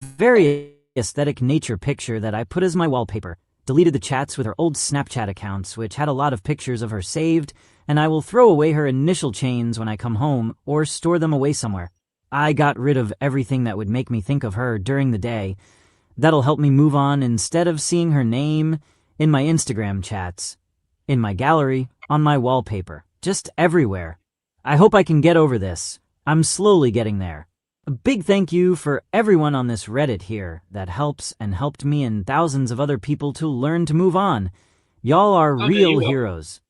H: very aesthetic nature picture that I put as my wallpaper, deleted the chats with her old Snapchat accounts, which had a lot of pictures of her saved, and I will throw away her initial chains when I come home or store them away somewhere. I got rid of everything that would make me think of her during the day. That'll help me move on instead of seeing her name in my Instagram chats, in my gallery, on my wallpaper, just everywhere. I hope I can get over this. I'm slowly getting there. A big thank you for everyone on this Reddit here that helps and helped me and thousands of other people to learn to move on. Y'all are real heroes.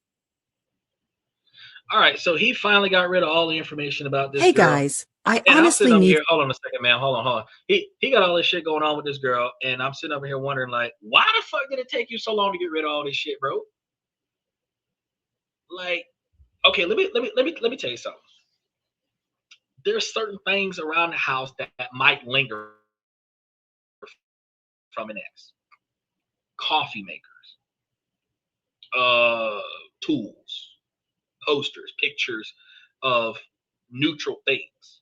B: All right, so he finally got rid of all the information about this
I: Hey
B: girl.
I: guys, I
B: And
I: honestly
B: I'm sitting
I: need.
B: over here, hold on a second, man. Hold on. He got all this shit going on with this girl, and I'm sitting over here wondering, like, why the fuck did it take you so long to get rid of all this shit, bro? Like, okay, let me tell you something. There's certain things around the house that might linger from an ex. Coffee makers, tools, posters, pictures of neutral things.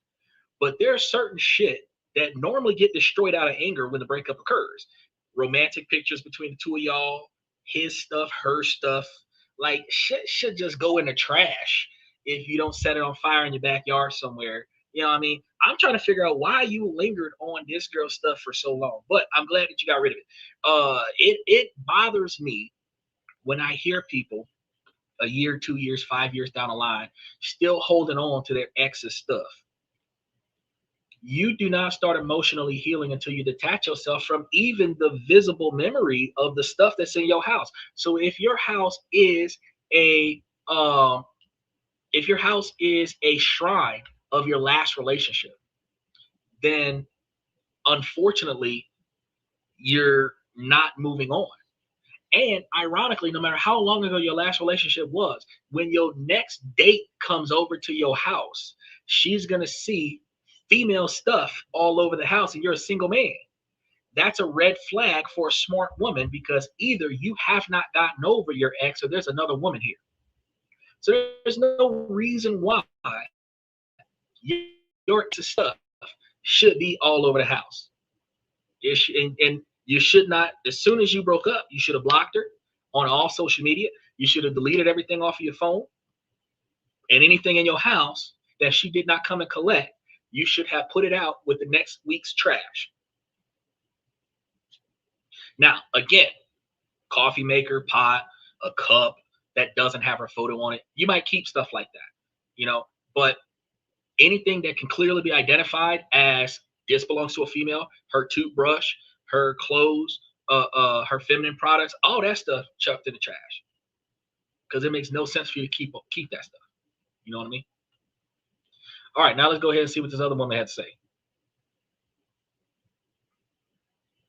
B: But there's certain shit that normally get destroyed out of anger when the breakup occurs. Romantic pictures between the two of y'all, his stuff, her stuff. Like, shit should just go in the trash if you don't set it on fire in your backyard somewhere. You know what I mean? I'm trying to figure out why you lingered on this girl's stuff for so long, but I'm glad that you got rid of it. It bothers me when I hear people a year, 2 years, 5 years down the line still holding on to their ex's stuff. You do not start emotionally healing until you detach yourself from even the visible memory of the stuff that's in your house. So if your house is a shrine of your last relationship, then unfortunately you're not moving on. And ironically, no matter how long ago your last relationship was, when your next date comes over to your house, she's going to see female stuff all over the house and you're a single man. That's a red flag for a smart woman, because either you have not gotten over your ex or there's another woman here. So there's no reason why your stuff should be all over the house. And you should not, as soon as you broke up, you should have blocked her on all social media. You should have deleted everything off of your phone. And anything in your house that she did not come and collect, you should have put it out with the next week's trash. Now, again, coffee maker, pot, a cup that doesn't have her photo on it, you might keep stuff like that, but anything that can clearly be identified as this belongs to a female, her toothbrush, her clothes, her feminine products, all that stuff chucked in the trash, because it makes no sense for you to keep that stuff. You know what I mean? All right, now let's go ahead and see what this other woman had to say.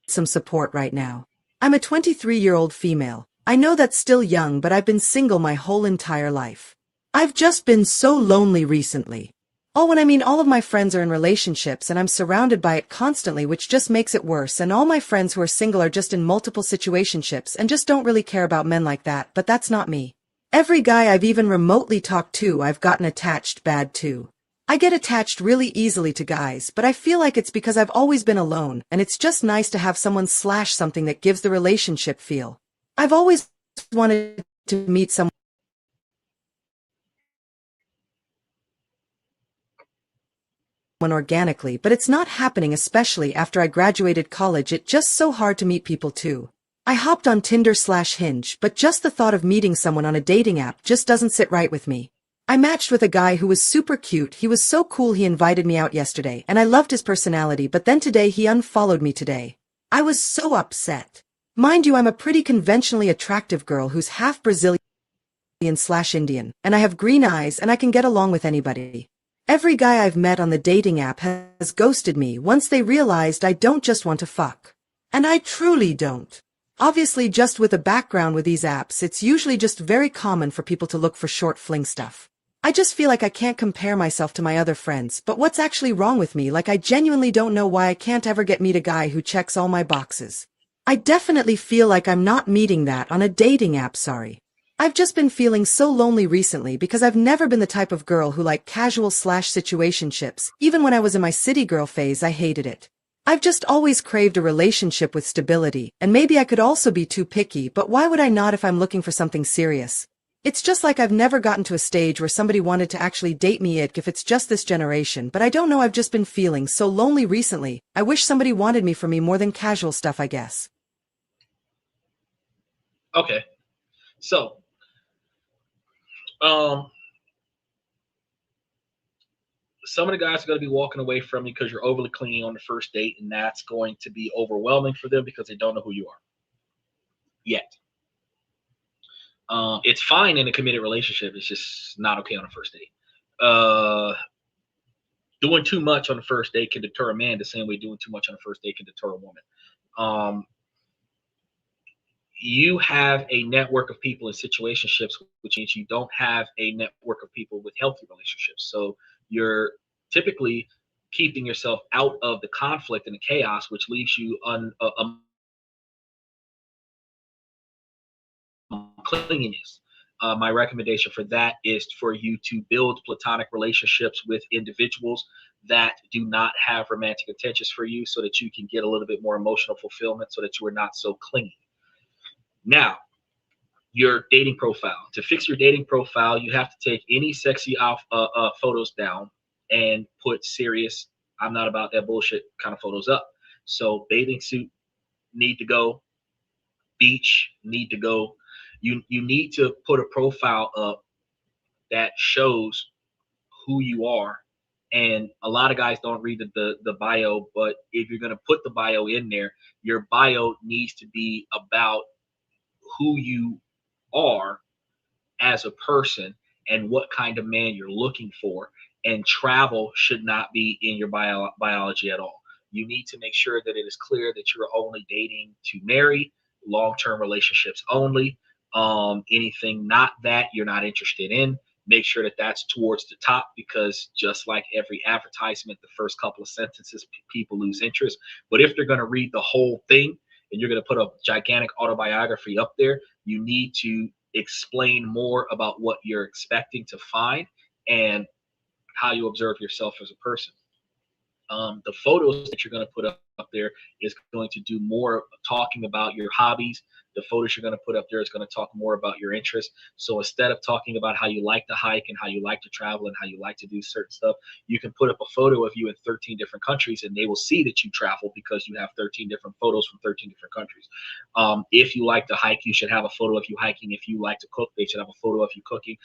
I: Some support right now. I'm a 23-year-old female. I know that's still young, but I've been single my whole entire life. I've just been so lonely recently. All of my friends are in relationships and I'm surrounded by it constantly, which just makes it worse, and all my friends who are single are just in multiple situationships and just don't really care about men like that, but that's not me. Every guy I've even remotely talked to, I've gotten attached bad to. I get attached really easily to guys, but I feel like it's because I've always been alone, and it's just nice to have someone / something that gives the relationship feel. I've always wanted to meet someone organically, but it's not happening, especially after I graduated college. It's just so hard to meet people too. I hopped on Tinder/Hinge, but just the thought of meeting someone on a dating app just doesn't sit right with me. I matched with a guy who was super cute. He was so cool. He invited me out yesterday, and I loved his personality, but then today he unfollowed me today. I was so upset. Mind you, I'm a pretty conventionally attractive girl who's half Brazilian/Indian, and I have green eyes and I can get along with anybody. Every guy I've met on the dating app has ghosted me once they realized I don't just want to fuck. And I truly don't. Obviously, just with a background with these apps, it's usually just very common for people to look for short fling stuff. I just feel like I can't compare myself to my other friends, but what's actually wrong with me? Like, I genuinely don't know why I can't ever meet a guy who checks all my boxes. I definitely feel like I'm not meeting that on a dating app, sorry. I've just been feeling so lonely recently because I've never been the type of girl who liked casual/situationships. Even when I was in my city girl phase, I hated it. I've just always craved a relationship with stability, and maybe I could also be too picky, but why would I not if I'm looking for something serious? It's just like I've never gotten to a stage where somebody wanted to actually date me if it's just this generation, but I don't know, I've just been feeling so lonely recently. I wish somebody wanted me for me more than casual stuff, I guess.
B: Okay. So, some of the guys are going to be walking away from you because you're overly clingy on the first date, and that's going to be overwhelming for them because they don't know who you are yet. It's fine in a committed relationship. It's just not okay on a first date. Doing too much on the first date can deter a man the same way doing too much on the first date can deter a woman. You have a network of people in situationships, which means you don't have a network of people with healthy relationships. So you're typically keeping yourself out of the conflict and the chaos, which leaves you clinginess. My recommendation for that is for you to build platonic relationships with individuals that do not have romantic intentions for you so that you can get a little bit more emotional fulfillment so that you are not so clingy. Now, your dating profile. To fix your dating profile, you have to take any sexy photos down and put serious, I'm not about that bullshit kind of photos up. So bathing suit need to go, beach need to go. You need to put a profile up that shows who you are. And a lot of guys don't read the bio, but if you're going to put the bio in there, your bio needs to be about who you are as a person and what kind of man you're looking for. And travel should not be in your biology at all. You need to make sure that it is clear that you're only dating to marry, long-term relationships only. Anything not that you're not interested in, make sure that that's towards the top, because just like every advertisement, the first couple of sentences, people lose interest. But if they're going to read the whole thing and you're going to put a gigantic autobiography up there, you need to explain more about what you're expecting to find and how you observe yourself as a person. The photos that you're going to put up there is going to do more talking about your hobbies. The photos you're going to put up there is going to talk more about your interests. So instead of talking about how you like to hike and how you like to travel and how you like to do certain stuff, you can put up a photo of you in 13 different countries and they will see that you travel because you have 13 different photos from 13 different countries. If you like to hike, you should have a photo of you hiking. If you like to cook, they should have a photo of you cooking.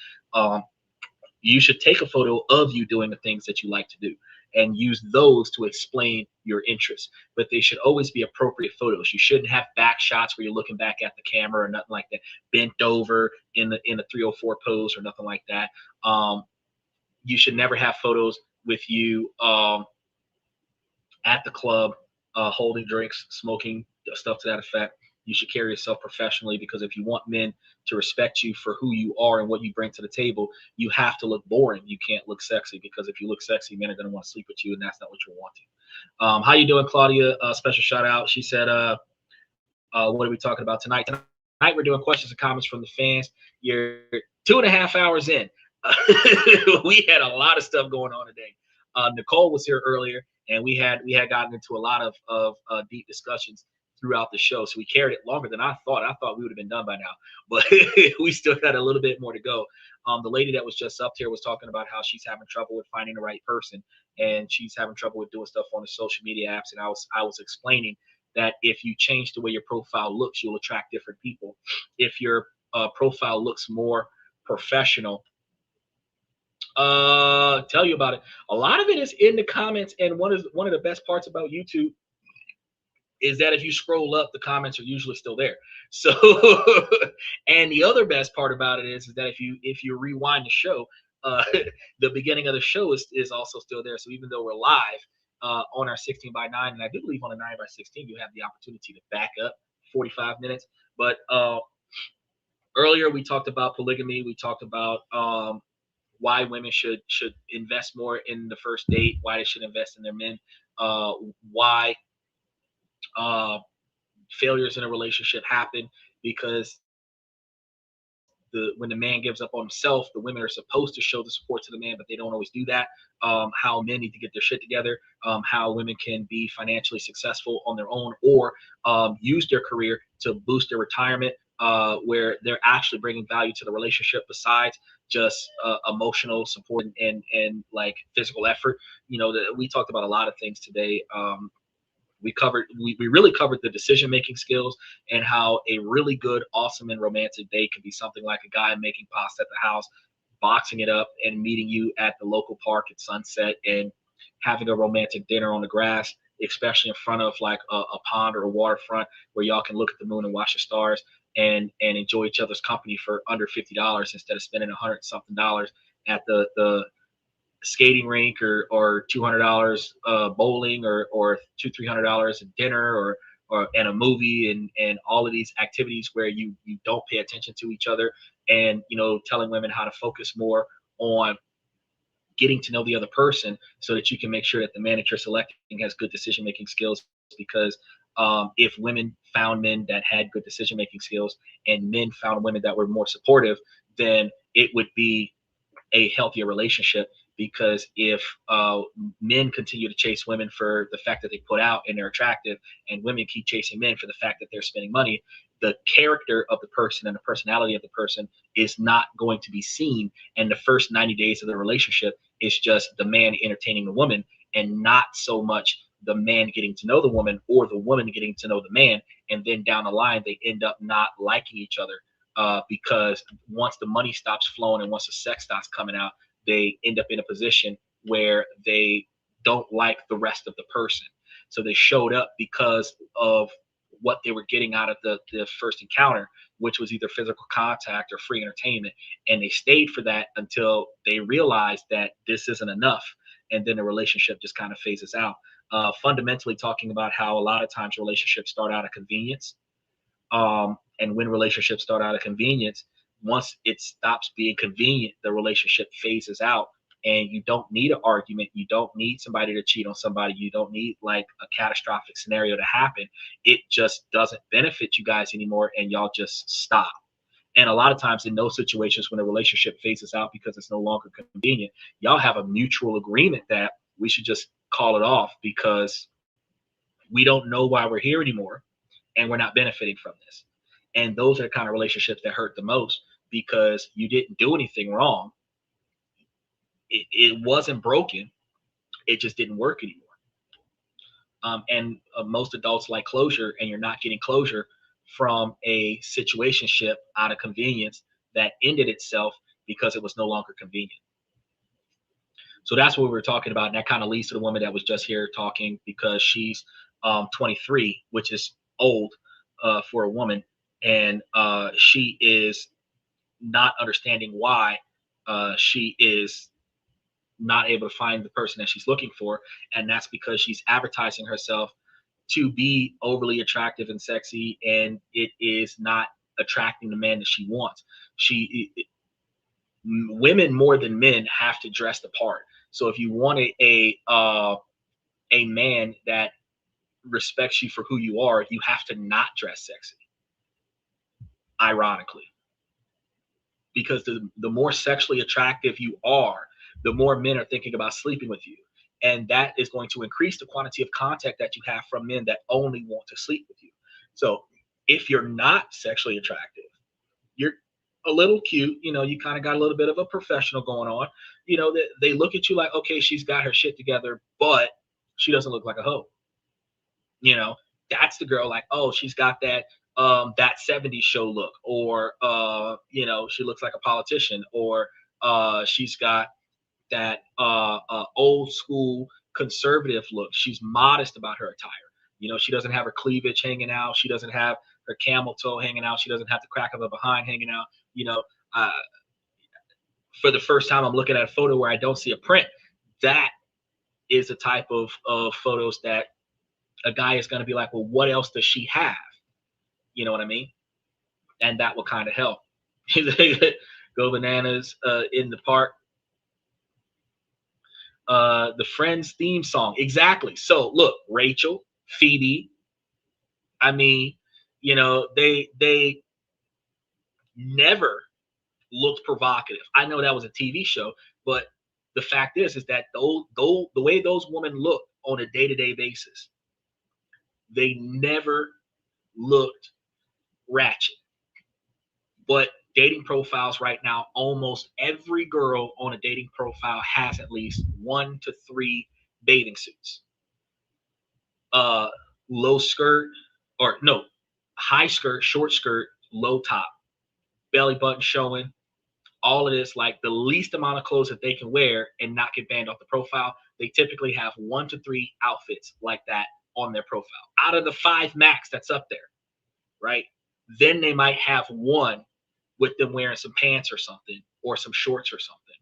B: You should take a photo of you doing the things that you like to do and use those to explain your interests. But they should always be appropriate photos. You shouldn't have back shots where you're looking back at the camera or nothing like that, bent over in the 304 pose or nothing like that. You should never have photos with you at the club, holding drinks, smoking, stuff to that effect. You should carry yourself professionally, because if you want men to respect you for who you are and what you bring to the table, you have to look boring. You can't look sexy, because if you look sexy, men are going to want to sleep with you, and that's not what you're wanting. How you doing, Claudia? Special shout out. She said, what are we talking about tonight? Tonight we're doing questions and comments from the fans. You're 2.5 hours in. We had a lot of stuff going on today. Nicole was here earlier, and we had gotten into a lot of deep discussions throughout the show. So we carried it longer than I thought. I thought we would have been done by now, but we still had a little bit more to go. The lady that was just up here was talking about how she's having trouble with finding the right person, and she's having trouble with doing stuff on the social media apps. And I was explaining that if you change the way your profile looks, you'll attract different people. If your profile looks more professional, tell you about it. A lot of it is in the comments, and one of the best parts about YouTube is that if you scroll up, the comments are usually still there. So, and the other best part about it is that if you rewind the show, the beginning of the show is also still there. So even though we're live on our 16:9, and I do believe on a 9:16, you have the opportunity to back up 45 minutes. But earlier we talked about polygamy. We talked about why women should invest more in the first date, why they should invest in their men, why failures in a relationship happen because when the man gives up on himself, the women are supposed to show the support to the man, but they don't always do that. How men need to get their shit together, how women can be financially successful on their own, or use their career to boost their retirement, where they're actually bringing value to the relationship besides just emotional support and like physical effort. We talked about a lot of things today. We really covered the decision making skills and how a really good, awesome, and romantic date can be something like a guy making pasta at the house, boxing it up, and meeting you at the local park at sunset and having a romantic dinner on the grass, especially in front of like a pond or a waterfront where y'all can look at the moon and watch the stars and enjoy each other's company for under $50 instead of spending $100 something at the skating rink or $200 bowling or $300 a dinner or and a movie and all of these activities where you don't pay attention to each other, and telling women how to focus more on getting to know the other person so that you can make sure that the man that you're selecting has good decision making skills. Because if women found men that had good decision making skills and men found women that were more supportive, then it would be a healthier relationship. Because if men continue to chase women for the fact that they put out and they're attractive, and women keep chasing men for the fact that they're spending money, the character of the person and the personality of the person is not going to be seen. And the first 90 days of the relationship is just the man entertaining the woman, and not so much the man getting to know the woman or the woman getting to know the man. And then down the line, they end up not liking each other, because once the money stops flowing and once the sex stops coming out, they end up in a position where they don't like the rest of the person. So they showed up because of what they were getting out of the first encounter, which was either physical contact or free entertainment. And they stayed for that until they realized that this isn't enough. And then the relationship just kind of phases out. Fundamentally talking about how a lot of times relationships start out of convenience. And when relationships start out of convenience, once it stops being convenient, the relationship phases out, and you don't need an argument. You don't need somebody to cheat on somebody. You don't need like a catastrophic scenario to happen. It just doesn't benefit you guys anymore, and y'all just stop. And a lot of times in those situations, when a relationship phases out because it's no longer convenient, y'all have a mutual agreement that we should just call it off because we don't know why we're here anymore, and we're not benefiting from this. And those are the kind of relationships that hurt the most, because you didn't do anything wrong. It wasn't broken. It just didn't work anymore. And most adults like closure, and you're not getting closure from a situationship out of convenience that ended itself because it was no longer convenient. So that's what we were talking about. And that kind of leads to the woman that was just here talking, because she's 23, which is old for a woman. And she is not understanding why she is not able to find the person that she's looking for. And that's because she's advertising herself to be overly attractive and sexy, and it is not attracting the man that she wants. Women more than men have to dress the part. So if you want a man that respects you for who you are, you have to not dress sexy. Ironically, because the more sexually attractive you are, the more men are thinking about sleeping with you. And that is going to increase the quantity of contact that you have from men that only want to sleep with you. So if you're not sexually attractive, you're a little cute, you kind of got a little bit of a professional going on, they look at you like, okay, she's got her shit together, but she doesn't look like a hoe. That's the girl, like, oh, she's got that 70s show look, or she looks like a politician, or she's got that old school conservative look. She's modest about her attire. She doesn't have her cleavage hanging out. She doesn't have her camel toe hanging out. She doesn't have the crack of her behind hanging out. For the first time, I'm looking at a photo where I don't see a print. That is the type of photos that a guy is going to be like, well, what else does she have? You know what I mean? And that will kind of help. Go bananas in the park. The Friends theme song. Exactly. So look, Rachel, Phoebe, I mean, they never looked provocative. I know that was a TV show, but the fact is that the way those women look on a day-to-day basis, they never looked ratchet. But dating profiles right now, almost every girl on a dating profile has at least 1 to 3 bathing suits. Low skirt, or no, high skirt, short skirt, low top, belly button showing, all of this, like the least amount of clothes that they can wear and not get banned off the profile. They typically have 1 to 3 outfits like that on their profile out of the 5 max that's up there, right? Then they might have one with them wearing some pants or something, or some shorts or something.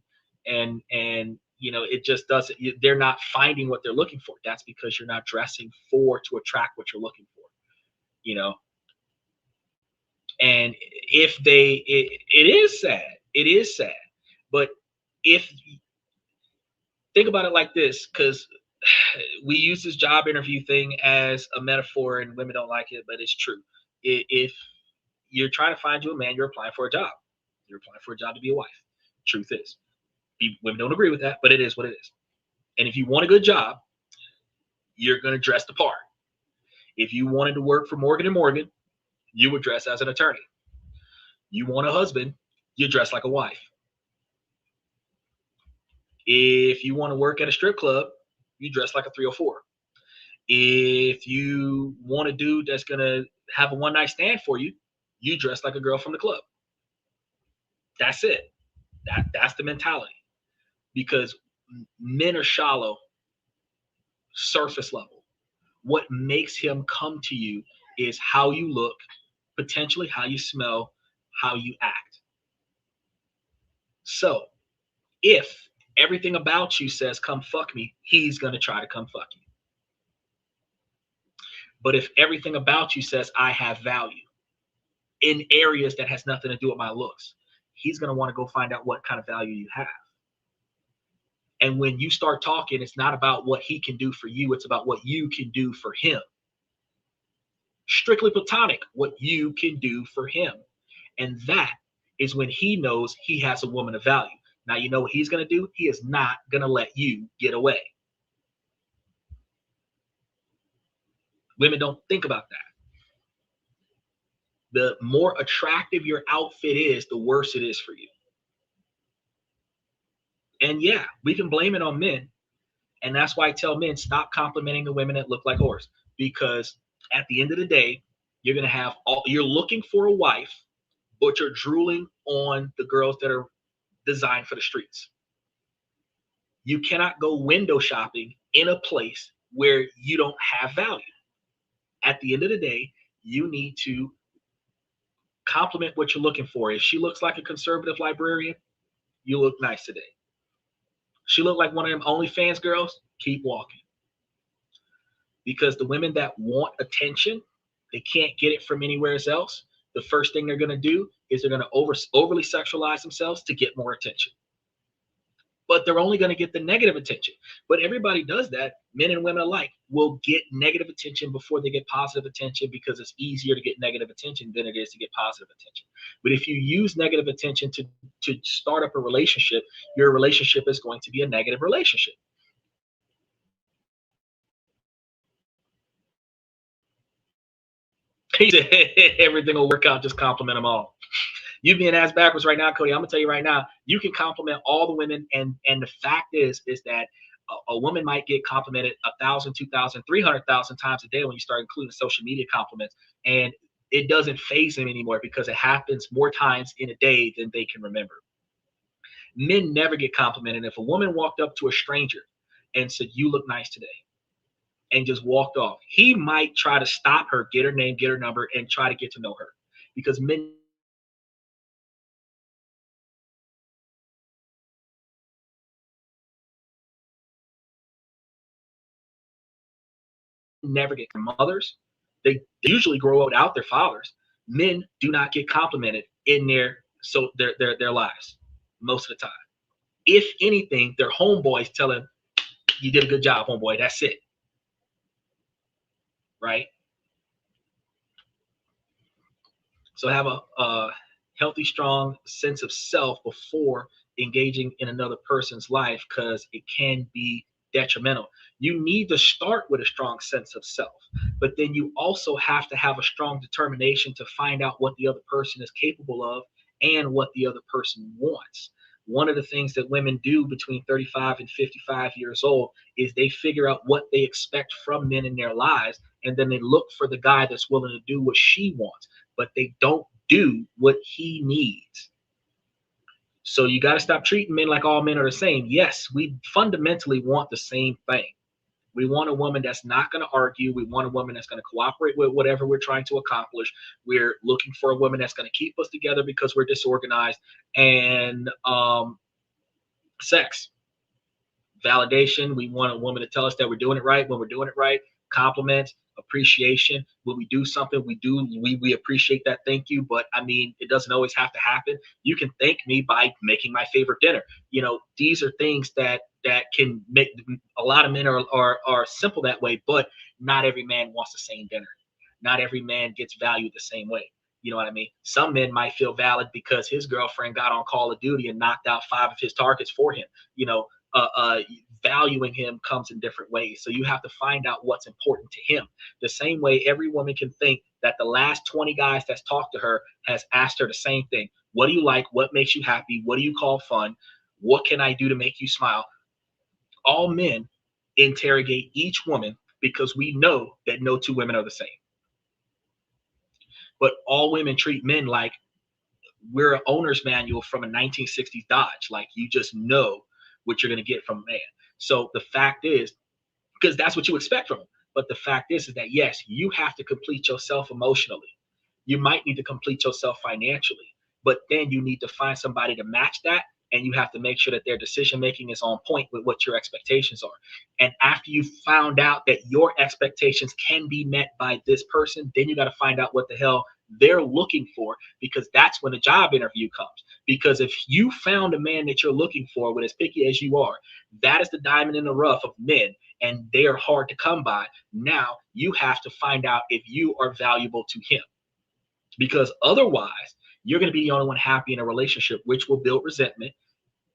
B: And it just doesn't, they're not finding what they're looking for. That's because you're not dressing to attract what you're looking for, and if it is sad. It is sad. But if think about it like this, because we use this job interview thing as a metaphor and women don't like it, but it's true. If you're trying to find you a man, you're applying for a job. You're applying for a job to be a wife. Truth is, women don't agree with that, but it is what it is. And if you want a good job, you're going to dress the part. If you wanted to work for Morgan & Morgan, you would dress as an attorney. You want a husband, you dress like a wife. If you want to work at a strip club, you dress like a 304. If you want a dude that's going to have a one-night stand for you, you dress like a girl from the club. That's it. That's the mentality. Because men are shallow, surface level. What makes him come to you is how you look, potentially how you smell, how you act. So if everything about you says come fuck me, he's going to try to come fuck you. But if everything about you says I have value in areas that has nothing to do with my looks, he's going to want to go find out what kind of value you have. And when you start talking, it's not about what he can do for you. It's about what you can do for him. Strictly platonic, what you can do for him. And that is when he knows he has a woman of value. Now, you know what he's going to do? He is not going to let you get away. Women don't think about that. The more attractive your outfit is, the worse it is for you. And yeah, we can blame it on men. And that's why I tell men, stop complimenting the women that look like whores. Because at the end of the day, you're going to have you're looking for a wife, but you're drooling on the girls that are designed for the streets. You cannot go window shopping in a place where you don't have value. At the end of the day, you need to compliment what you're looking for. If she looks like a conservative librarian, you look nice today. She looked like one of them OnlyFans girls, keep walking. Because the women that want attention, they can't get it from anywhere else. The first thing they're going to do is they're going to overly sexualize themselves to get more attention. But they're only going to get the negative attention. But everybody does that. Men and women alike will get negative attention before they get positive attention, because it's easier to get negative attention than it is to get positive attention. But if you use negative attention to start up a relationship, your relationship is going to be a negative relationship. He said, everything will work out, just compliment them all. You being ass backwards right now, Cody, I'm gonna tell you right now, you can compliment all the women, and the fact is that a woman might get complimented 1,000, 2,000, 300,000 times a day when you start including social media compliments, and it doesn't faze them anymore because it happens more times in a day than they can remember. Men never get complimented. If a woman walked up to a stranger and said, "You look nice today," and just walked off, he might try to stop her, get her name, get her number, and try to get to know her, because men never get mothers. They usually grow up without their fathers. Men do not get complimented in their lives most of the time. If anything, their homeboys tell them, "You did a good job, homeboy. That's it." Right? So have a healthy, strong sense of self before engaging in another person's life, because it can be detrimental. You need to start with a strong sense of self, but then you also have to have a strong determination to find out what the other person is capable of and what the other person wants. One of the things that women do between 35 and 55 years old is they figure out what they expect from men in their lives, and then they look for the guy that's willing to do what she wants, but they don't do what he needs. So you got to stop treating men like all men are the same. Yes, we fundamentally want the same thing. We want a woman that's not going to argue. We want a woman that's going to cooperate with whatever we're trying to accomplish. We're looking for a woman that's going to keep us together because we're disorganized. And sex, validation. We want a woman to tell us that we're doing it right when we're doing it right. Compliments, appreciation. When we do something, we appreciate that. Thank you. But I mean, it doesn't always have to happen. You can thank me by making my favorite dinner. These are things that can make a lot of men are simple that way, but not every man wants the same dinner. Not every man gets valued the same way. You know what I mean? Some men might feel valid because his girlfriend got on Call of Duty and knocked out 5 of his targets for him. Valuing him comes in different ways. So you have to find out what's important to him. The same way every woman can think that the last 20 guys that's talked to her has asked her the same thing. What do you like? What makes you happy? What do you call fun? What can I do to make you smile? All men interrogate each woman because we know that no two women are the same. But all women treat men like we're an owner's manual from a 1960s Dodge. Like you just know what you're going to get from a man. So the fact is, because that's what you expect from them. But the fact is that, yes, you have to complete yourself emotionally. You might need to complete yourself financially, but then you need to find somebody to match that. And you have to make sure that their decision making is on point with what your expectations are. And after you found out that your expectations can be met by this person, then you got to find out what the hell they're looking for, because that's when the job interview comes. Because if you found a man that you're looking for, with as picky as you are, that is the diamond in the rough of men, and they are hard to come by. Now you have to find out if you are valuable to him, because otherwise you're going to be the only one happy in a relationship, which will build resentment.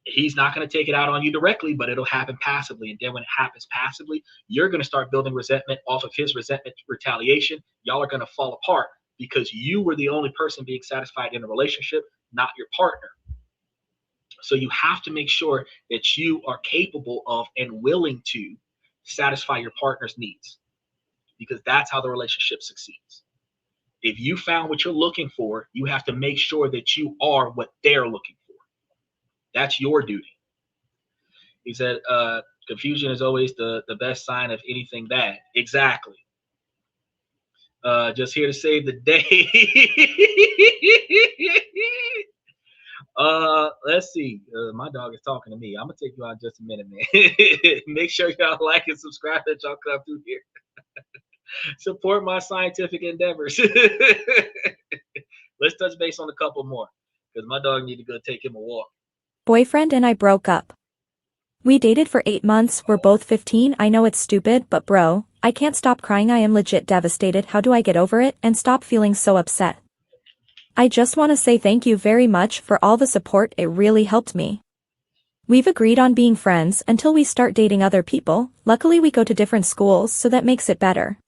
B: He's not going to take it out on you directly, but it'll happen passively. And then when it happens passively, you're going to start building resentment off of his resentment, retaliation. Y'all are going to fall apart because you were the only person being satisfied in a relationship, not your partner. So you have to make sure that you are capable of and willing to satisfy your partner's needs, because that's how the relationship succeeds. If you found what you're looking for, you have to make sure that you are what they're looking for. That's your duty. He said, confusion is always the best sign of anything bad. Exactly. Just here to save the day. Let's see. My dog is talking to me. I'm gonna take you out in just a minute, man. Make sure y'all like and subscribe that y'all come through here. Support my scientific endeavors. Let's touch base on a couple more, because my dog need to go take him a walk.
J: Boyfriend and I broke up. We dated for 8 months, we're both 15, I know it's stupid, but bro, I can't stop crying, I am legit devastated, how do I get over it and stop feeling so upset? I just want to say thank you very much for all the support, it really helped me. We've agreed on being friends until we start dating other people, luckily we go to different schools so that makes it better.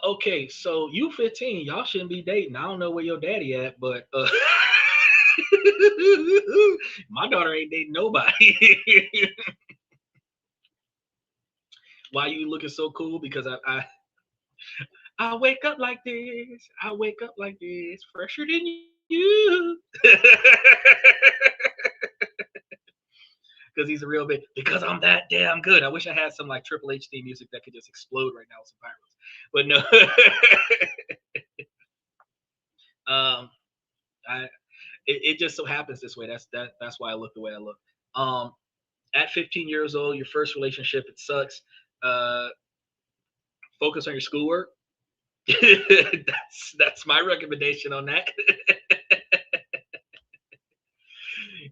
B: Okay, so you 15, y'all shouldn't be dating. I don't know where your daddy at, but my daughter ain't dating nobody. Why you looking so cool? Because I wake up like this. I wake up like this, fresher than you. Because he's a real big. Because I'm that damn good. I wish I had some like Triple H theme music that could just explode right now with some pyros. But no. It just so happens this way. That's why I look the way I look. At 15 years old, your first relationship, it sucks. Focus on your schoolwork. That's my recommendation on that.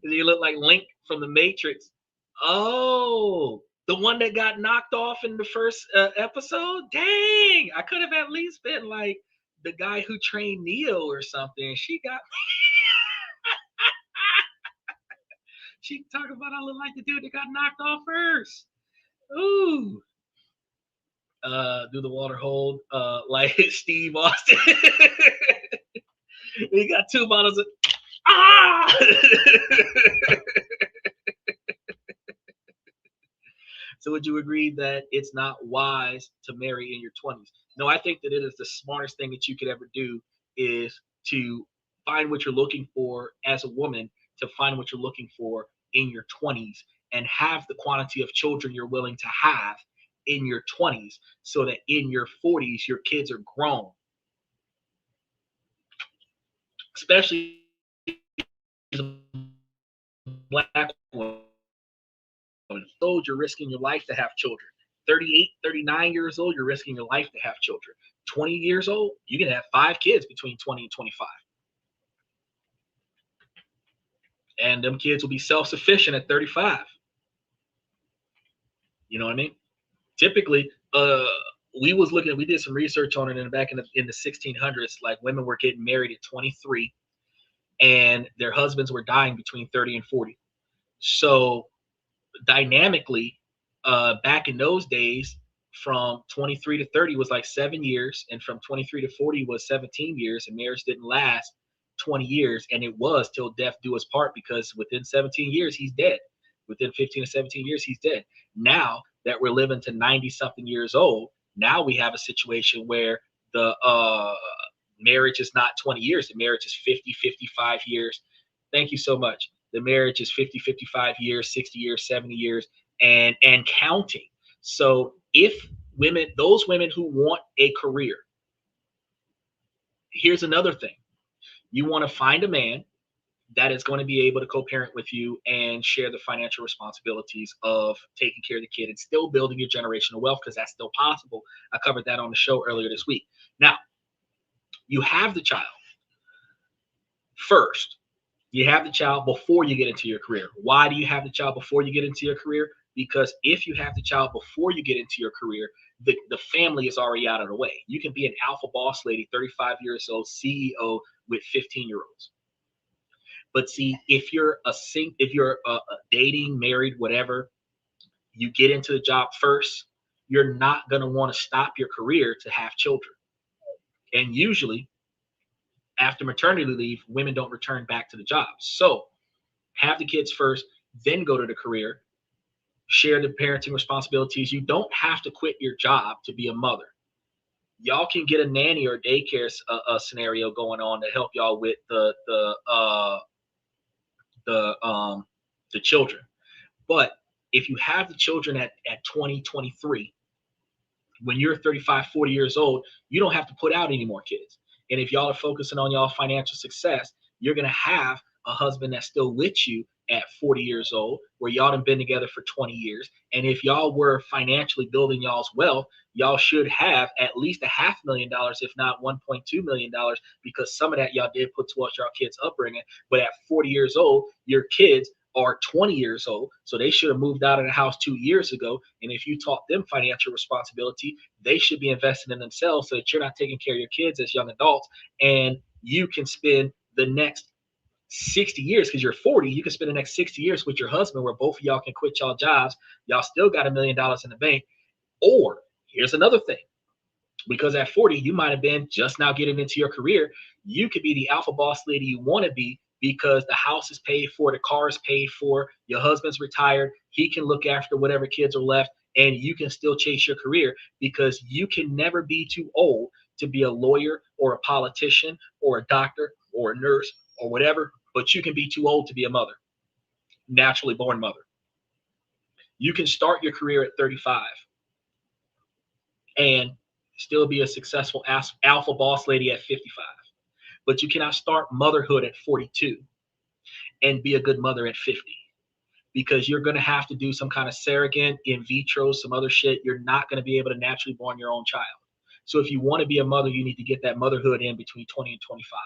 B: You look like Link from the Matrix. Oh, the one that got knocked off in the first episode? Dang, I could have at least been like the guy who trained Neo or something. She got she talking about I look like the dude that got knocked off first. Ooh. Do the water hold like Steve Austin. We got 2 bottles of So would you agree that it's not wise to marry in your 20s? No, I think that it is the smartest thing that you could ever do is to find what you're looking for as a woman, to find what you're looking for in your 20s and have the quantity of children you're willing to have in your 20s so that in your 40s your kids are grown. Especially black women. Old, you're risking your life to have children. 38, 39 years old, you're risking your life to have children. 20 years old, you can have 5 kids between 20 and 25. And them kids will be self-sufficient at 35. You know what I mean? Typically, we did some research on it back in the 1600s, like women were getting married at 23 and their husbands were dying between 30 and 40. So dynamically, back in those days, from 23 to 30 was like 7 years, and from 23 to 40 was 17 years, and marriage didn't last 20 years, and it was till death do us part, because within 17 years he's dead. Within 15 to 17 years he's dead. Now that we're living to 90 something years old, now we have a situation where the marriage is not 20 years, the marriage is 50, 55 years. Thank you so much. The marriage is 50, 55 years, 60 years, 70 years, and counting. So if women, those women who want a career, here's another thing. You want to find a man that is going to be able to co-parent with you and share the financial responsibilities of taking care of the kid and still building your generational wealth, because that's still possible. I covered that on the show earlier this week. Now, you have the child first. You have the child before you get into your career. Why do you have the child before you get into your career? Because if you have the child before you get into your career, the family is already out of the way. You can be an alpha boss lady, 35 years old, CEO with 15-year-olds. But see, if you're dating, married, whatever, you get into the job first, you're not going to want to stop your career to have children. And usually, after maternity leave, women don't return back to the job. So have the kids first, then go to the career, share the parenting responsibilities. You don't have to quit your job to be a mother. Y'all can get a nanny or daycare scenario going on to help y'all with the children. But if you have the children at 20, 23, when you're 35, 40 years old, you don't have to put out any more kids. And if y'all are focusing on y'all financial success, you're going to have a husband that's still with you at 40 years old, where y'all have been together for 20 years. And if y'all were financially building y'all's wealth, y'all should have at least $500,000, if not $1.2 million, because some of that y'all did put towards y'all kids' upbringing. But at 40 years old, your kids are 20 years old, so they should have moved out of the house 2 years ago. And if you taught them financial responsibility, they should be investing in themselves so that you're not taking care of your kids as young adults, and you can spend the next 60 years, because you're 40, you can spend the next 60 years with your husband, where both of y'all can quit y'all jobs. Y'all still got $1 million in the bank. Or here's another thing, because at 40, you might have been just now getting into your career. You could be the alpha boss lady you want to be, because the house is paid for, the car is paid for, your husband's retired, he can look after whatever kids are left, and you can still chase your career, because you can never be too old to be a lawyer or a politician or a doctor or a nurse or whatever, but you can be too old to be a mother, naturally born mother. You can start your career at 35 and still be a successful alpha boss lady at 55. But you cannot start motherhood at 42 and be a good mother at 50, because you're going to have to do some kind of surrogate, in vitro, some other shit. You're not going to be able to naturally born your own child. So if you want to be a mother, you need to get that motherhood in between 20 and 25,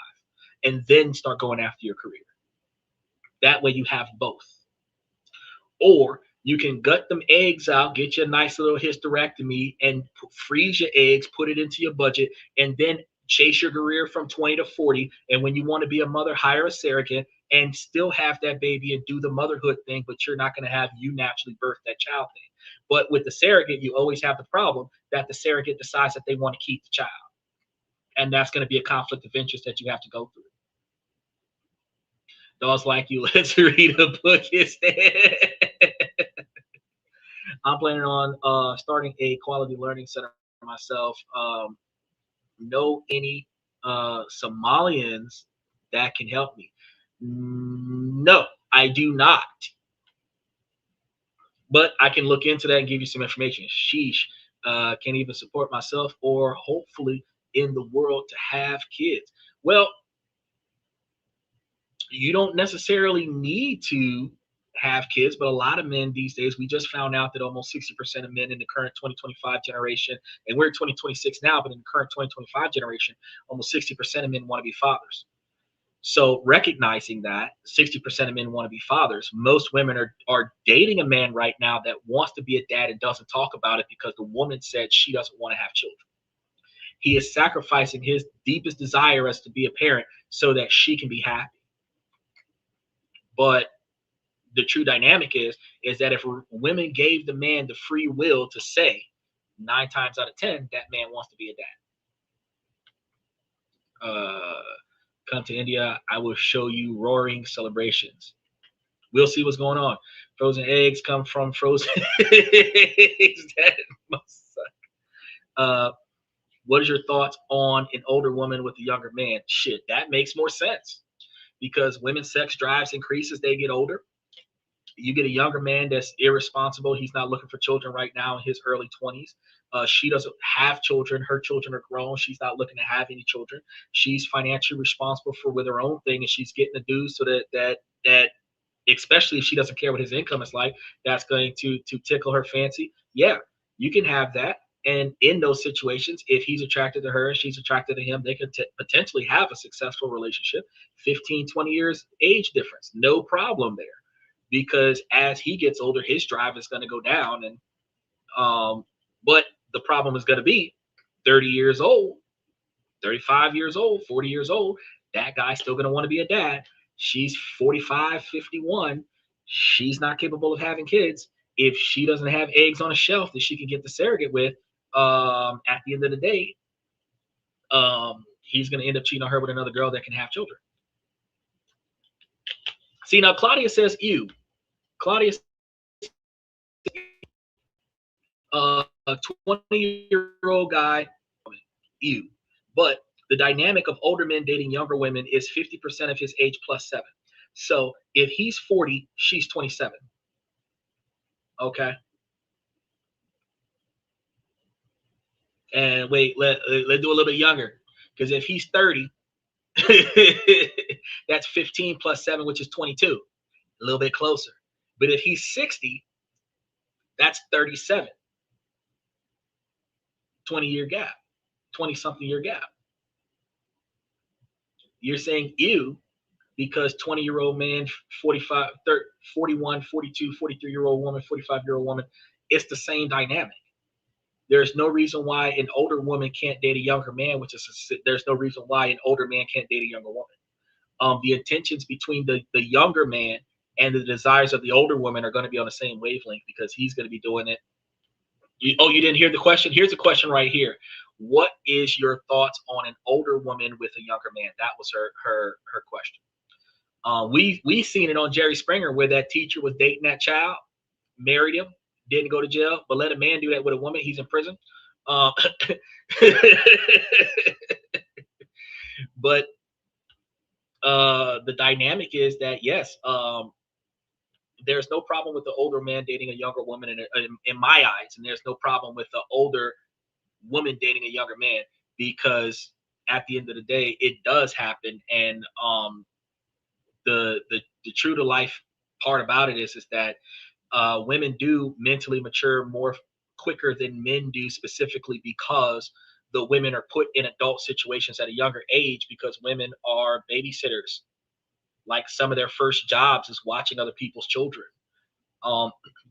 B: and then start going after your career. That way you have both. Or you can gut them eggs out, get you a nice little hysterectomy, and freeze your eggs, put it into your budget, and then chase your career from 20 to 40. And when you want to be a mother, hire a surrogate and still have that baby and do the motherhood thing, but you're not going to have you naturally birth that child thing. But with the surrogate, you always have the problem that the surrogate decides that they want to keep the child. And that's going to be a conflict of interest that you have to go through. Dogs like you, let's read a book instead. I'm planning on starting a quality learning center for myself. Know any Somalians that can help me? No, I do not. But I can look into that and give you some information. Sheesh, can't even support myself or hopefully in the world to have kids. Well, you don't necessarily need to have kids, but a lot of men these days, we just found out that almost 60% of men in the current 2025 generation, and we're 2026 now, but in the current 2025 generation, almost 60% of men want to be fathers. So recognizing that 60% of men want to be fathers, most women are dating a man right now that wants to be a dad and doesn't talk about it because the woman said she doesn't want to have children. He is sacrificing his deepest desire as to be a parent so that she can be happy. But the true dynamic is that if women gave the man the free will to say, 9 times out of 10, that man wants to be a dad. Come to India, I will show you roaring celebrations. We'll see what's going on. Frozen eggs come from frozen eggs. That must suck. What is your thoughts on an older woman with a younger man? Shit, that makes more sense because women's sex drives increase as they get older. You get a younger man that's irresponsible. He's not looking for children right now in his early 20s. She doesn't have children. Her children are grown. She's not looking to have any children. She's financially responsible for with her own thing, and she's getting the dues so that especially if she doesn't care what his income is like, that's going to tickle her fancy. Yeah, you can have that. And in those situations, if he's attracted to her and she's attracted to him, they could potentially have a successful relationship. 15, 20 years age difference, no problem there. Because as he gets older, his drive is going to go down. And but the problem is going to be 30 years old, 35 years old, 40 years old. That guy's still going to want to be a dad. She's 45, 51. She's not capable of having kids. If she doesn't have eggs on a shelf that she can get the surrogate with, at the end of the day, he's going to end up cheating on her with another girl that can have children. See, now Claudia says, ew. Claudia, a 20-year-old guy, ew. But the dynamic of older men dating younger women is 50% of his age plus 7. So if he's 40, she's 27. Okay. And wait, let's do a little bit younger. Because if he's 30, that's 15 plus 7, which is 22. A little bit closer. But if he's 60, that's 37. 20-year gap, 20-something year gap. You're saying ew because 20-year-old man, 45, 30, 41, 42, 43-year-old woman, 45-year-old woman, it's the same dynamic. There's no reason why an older woman can't date a younger man, there's no reason why an older man can't date a younger woman. The intentions between the younger man and the desires of the older woman are going to be on the same wavelength because he's going to be doing it. You didn't hear the question? Here's a question right here. What is your thoughts on an older woman with a younger man? That was her question. We seen it on Jerry Springer where that teacher was dating that child, married him, didn't go to jail, but let a man do that with a woman, he's in prison. But the dynamic is that yes, there's no problem with the older man dating a younger woman in my eyes, and there's no problem with the older woman dating a younger man because at the end of the day, it does happen. And the true to life part about it is that women do mentally mature more quicker than men do, specifically because the women are put in adult situations at a younger age because women are babysitters. Like some of their first jobs is watching other people's children.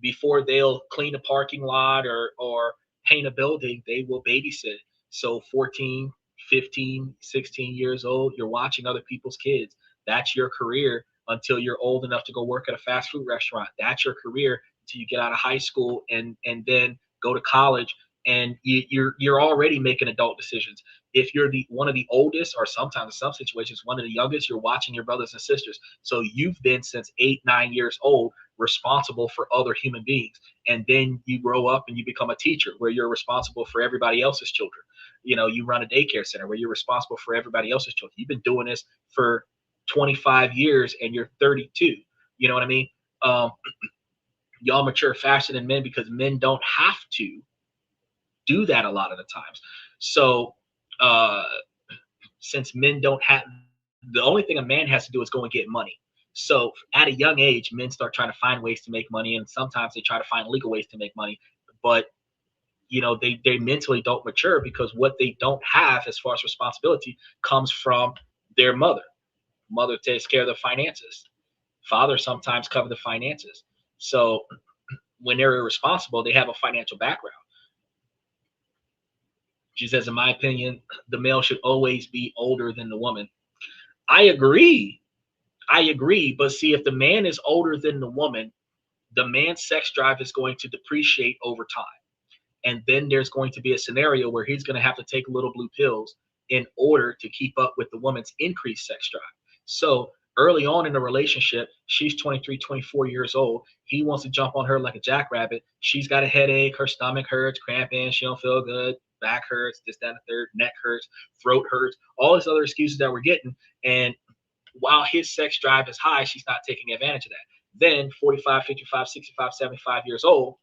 B: Before they'll clean a parking lot or paint a building, they will babysit. So 14, 15, 16 years old, you're watching other people's kids. That's your career until you're old enough to go work at a fast food restaurant. That's your career until you get out of high school and then go to college, and you're already making adult decisions. If you're the one of the oldest, or sometimes in some situations one of the youngest, you're watching your brothers and sisters. So you've been since 8, 9 years old responsible for other human beings, and then you grow up and you become a teacher where you're responsible for everybody else's children. You run a daycare center where you're responsible for everybody else's children. You've been doing this for 25 years and you're 32. You know what I mean? Y'all mature faster than men because men don't have to do that a lot of the times. So since men don't have, the only thing a man has to do is go and get money. So at a young age, men start trying to find ways to make money, and sometimes they try to find legal ways to make money. But they mentally don't mature because what they don't have as far as responsibility comes from their mother. Mother takes care of the finances. Father sometimes cover the finances. So when they're irresponsible, they have a financial background. She says, in my opinion, the male should always be older than the woman. I agree. But see, if the man is older than the woman, the man's sex drive is going to depreciate over time. And then there's going to be a scenario where he's going to have to take little blue pills in order to keep up with the woman's increased sex drive. So early on in the relationship, she's 23, 24 years old. He wants to jump on her like a jackrabbit. She's got a headache. Her stomach hurts, cramping. She don't feel good. Back hurts, this, that, and the third. Neck hurts, throat hurts. All these other excuses that we're getting. And while his sex drive is high, she's not taking advantage of that. Then 45, 55, 65, 75 years old,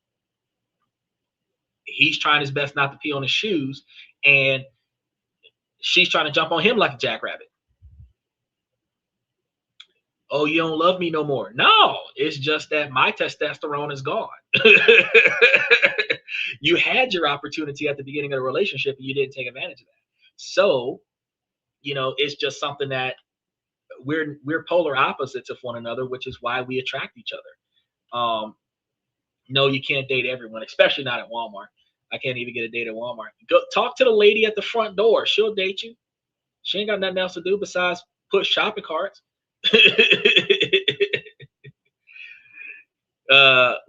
B: he's trying his best not to pee on his shoes, and she's trying to jump on him like a jackrabbit. Oh, you don't love me no more. No, it's just that my testosterone is gone. You had your opportunity at the beginning of the relationship and you didn't take advantage of that. So, it's just something that we're polar opposites of one another, which is why we attract each other. No, you can't date everyone, especially not at Walmart. I can't even get a date at Walmart. Go talk to the lady at the front door. She'll date you. She ain't got nothing else to do besides push shopping carts.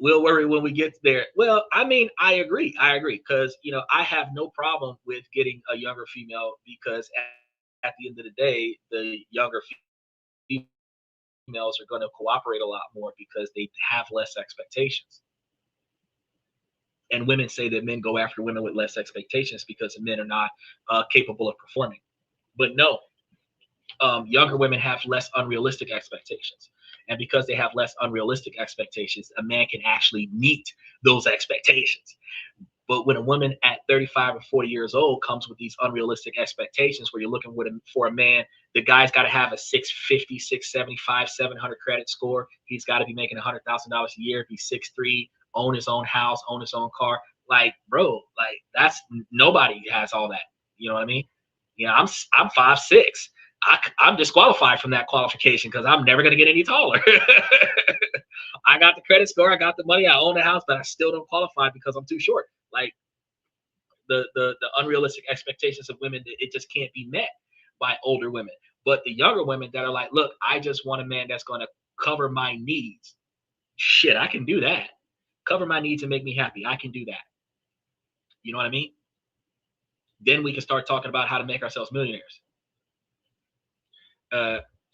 B: We'll worry when we get there. Well, I mean, I agree because I have no problem with getting a younger female, because at the end of the day, the younger females are going to cooperate a lot more because they have less expectations. And women say that men go after women with less expectations because men are not capable of performing. But no, younger women have less unrealistic expectations. And because they have less unrealistic expectations, a man can actually meet those expectations. But when a woman at 35 or 40 years old comes with these unrealistic expectations, where you're looking for a man, the guy's got to have a 650, 675, 700 credit score. He's got to be making $100,000 a year, be 6'3", own his own house, own his own car. Like, bro, like that's, nobody has all that. You know what I mean? I'm 5'6". I'm disqualified from that qualification because I'm never going to get any taller. I got the credit score, I got the money, I own the house, but I still don't qualify because I'm too short. Like the unrealistic expectations of women, it just can't be met by older women. But the younger women that are like, look, I just want a man that's going to cover my needs. Shit, I can do that. Cover my needs and make me happy. I can do that. You know what I mean? Then we can start talking about how to make ourselves millionaires.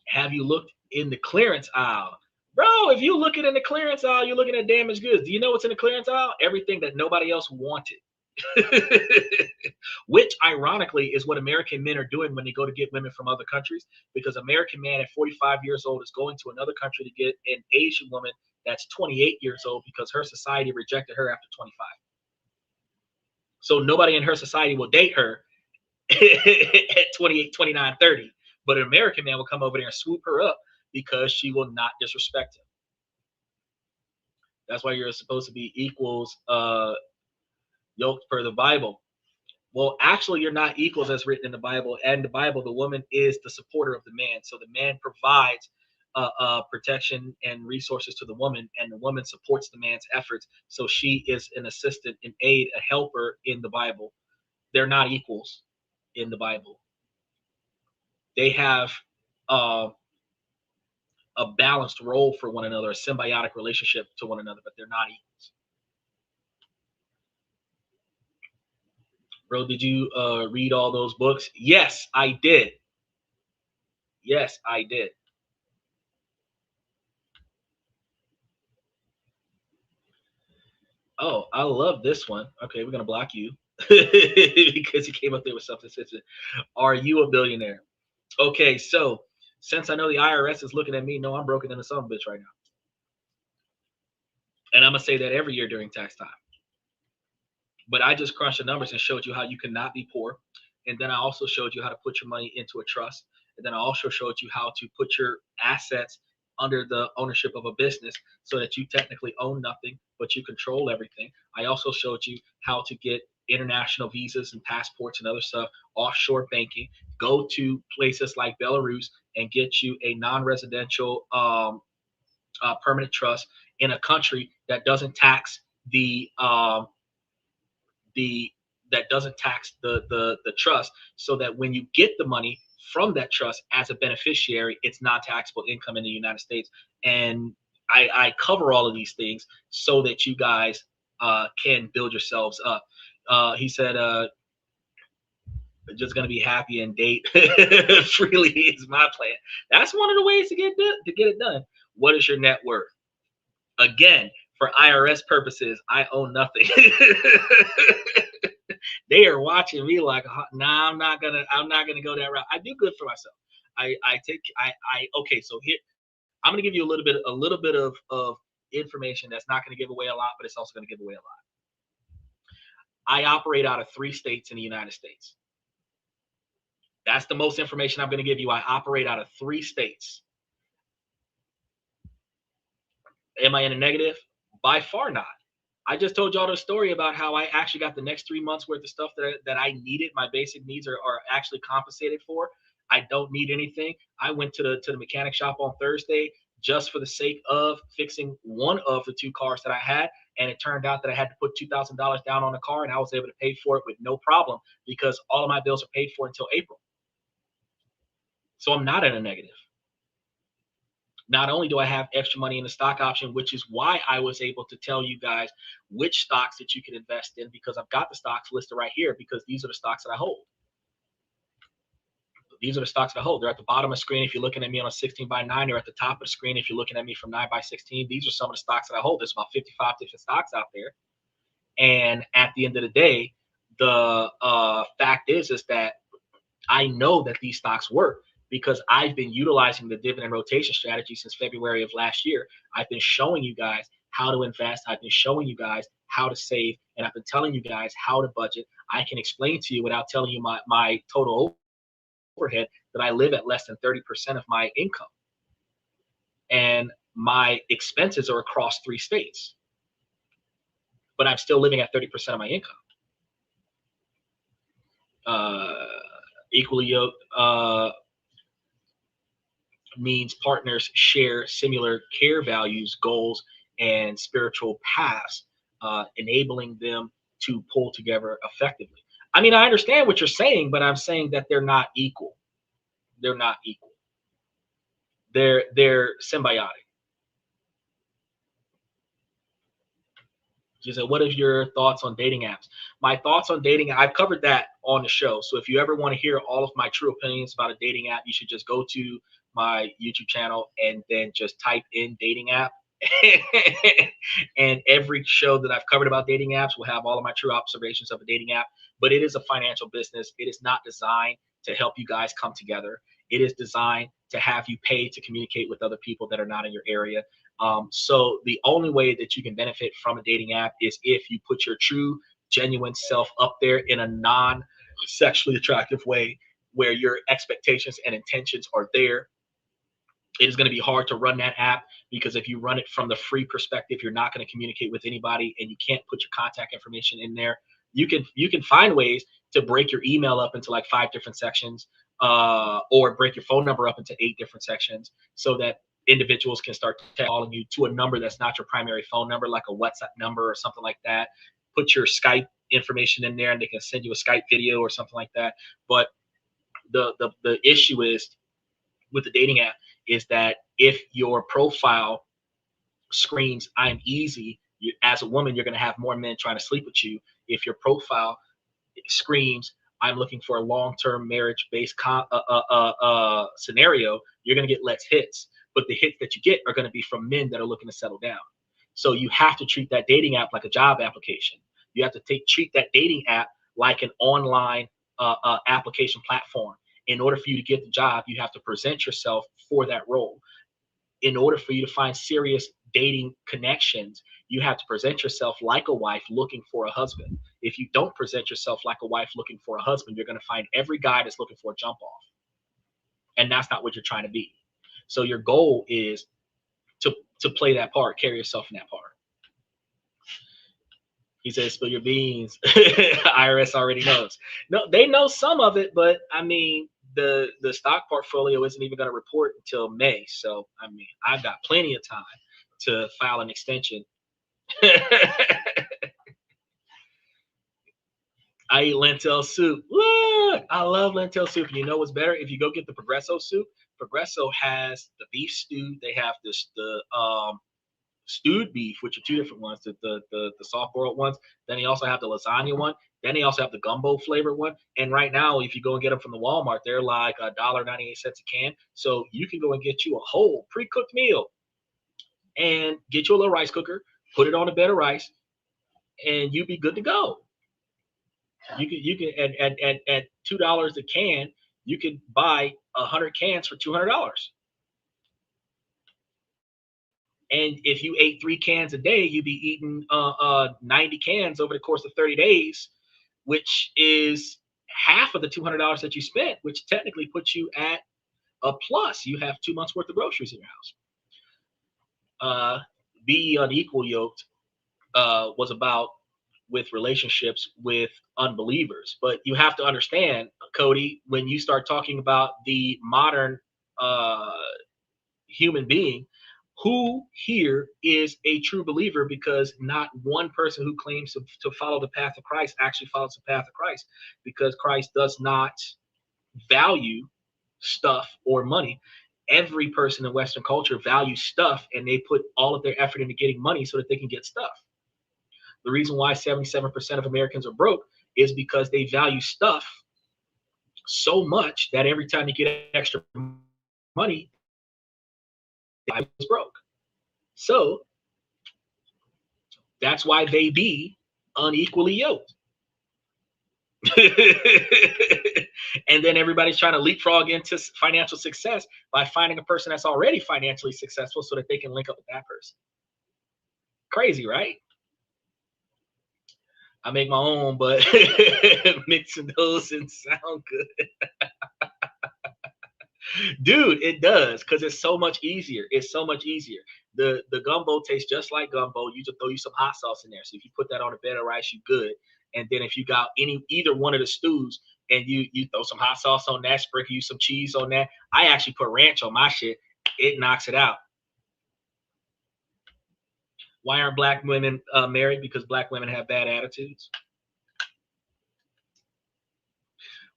B: Have you looked in the clearance aisle? Bro, if you're looking in the clearance aisle, you're looking at damaged goods. Do you know what's in the clearance aisle? Everything that nobody else wanted. Which, ironically, is what American men are doing when they go to get women from other countries. Because American man at 45 years old is going to another country to get an Asian woman that's 28 years old because her society rejected her after 25. So nobody in her society will date her at 28, 29, 30. But an American man will come over there and swoop her up because she will not disrespect him. That's why you're supposed to be equals yoked per the Bible. Well, actually, you're not equals as written in the Bible. And in the Bible, the woman is the supporter of the man. So the man provides protection and resources to the woman, and the woman supports the man's efforts. So she is an assistant, an aid, a helper in the Bible. They're not equals in the Bible. they have uh, a balanced role for one another, a symbiotic relationship to one another, but they're not equals. Bro, did you read all those books? Yes, I did. Yes, I did. Oh, I love this one. Okay, we're gonna block you because you came up there with something sensitive. Are you a billionaire? Okay, so since I know the IRS is looking at me, no, I'm broken in the son of a bitch right now. And I'm gonna say that every year during tax time. But I just crunched the numbers and showed you how you cannot be poor. And then I also showed you how to put your money into a trust. And then I also showed you how to put your assets under the ownership of a business so that you technically own nothing, but you control everything. I also showed you how to get international visas and passports and other stuff, offshore banking, go to places like Belarus and get you a non-residential permanent trust in a country that doesn't tax the that doesn't tax the trust, so that when you get the money from that trust as a beneficiary, it's non-taxable income in the United States. And I cover all of these things so that you guys can build yourselves up. He said, just gonna be happy and date freely is my plan. That's one of the ways to get it done. What is your net worth? Again, for IRS purposes, I own nothing. They are watching me like, nah, I'm not gonna go that route. I do good for myself. I okay, so here I'm gonna give you a little bit of information that's not gonna give away a lot, but it's also gonna give away a lot. I operate out of 3 states in the United States. That's the most information I'm gonna give you. I operate out of 3 states. Am I in a negative? By far not. I just told y'all the story about how I actually got the next 3 months worth of stuff that I needed. My basic needs are actually compensated for. I don't need anything. I went to the mechanic shop on Thursday just for the sake of fixing one of the 2 cars that I had. And it turned out that I had to put $2,000 down on the car, and I was able to pay for it with no problem because all of my bills are paid for until April. So I'm not in a negative. Not only do I have extra money in the stock option, which is why I was able to tell you guys which stocks that you can invest in, because I've got the stocks listed right here, because these are the stocks that I hold. These are the stocks that I hold. They're at the bottom of the screen if you're looking at me on a 16:9. They're at the top of the screen if you're looking at me from 9:16. These are some of the stocks that I hold. There's about 55 different stocks out there. And at the end of the day, the fact is that I know that these stocks work, because I've been utilizing the dividend rotation strategy since February of last year. I've been showing you guys how to invest. I've been showing you guys how to save, and I've been telling you guys how to budget. I can explain to you without telling you my total overhead that I live at less than 30% of my income. And my expenses are across 3 states, but I'm still living at 30% of my income. Equally yoked means partners share similar care values, goals, and spiritual paths, enabling them to pull together effectively. I mean, I understand what you're saying, but I'm saying that they're not equal. They're not equal. They're symbiotic. She said, what is your thoughts on dating apps? My thoughts on dating, I've covered that on the show. So if you ever want to hear all of my true opinions about a dating app, you should just go to my YouTube channel and then just type in dating app. And every show that I've covered about dating apps will have all of my true observations of a dating app. But it is a financial business. It is not designed to help you guys come together. It is designed to have you pay to communicate with other people that are not in your area. So the only way that you can benefit from a dating app is if you put your true, genuine self up there in a non-sexually attractive way, where your expectations and intentions are there. It is going to be hard to run that app, because if you run it from the free perspective, you're not going to communicate with anybody, and you can't put your contact information in there. You can find ways to break your email up into like 5 different sections, or break your phone number up into 8 different sections, so that individuals can start calling you to a number that's not your primary phone number, like a WhatsApp number or something like that. Put your Skype information in there, and they can send you a Skype video or something like that. But The issue is with the dating app is that if your profile screams "I'm easy," as a woman, you're going to have more men trying to sleep with you. If your profile screams "I'm looking for a long-term marriage-based scenario," you're going to get less hits. But the hits that you get are going to be from men that are looking to settle down. So you have to treat that dating app like a job application. You have to treat that dating app like an online application platform. In order for you to get the job, you have to present yourself for that role. In order for you to find serious dating connections, you have to present yourself like a wife looking for a husband. If you don't present yourself like a wife looking for a husband, you're going to find every guy that's looking for a jump off. And that's not what you're trying to be. So your goal is to play that part, carry yourself in that part. He says, spill your beans. IRS already knows. No, they know some of it, but I mean, the stock portfolio isn't even going to report until May. So, I mean, I've got plenty of time to file an extension. I eat lentil soup. What? I love lentil soup. And you know what's better? If you go get the Progresso soup, Progresso has the beef stew. They have the stewed beef, which are two different ones, the soft boiled ones. Then they also have the lasagna one. Then they also have the gumbo flavor one. And right now, if you go and get them from the Walmart, they're like $1.98 a can. So you can go and get you a whole pre-cooked meal and get you a little rice cooker, put it on a bed of rice, and you be good to go. You can at $2 a can, you could buy 100 cans for $200. And if you ate 3 cans a day, you'd be eating 90 cans over the course of 30 days, which is half of the $200 that you spent, which technically puts you at a plus. You have 2 months worth of groceries in your house. Be Unequal Yoked was about with relationships with unbelievers. But you have to understand, Cody, when you start talking about the modern human being, who here is a true believer? Because not one person who claims to follow the path of Christ actually follows the path of Christ, because Christ does not value stuff or money. Every person in Western culture values stuff, and they put all of their effort into getting money so that they can get stuff. The reason why 77% of Americans are broke is because they value stuff so much that every time you get extra money, they is broke. So that's why they be unequally yoked. And then everybody's trying to leapfrog into financial success by finding a person that's already financially successful so that they can link up with that person. Crazy, right? I make my own, but mixing those and sound good. Dude, it does, because it's so much easier. It's so much easier. The gumbo tastes just like gumbo. You just throw you some hot sauce in there. So if you put that on a bed of rice, you good. And then if you got either one of the stews and you throw some hot sauce on that, sprinkle you some cheese on that. I actually put ranch on my shit. It knocks it out. Why aren't black women married? Because black women have bad attitudes.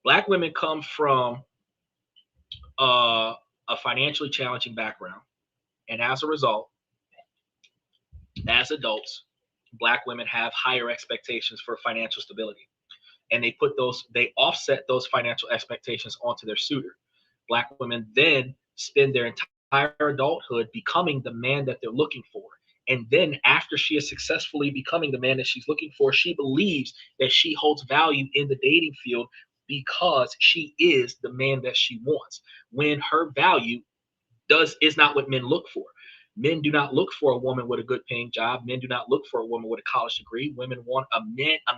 B: Black women come from a financially challenging background, and as a result, as adults, black women have higher expectations for financial stability, and they offset those financial expectations onto their suitor. Black women then spend their entire adulthood becoming the man that they're looking for. And then after she is successfully becoming the man that she's looking for, she believes that she holds value in the dating field because she is the man that she wants, when her value is not what men look for. Men do not look for a woman with a good paying job. Men do not look for a woman with a college degree. Women want a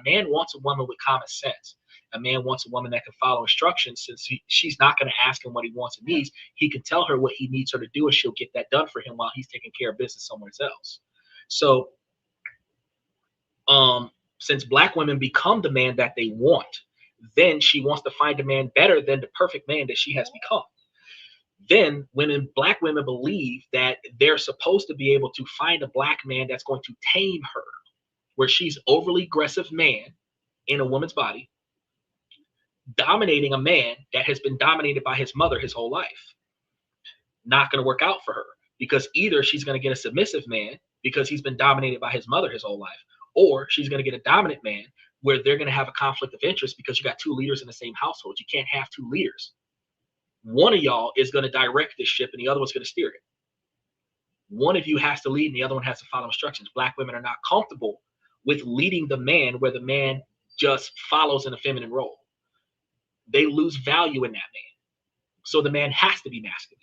B: man wants a woman with common sense. A man wants a woman that can follow instructions, since she's not going to ask him what he wants and needs. He can tell her what he needs her to do, and she'll get that done for him while he's taking care of business somewhere else. So since black women become the man that they want, then she wants to find a man better than the perfect man that she has become. Then black women believe that they're supposed to be able to find a black man that's going to tame her, where she's overly aggressive man in a woman's body. dominating a man that has been dominated by his mother his whole life. Not going to work out for her, because either she's going to get a submissive man because he's been dominated by his mother his whole life, or she's going to get a dominant man where they're going to have a conflict of interest because you got two leaders in the same household. You can't have two leaders. One of y'all is going to direct this ship and the other one's going to steer it. One of you has to lead and the other one has to follow instructions. Black women are not comfortable with leading the man where the man just follows in a feminine role. They lose value in that man. So the man has to be masculine,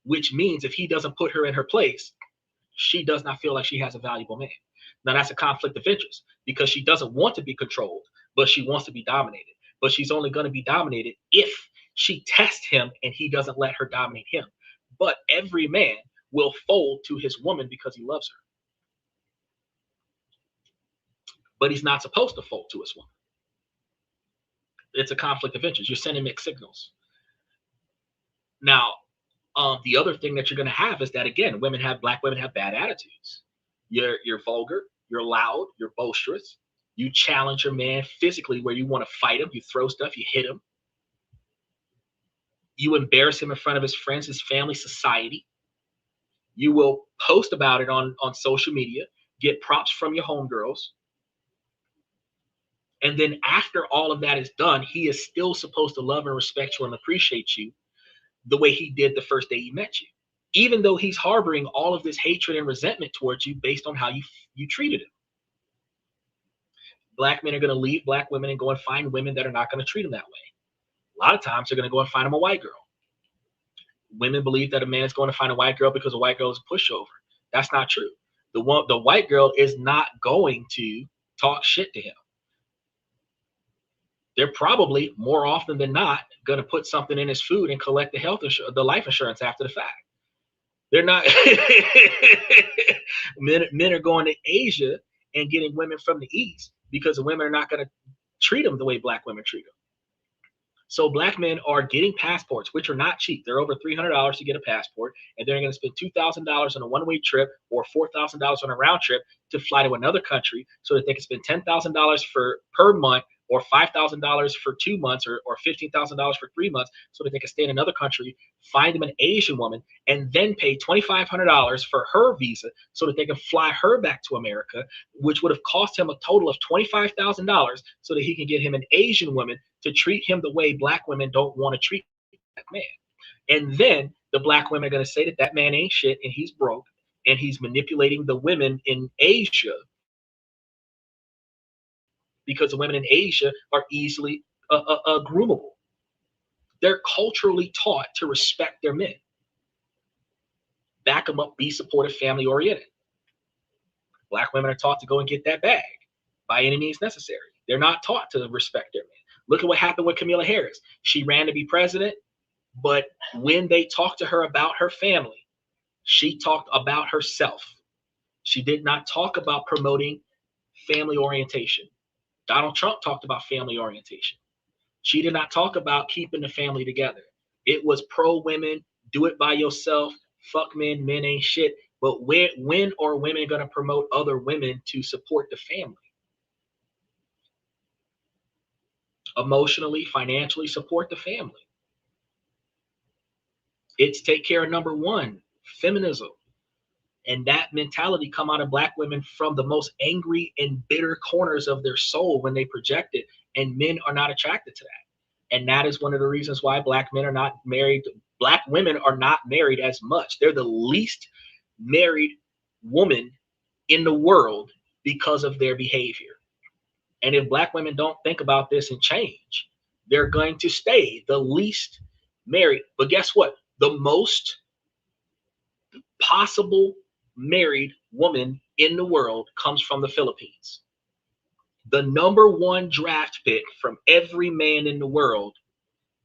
B: which means if he doesn't put her in her place, she does not feel like she has a valuable man. Now that's a conflict of interest because she doesn't want to be controlled, but she wants to be dominated. But she's only going to be dominated if she tests him and he doesn't let her dominate him. But every man will fold to his woman because he loves her. But he's not supposed to fold to his woman. It's a conflict of interest. You're sending mixed signals. Now, the other thing that you're going to have is that, again, black women have bad attitudes. You're vulgar, you're loud, you're boisterous. You challenge your man physically where you want to fight him. You throw stuff, you hit him. You embarrass him in front of his friends, his family, society. You will post about it on social media, get props from your homegirls. And then after all of that is done, he is still supposed to love and respect you and appreciate you the way he did the first day he met you, even though he's harboring all of this hatred and resentment towards you based on how you treated him. Black men are going to leave black women and go and find women that are not going to treat them that way. A lot of times they're going to go and find him a white girl. Women believe that a man is going to find a white girl because a white girl is a pushover. That's not true. The white girl is not going to talk shit to him. They're probably more often than not going to put something in his food and collect the life insurance after the fact. They're not. Men are going to Asia and getting women from the East because the women are not going to treat them the way black women treat them. So black men are getting passports, which are not cheap. They're over $300 to get a passport, and they're going to spend $2,000 on a one-way trip or $4,000 on a round trip to fly to another country so that they can spend $10,000 per month or $5,000 for 2 months or $15,000 for 3 months so that they can stay in another country, find them an Asian woman, and then pay $2,500 for her visa so that they can fly her back to America, which would have cost him a total of $25,000 so that he can get him an Asian woman to treat him the way black women don't want to treat that man. And then the black women are going to say that man ain't shit and he's broke and he's manipulating the women in Asia because the women in Asia are easily groomable. They're culturally taught to respect their men. Back them up, be supportive, family oriented. Black women are taught to go and get that bag by any means necessary. They're not taught to respect their men. Look at what happened with Kamala Harris. She ran to be president, but when they talked to her about her family, she talked about herself. She did not talk about promoting family orientation. Donald Trump talked about family orientation. She did not talk about keeping the family together. It was pro-women, do it by yourself, fuck men, men ain't shit. But when are women going to promote other women to support the family? Emotionally, financially support the family. It's take care of number one, feminism. And that mentality come out of black women from the most angry and bitter corners of their soul when they project it. And men are not attracted to that. And that is one of the reasons why black men are not married. Black women are not married as much. They're the least married woman in the world because of their behavior. And if black women don't think about this and change, they're going to stay the least married. But guess what? The most possible married woman in the world comes from the Philippines. The number one draft pick from every man in the world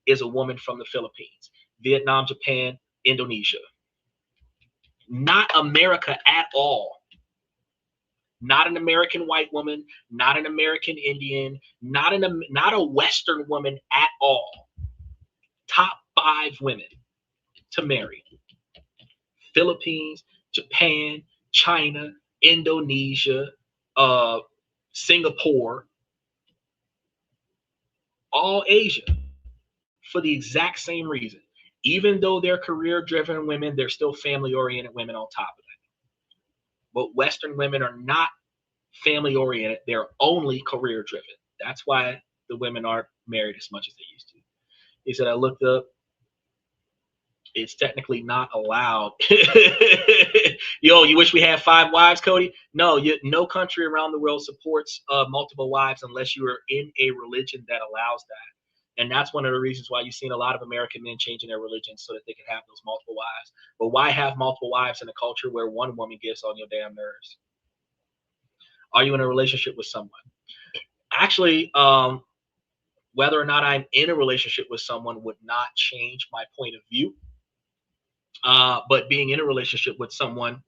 B: is a woman from the Philippines, Vietnam, Japan, Indonesia. Not America at all. Not an American white woman, not an American Indian, not a Western woman at all. Top 5 women to marry. Philippines, Japan, China, Indonesia, Singapore, all Asia for the exact same reason. Even though they're career-driven women, they're still family-oriented women on top of that. But Western women are not family-oriented. They're only career-driven. That's why the women aren't married as much as they used to. He said, I looked up. It's technically not allowed. Yo, you wish we had 5 wives, Cody? No, no country around the world supports multiple wives unless you are in a religion that allows that. And that's one of the reasons why you've seen a lot of American men changing their religion so that they can have those multiple wives. But why have multiple wives in a culture where one woman gets on your damn nerves? Are you in a relationship with someone? Actually, whether or not I'm in a relationship with someone would not change my point of view. But being in a relationship with someone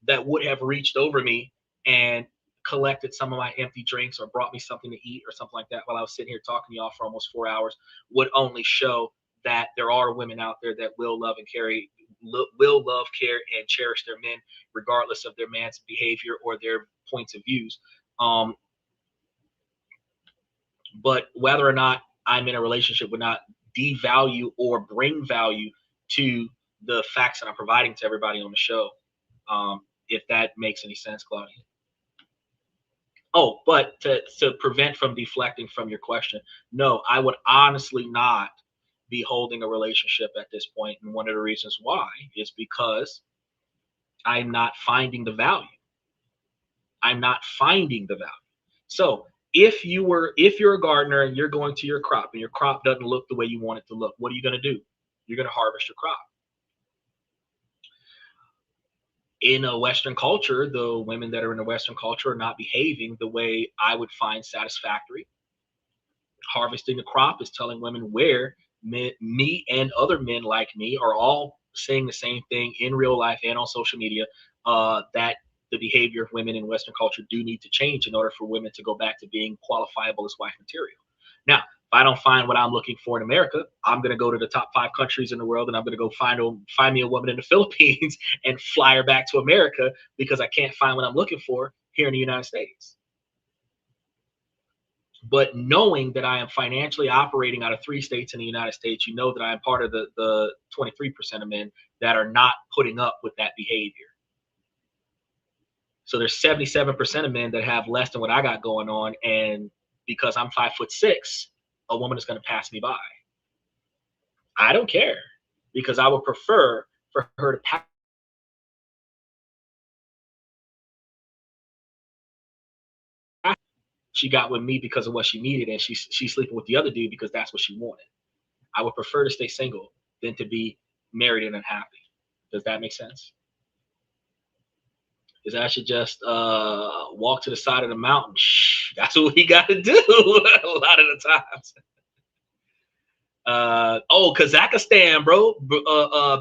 B: that would have reached over me and collected some of my empty drinks or brought me something to eat or something like that while I was sitting here talking to y'all for almost 4 hours would only show that there are women out there that will love and care, and cherish their men regardless of their man's behavior or their points of views. But whether or not I'm in a relationship would not devalue or bring value to the facts that I'm providing to everybody on the show. If that makes any sense, Claudia. Oh, but to prevent from deflecting from your question, no, I would honestly not be holding a relationship at this point. And one of the reasons why is because I'm not finding the value. I'm not finding the value. So if you're a gardener and you're going to your crop and your crop doesn't look the way you want it to look, what are you going to do? You're going to harvest your crop. In a Western culture, the women that are in the Western culture are not behaving the way I would find satisfactory. Harvesting the crop is telling women where me and other men like me are all saying the same thing in real life and on social media, that the behavior of women in Western culture do need to change in order for women to go back to being qualifiable as wife material. Now, if I don't find what I'm looking for in America, I'm going to go to the top 5 countries in the world and I'm going to go find me a woman in the Philippines and fly her back to America because I can't find what I'm looking for here in the United States. But knowing that I am financially operating out of 3 states in the United States, you know that I am part of the 23% of men that are not putting up with that behavior. So there's 77% of men that have less than what I got going on, and because I'm 5'6", a woman is going to pass me by. I don't care, because I would prefer for her to pass. She got with me because of what she needed, and she's sleeping with the other dude because that's what she wanted. I would prefer to stay single than to be married and unhappy. Does that make sense? Is I should just walk to the side of the mountain. Shh, that's what we got to do a lot of the times. Oh, Kazakhstan, bro.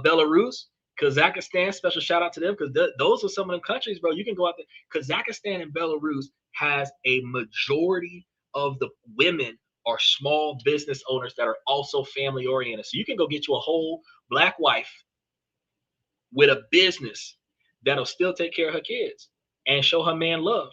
B: Belarus, Kazakhstan. Special shout out to them because those are some of the countries, bro. You can go out there. Kazakhstan and Belarus has a majority of the women are small business owners that are also family oriented. So you can go get you a whole black wife with a business that'll still take care of her kids and show her man love.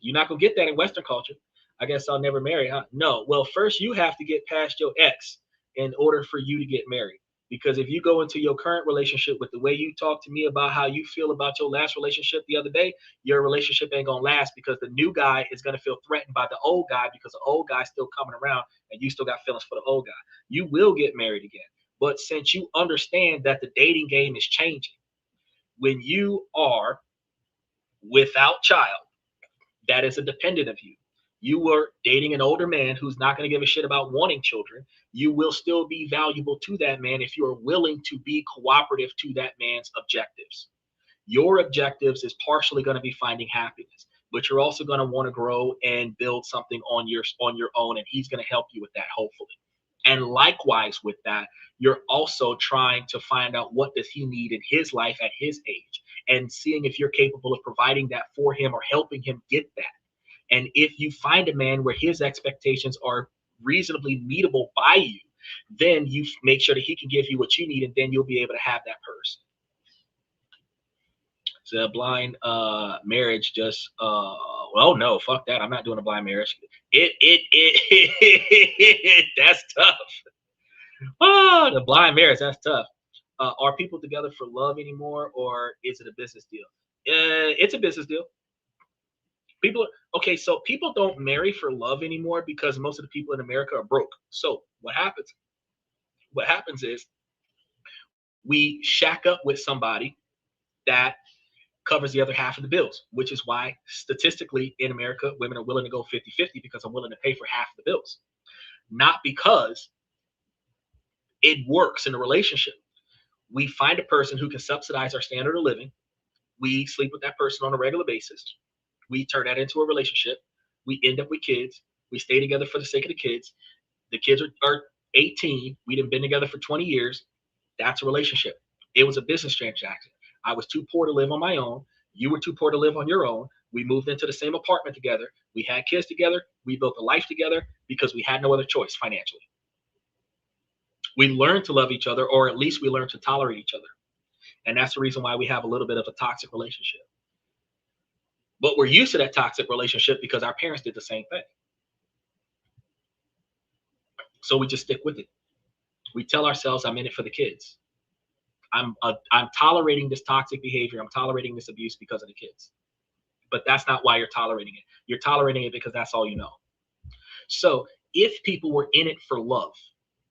B: You're not gonna get that in Western culture. I guess I'll never marry, huh? No. Well, first you have to get past your ex in order for you to get married. Because if you go into your current relationship with the way you talk to me about how you feel about your last relationship the other day, your relationship ain't gonna last because the new guy is gonna feel threatened by the old guy because the old guy's still coming around and you still got feelings for the old guy. You will get married again. But since you understand that the dating game is changing, when you are without child, that is a dependent of you. You were dating an older man who's not going to give a shit about wanting children. You will still be valuable to that man if you are willing to be cooperative to that man's objectives. Your objectives is partially going to be finding happiness, but you're also going to want to grow and build something on your own, and he's going to help you with that, hopefully. And likewise with that, you're also trying to find out what does he need in his life at his age and seeing if you're capable of providing that for him or helping him get that. And if you find a man where his expectations are reasonably meetable by you, then you make sure that he can give you what you need, and then you'll be able to have that person. So a blind marriage just oh no, fuck that. I'm not doing a blind marriage. It that's tough. Oh, the blind marriage, that's tough. Are people together for love anymore, or is it a business deal? It's a business deal. Okay, so people don't marry for love anymore because most of the people in America are broke. So what happens? What happens is we shack up with somebody that covers the other half of the bills, which is why statistically in America, women are willing to go 50-50 because I'm willing to pay for half of the bills. Not because it works in a relationship. We find a person who can subsidize our standard of living. We sleep with that person on a regular basis. We turn that into a relationship. We end up with kids. We stay together for the sake of the kids. The kids are 18. We've been together for 20 years. That's a relationship. It was a business transaction. I was too poor to live on my own. You were too poor to live on your own. We moved into the same apartment together. We had kids together. We built a life together because we had no other choice financially. We learned to love each other, or at least we learned to tolerate each other. And that's the reason why we have a little bit of a toxic relationship. But we're used to that toxic relationship because our parents did the same thing. So we just stick with it. We tell ourselves, I'm in it for the kids. I'm tolerating this toxic behavior. I'm tolerating this abuse because of the kids. But that's not why you're tolerating it. You're tolerating it because that's all you know. So if people were in it for love,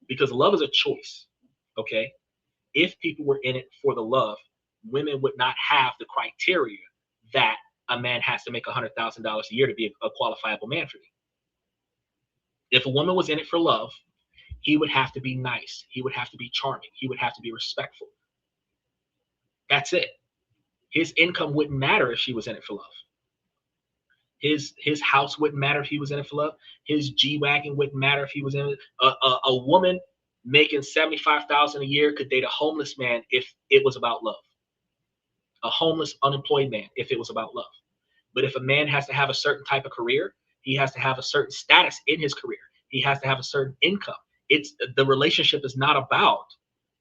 B: because love is a choice, okay? If people were in it for the love, women would not have the criteria that a man has to make $100,000 a year to be a qualifiable man for me. If a woman was in it for love, he would have to be nice. He would have to be charming. He would have to be respectful. That's it. His income wouldn't matter if she was in it for love. His house wouldn't matter if he was in it for love. His G-Wagon wouldn't matter if he was in it. A woman making $75,000 a year could date a homeless man if it was about love. A homeless, unemployed man if it was about love. But if a man has to have a certain type of career, he has to have a certain status in his career. He has to have a certain income. The relationship is not about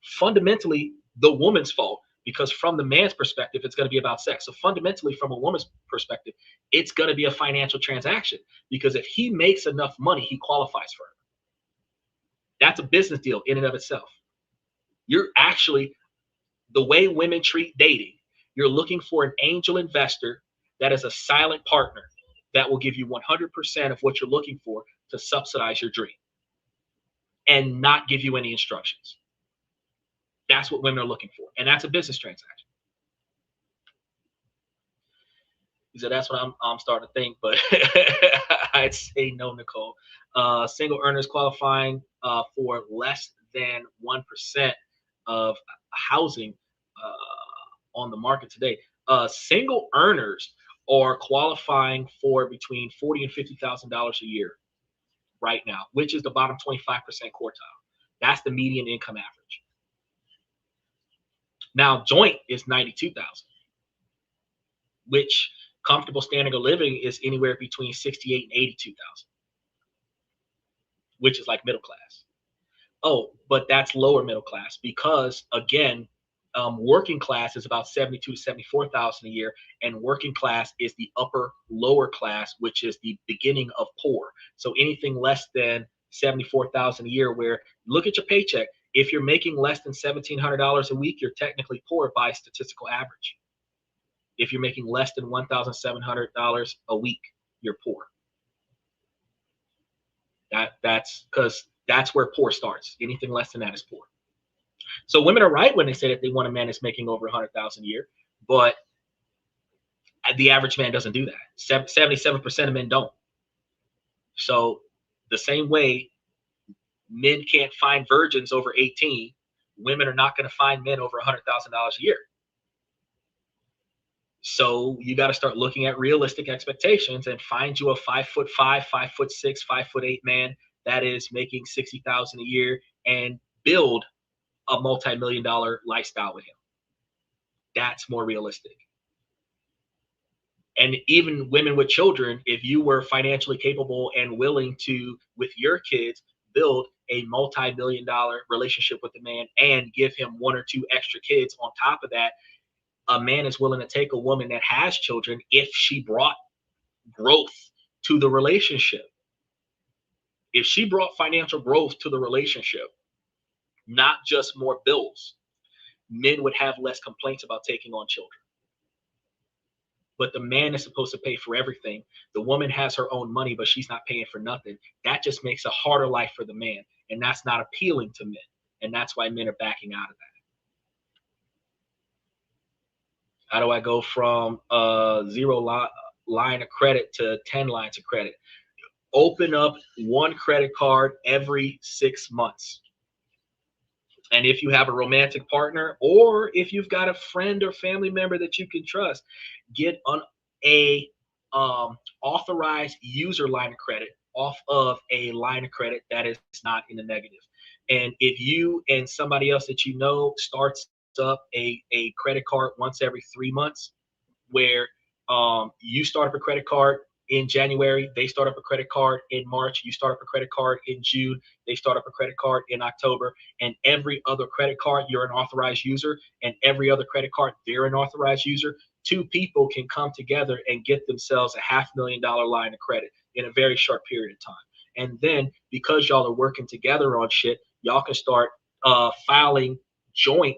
B: fundamentally the woman's fault, because from the man's perspective, it's going to be about sex. So fundamentally, from a woman's perspective, it's going to be a financial transaction, because if he makes enough money, he qualifies for it. That's a business deal in and of itself. You're actually, the way women treat dating, you're looking for an angel investor that is a silent partner that will give you 100% of what you're looking for to subsidize your dream and not give you any instructions. That's what women are looking for. And that's a business transaction. So that's what I'm starting to think, but I'd say no, Nicole. Single earners qualifying for less than 1% of housing on the market today. Single earners are qualifying for between $40,000 and $50,000 a year right now, which is the bottom 25% quartile. That's the median income average. Now, joint is 92,000, which comfortable standard of living is anywhere between 68 and 82,000, which is like middle class. Oh, but that's lower middle class because, again, working class is about 72 to 74,000 a year, and working class is the upper lower class, which is the beginning of poor. So anything less than 74,000 a year, where look at your paycheck. If you're making less than $1,700 a week, you're technically poor by statistical average. If you're making less than $1,700 a week, you're poor. That's because that's where poor starts. Anything less than that is poor. So women are right when they say that they want a man that's making over $100,000 a year, but the average man doesn't do that. 77% of men don't. So the same way men can't find virgins over 18, women are not going to find men over $100,000 a year. So you got to start looking at realistic expectations and find you a 5'5", 5'6", 5'8" man that is making $60,000 a year and build a multi-million-dollar lifestyle with him. That's more realistic. And even women with children, if you were financially capable and willing to, with your kids, build a multi-million-dollar relationship with a man and give him 1 or 2 extra kids on top of that, a man is willing to take a woman that has children if she brought growth to the relationship. If she brought financial growth to the relationship, not just more bills, men would have less complaints about taking on children. But the man is supposed to pay for everything. The woman has her own money, but she's not paying for nothing. That just makes a harder life for the man. And that's not appealing to men. And that's why men are backing out of that. How do I go from zero line of credit to 10 lines of credit? Open up one credit card every 6 months. And if you have a romantic partner, or if you've got a friend or family member that you can trust, get on a authorized user line of credit off of a line of credit that is not in the negative. And if you and somebody else that you know starts up a credit card once every 3 months, where you start up a credit card in January, they start up a credit card in March, you start up a credit card in June, they start up a credit card in October, and every other credit card, you're an authorized user, and every other credit card, they're an authorized user. Two people can come together and get themselves a $500,000 line of credit in a very short period of time. And then because y'all are working together on shit, y'all can start filing joint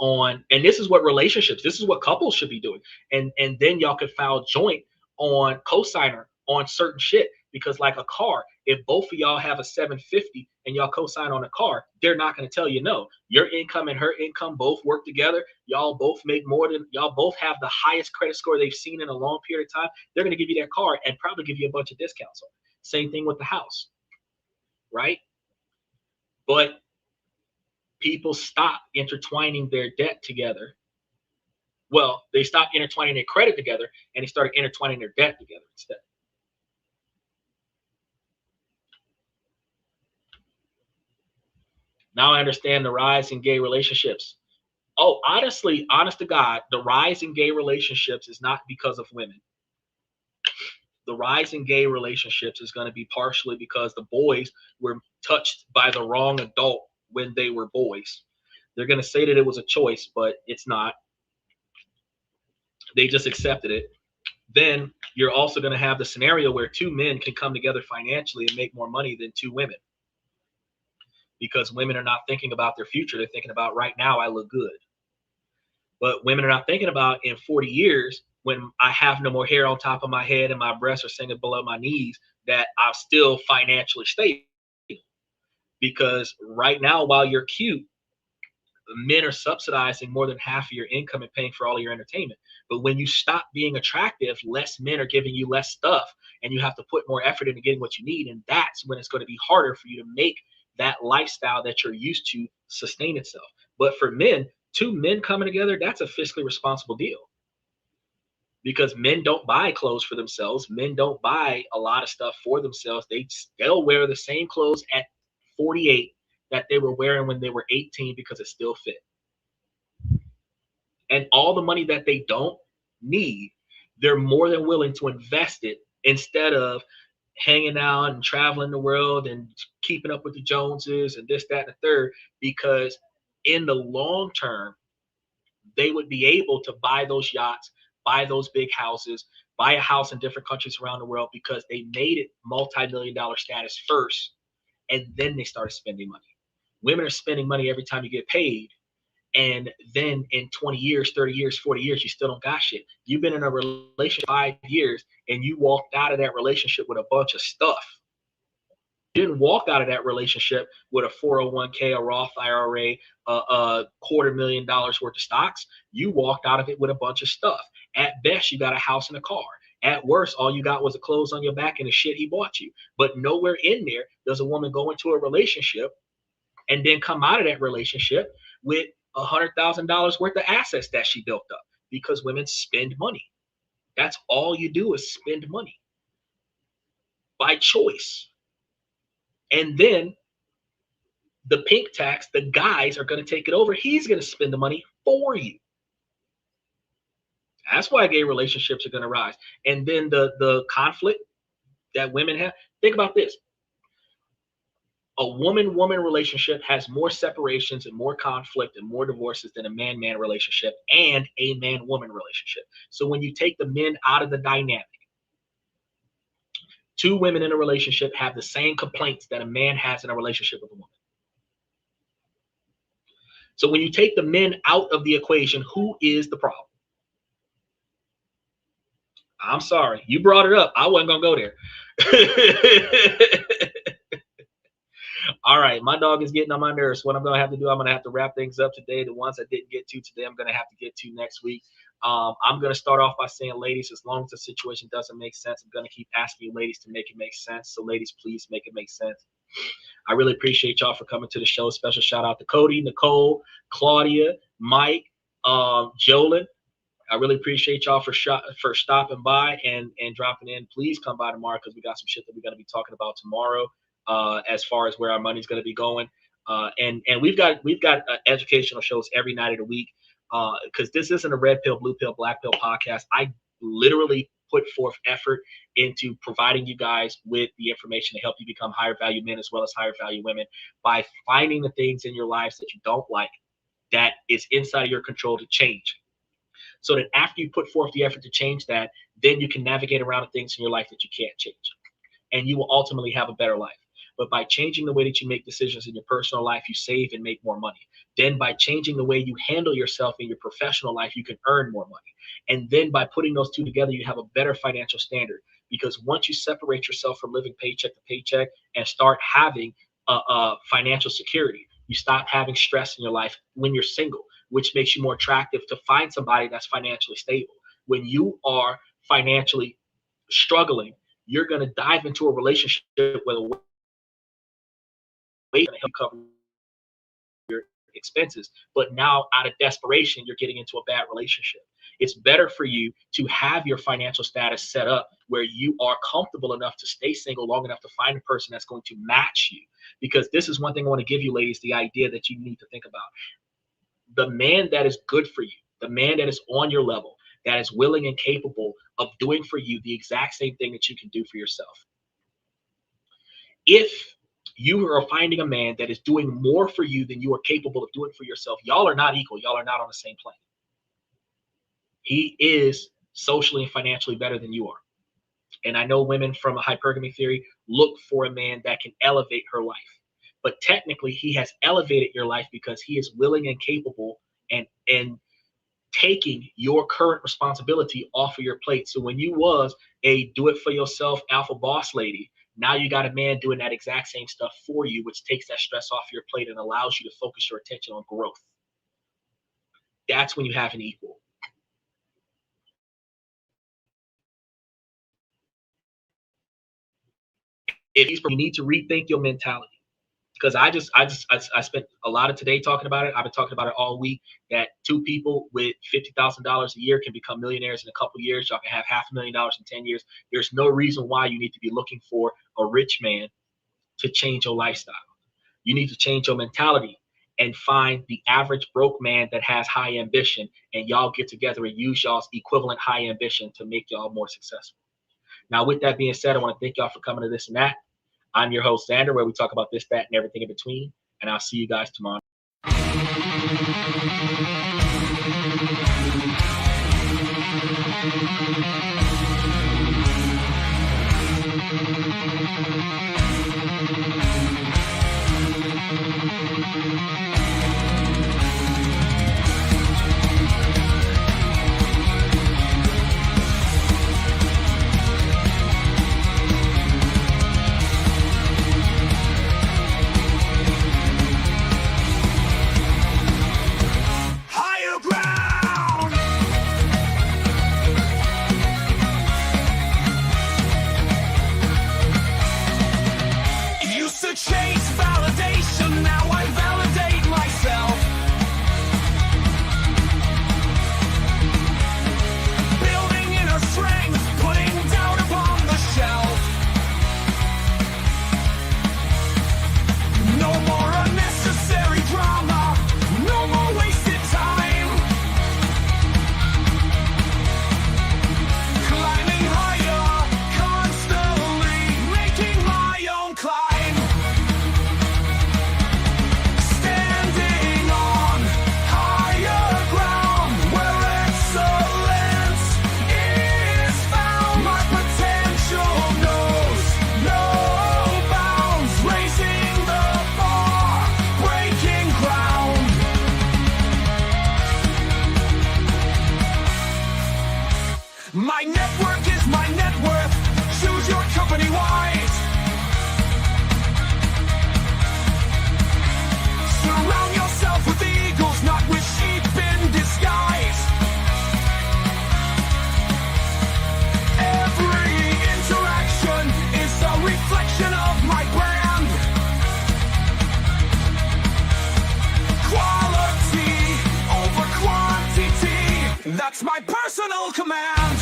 B: on, and this is what relationships, this is what couples should be doing. And then y'all can file joint on cosigner on certain shit, because like a car, if both of y'all have a 750 and y'all cosign on a car, they're not going to tell you no. Your income and her income both work together. Y'all both make more than, y'all both have the highest credit score they've seen in a long period of time. They're going to give you that car and probably give you a bunch of discounts on it. Same thing with the house, right? But people stop intertwining their debt together. Well, they stopped intertwining their credit together and they started intertwining their debt together instead. Now I understand the rise in gay relationships. Oh, honestly, honest to God, the rise in gay relationships is not because of women. The rise in gay relationships is going to be partially because the boys were touched by the wrong adult when they were boys. They're going to say that it was a choice, but it's not. They just accepted it. Then you're also going to have the scenario where two men can come together financially and make more money than two women, because women are not thinking about their future. They're thinking about right now, I look good. But women are not thinking about in 40 years, when I have no more hair on top of my head and my breasts are sinking below my knees, that I'm still financially stable. Because right now, while you're cute, men are subsidizing more than half of your income and paying for all of your entertainment. But when you stop being attractive, less men are giving you less stuff, and you have to put more effort into getting what you need. And that's when it's going to be harder for you to make that lifestyle that you're used to sustain itself. But for men, two men coming together, that's a fiscally responsible deal. Because men don't buy clothes for themselves. Men don't buy a lot of stuff for themselves. They'll wear the same clothes at 48 that they were wearing when they were 18 because it still fit. And all the money that they don't need, they're more than willing to invest it instead of hanging out and traveling the world and keeping up with the Joneses and this, that, and the third, because in the long term, they would be able to buy those yachts, buy those big houses, buy a house in different countries around the world, because they made it multi-million-dollar status first, and then they started spending money. Women are spending money every time you get paid, and then in 20 years, 30 years, 40 years, you still don't got shit. You've been in a relationship 5 years, and you walked out of that relationship with a bunch of stuff. You didn't walk out of that relationship with a 401k, a Roth IRA, a $250,000 worth of stocks. You walked out of it with a bunch of stuff. At best, you got a house and a car. At worst, all you got was the clothes on your back and the shit he bought you. But nowhere in there does a woman go into a relationship and then come out of that relationship with $100,000 worth of assets that she built up, because women spend money. That's all you do is spend money by choice. And then the pink tax, the guys are going to take it over. He's going to spend the money for you. That's why gay relationships are going to rise. And then the conflict that women have. Think about this. A woman-woman relationship has more separations and more conflict and more divorces than a man-man relationship and a man-woman relationship. So when you take the men out of the dynamic, two women in a relationship have the same complaints that a man has in a relationship with a woman. So when you take the men out of the equation, who is the problem? I'm sorry, you brought it up. I wasn't gonna go there. All right, my dog is getting on my nerves. What I'm gonna have to do, I'm gonna have to wrap things up today. The ones I didn't get to today, I'm gonna have to get to next week. I'm gonna start off by saying, ladies, as long as the situation doesn't make sense, I'm gonna keep asking you ladies to make it make sense. So ladies, please make it make sense. I really appreciate y'all for coming to the show. Special shout out to Cody, Nicole, Claudia, Mike, Jolyn. I really appreciate y'all for stopping by and dropping in. Please come by tomorrow because we got some shit that we're going to be talking about tomorrow as far as where our money's going to be going. And we've got educational shows every night of the week because this isn't a red pill, blue pill, black pill podcast. I literally put forth effort into providing you guys with the information to help you become higher value men as well as higher value women by finding the things in your lives that you don't like that is inside of your control to change. So that after you put forth the effort to change that, then you can navigate around the things in your life that you can't change. And you will ultimately have a better life. But by changing the way that you make decisions in your personal life, you save and make more money. Then by changing the way you handle yourself in your professional life, you can earn more money. And then by putting those two together, you have a better financial standard. Because once you separate yourself from living paycheck to paycheck and start having financial security, you stop having stress in your life when you're single, which makes you more attractive to find somebody that's financially stable. When you are financially struggling, you're going to dive into a relationship with a way to help cover your expenses. But now out of desperation, you're getting into a bad relationship. It's better for you to have your financial status set up where you are comfortable enough to stay single long enough to find a person that's going to match you. Because this is one thing I want to give you, ladies, the idea that you need to think about. The man that is good for you, the man that is on your level, that is willing and capable of doing for you the exact same thing that you can do for yourself. If you are finding a man that is doing more for you than you are capable of doing for yourself, y'all are not equal. Y'all are not on the same plane. He is socially and financially better than you are. And I know women from a hypergamy theory look for a man that can elevate her life. But technically, he has elevated your life because he is willing and capable and taking your current responsibility off of your plate. So when you was a do-it-for-yourself alpha boss lady, now you got a man doing that exact same stuff for you, which takes that stress off your plate and allows you to focus your attention on growth. That's when you have an equal. You need to rethink your mentality. Because I spent a lot of today talking about it. I've been talking about it all week, that two people with $50,000 a year can become millionaires in a couple of years. Y'all can have $500,000 in 10 years. There's no reason why you need to be looking for a rich man to change your lifestyle. You need to change your mentality and find the average broke man that has high ambition, and y'all get together and use y'all's equivalent high ambition to make y'all more successful. Now, with that being said, I want to thank y'all for coming to This and That. I'm your host, Xander, where we talk about this, that, and everything in between. And I'll see you guys tomorrow.
K: That's my personal command.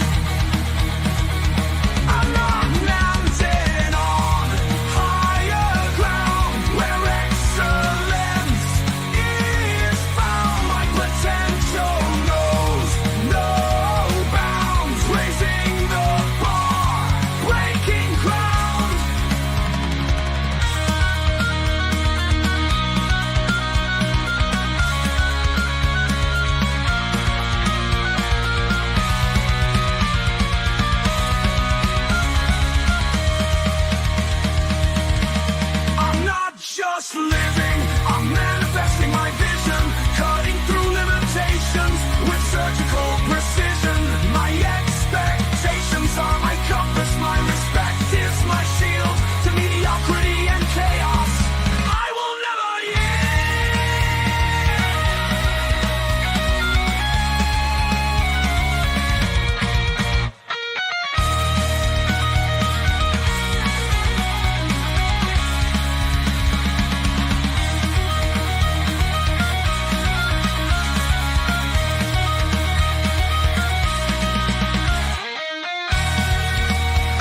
K: I'm not mounted on higher ground where excellence is found. My potential knows no bounds, raising the bar, breaking ground. I'm not just living, I'm manifesting my vision, cutting through limitations with surgical precision. My expectations are my compass, my respect is my shield to mediocrity and chaos. I will never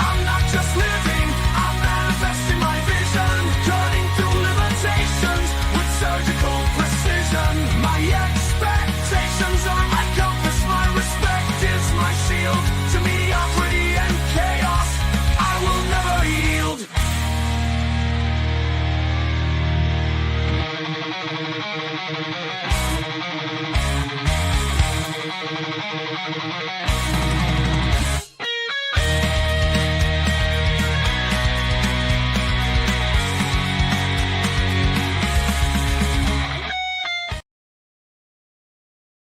K: I'm not just living, I'm manifesting my vision, cutting through limitations with surgical precision. My expectations are my compass, my respect is my shield to mediocrity and chaos. I will never yield.